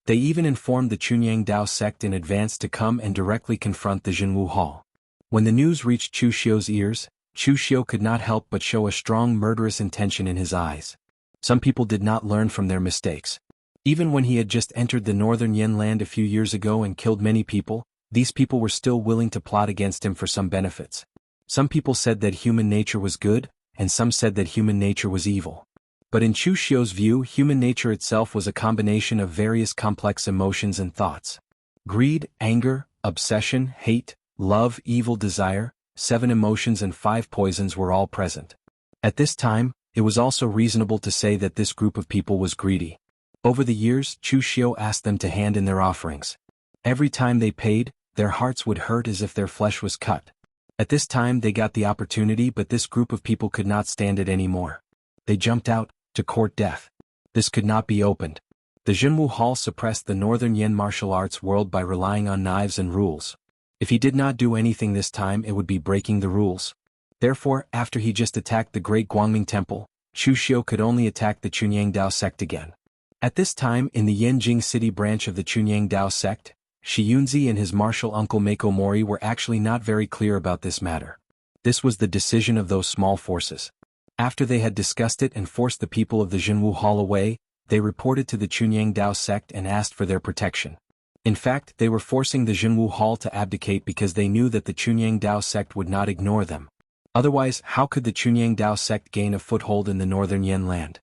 They even informed the Chunyang Dao sect in advance to come and directly confront the Jinwu Hall. When the news reached Chu Xiu's ears, Chu Xiu could not help but show a strong murderous intention in his eyes. Some people did not learn from their mistakes. Even when he had just entered the Northern Yen land a few years ago and killed many people, these people were still willing to plot against him for some benefits. Some people said that human nature was good, and some said that human nature was evil. But in Chu Xiu's view, human nature itself was a combination of various complex emotions and thoughts. Greed, anger, obsession, hate, love, evil desire, 7 emotions and 5 poisons were all present. At this time, it was also reasonable to say that this group of people was greedy. Over the years, Chu Xiu asked them to hand in their offerings. Every time they paid, their hearts would hurt as if their flesh was cut. At this time they got the opportunity, but this group of people could not stand it anymore. They jumped out, to court death. This could not be opened. The Jinwu Hall suppressed the Northern Yen martial arts world by relying on knives and rules. If he did not do anything this time, it would be breaking the rules. Therefore, after he just attacked the Great Guangming Temple, Chu Xiu could only attack the Chunyang Dao sect again. At this time, in the Yanjing City branch of the Chunyang Dao sect, Shi Yunzi and his martial uncle Mako Mori were actually not very clear about this matter. This was the decision of those small forces. After they had discussed it and forced the people of the Jinwu Hall away, they reported to the Chunyang Dao sect and asked for their protection. In fact, they were forcing the Jinwu Hall to abdicate because they knew that the Chunyang Dao sect would not ignore them. Otherwise, how could the Chunyang Dao sect gain a foothold in the Northern Yen land?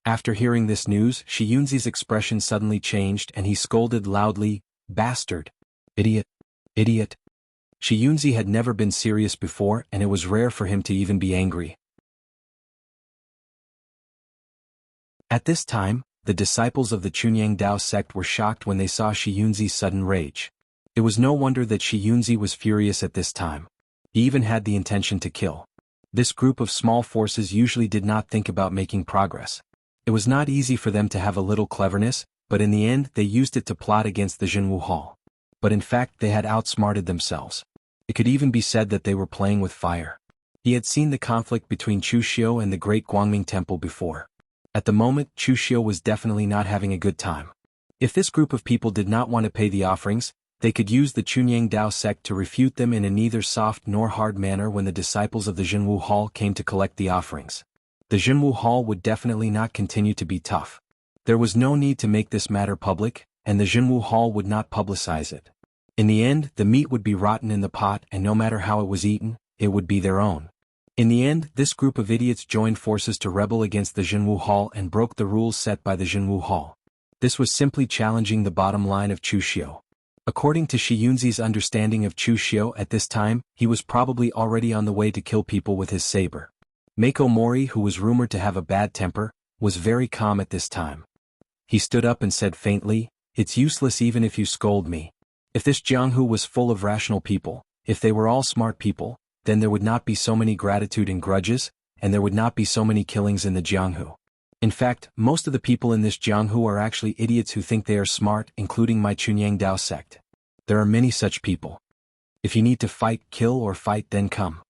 After hearing this news, Shi Yunzi's expression suddenly changed and he scolded loudly, "Bastard! Idiot! Idiot!" Shi Yunzi had never been serious before, and it was rare for him to even be angry. At this time, the disciples of the Chunyang Dao sect were shocked when they saw Shi Yunzi's sudden rage. It was no wonder that Shi Yunzi was furious at this time. He even had the intention to kill. This group of small forces usually did not think about making progress. It was not easy for them to have a little cleverness, but in the end they used it to plot against the Jinwu Hall. But in fact they had outsmarted themselves. It could even be said that they were playing with fire. He had seen the conflict between Chu Xiu and the Great Guangming Temple before. At the moment, Chu Xiu was definitely not having a good time. If this group of people did not want to pay the offerings, They could use the Chunyang Dao sect to refute them in a neither soft nor hard manner when the disciples of the Jinwu Hall came to collect the offerings. The Jinwu Hall would definitely not continue to be tough. There was no need to make this matter public, and the Jinwu Hall would not publicize it. In the end, the meat would be rotten in the pot, and no matter how it was eaten, it would be their own. In the end, this group of idiots joined forces to rebel against the Jinwu Hall and broke the rules set by the Jinwu Hall. This was simply challenging the bottom line of Chu Xiu. According to Shi Yunzi's understanding of Chu Xiu at this time, he was probably already on the way to kill people with his saber. Mako Mori, who was rumored to have a bad temper, was very calm at this time. He stood up and said faintly, "It's useless even if you scold me. If this Jianghu was full of rational people, if they were all smart people, then there would not be so many gratitude and grudges, and there would not be so many killings in the Jianghu. In fact, most of the people in this Jianghu are actually idiots who think they are smart, including my Chunyang Dao sect. There are many such people. If you need to fight, kill or fight, then come.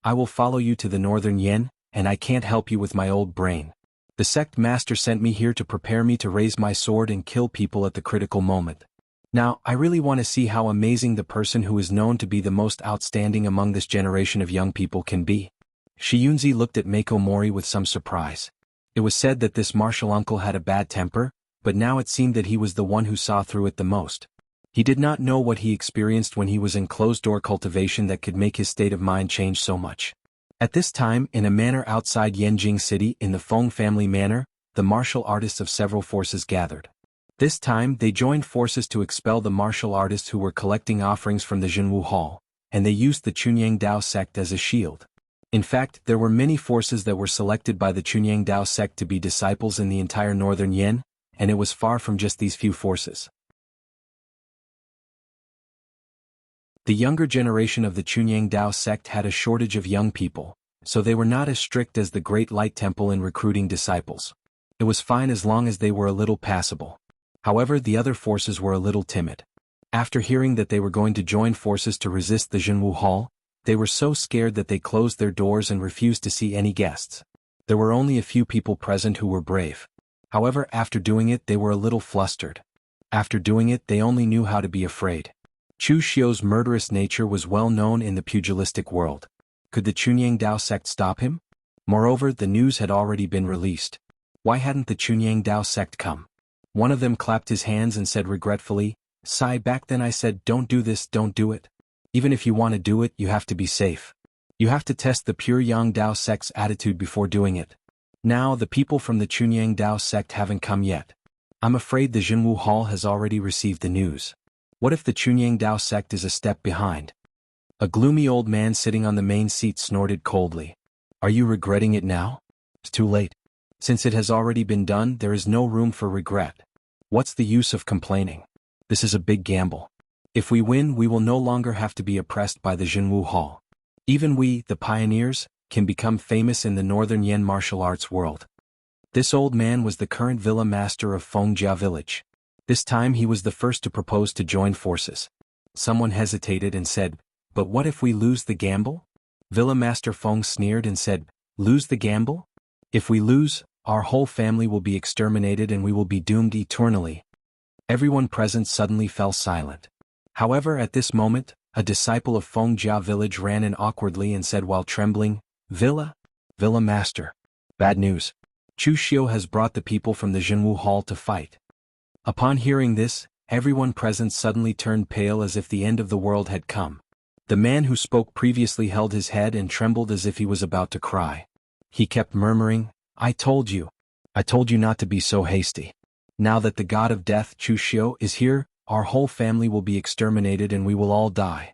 I will follow you to the northern Yen, and I can't help you with my old brain. The sect master sent me here to prepare me to raise my sword and kill people at the critical moment. Now, I really want to see how amazing the person who is known to be the most outstanding among this generation of young people can be." Shi Yunzi looked at Mako Mori with some surprise. It was said that this martial uncle had a bad temper, but now it seemed that he was the one who saw through it the most. He did not know what he experienced when he was in closed-door cultivation that could make his state of mind change so much. At this time, in a manor outside Yanjing City in the Feng family manor, the martial artists of several forces gathered. This time they joined forces to expel the martial artists who were collecting offerings from the Jinwu Hall, and they used the Chunyang Dao sect as a shield. In fact, there were many forces that were selected by the Chunyang Dao sect to be disciples in the entire northern Yen, and it was far from just these few forces. The younger generation of the Chunyang Dao sect had a shortage of young people, so they were not as strict as the Great Light Temple in recruiting disciples. It was fine as long as they were a little passable. However, the other forces were a little timid. After hearing that they were going to join forces to resist the Jinwu Hall, they were so scared that they closed their doors and refused to see any guests. There were only a few people present who were brave. However, after doing it they were a little flustered. After doing it they only knew how to be afraid. Chu Xiu's murderous nature was well known in the pugilistic world. Could the Chunyang Dao sect stop him? Moreover, the news had already been released. Why hadn't the Chunyang Dao sect come? One of them clapped his hands and said regretfully, "Sai, back then I said don't do this, don't do it. Even if you want to do it, you have to be safe. You have to test the pure Yang Dao sect's attitude before doing it. Now the people from the Chunyang Dao sect haven't come yet. I'm afraid the Jinwu Hall has already received the news. What if the Chunyang Dao sect is a step behind?" A gloomy old man sitting on the main seat snorted coldly. "Are you regretting it now? It's too late. Since it has already been done, there is no room for regret. What's the use of complaining? This is a big gamble. If we win, we will no longer have to be oppressed by the Jinwu Hall. Even we, the pioneers, can become famous in the northern Yen martial arts world." This old man was the current villa master of Fengjia village. This time he was the first to propose to join forces. Someone hesitated and said, "But what if we lose the gamble?" Villa Master Feng sneered and said, "Lose the gamble? If we lose, our whole family will be exterminated and we will be doomed eternally." Everyone present suddenly fell silent. However, at this moment, a disciple of Fengjia village ran in awkwardly and said while trembling, Villa Master. Bad news. Chu Xiu has brought the people from the Jinwu Hall to fight." Upon hearing this, everyone present suddenly turned pale as if the end of the world had come. The man who spoke previously held his head and trembled as if he was about to cry. He kept murmuring, I told you not to be so hasty. Now that the god of death, Chu Xiu, is here, our whole family will be exterminated and we will all die."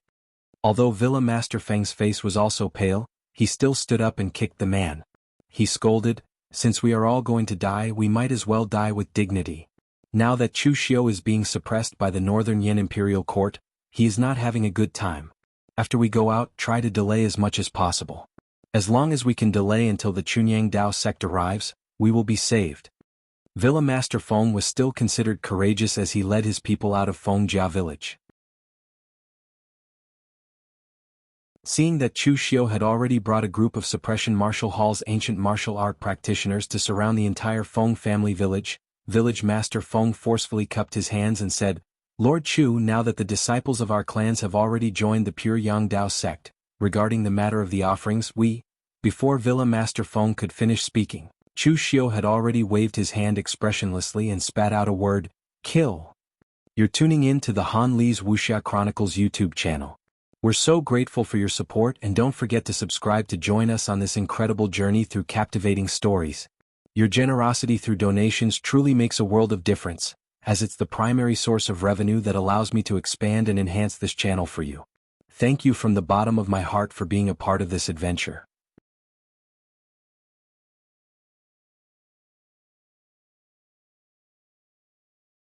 Although Villa Master Feng's face was also pale, he still stood up and kicked the man. He scolded, "Since we are all going to die, we might as well die with dignity. Now that Chu Xiu is being suppressed by the Northern Yen Imperial Court, he is not having a good time. After we go out, try to delay as much as possible. As long as we can delay until the Chunyang Dao sect arrives, we will be saved." Villa Master Feng was still considered courageous as he led his people out of Fengjia village. Seeing that Chu Xiu had already brought a group of Suppression Martial Hall's ancient martial art practitioners to surround the entire Feng family village, Village Master Feng forcefully cupped his hands and said, Lord Chu, now that the disciples of our clans have already joined the pure Yang Dao sect, regarding the matter of the offerings before Villa Master Feng could finish speaking, Chu Xiu had already waved his hand expressionlessly and spat out a word, kill. You're tuning in to the Han Li's Wuxia Chronicles YouTube channel. We're so grateful for your support, and don't forget to subscribe to join us on this incredible journey through captivating stories. Your generosity through donations truly makes a world of difference, as it's the primary source of revenue that allows me to expand and enhance this channel for you. Thank you from the bottom of my heart for being a part of this adventure.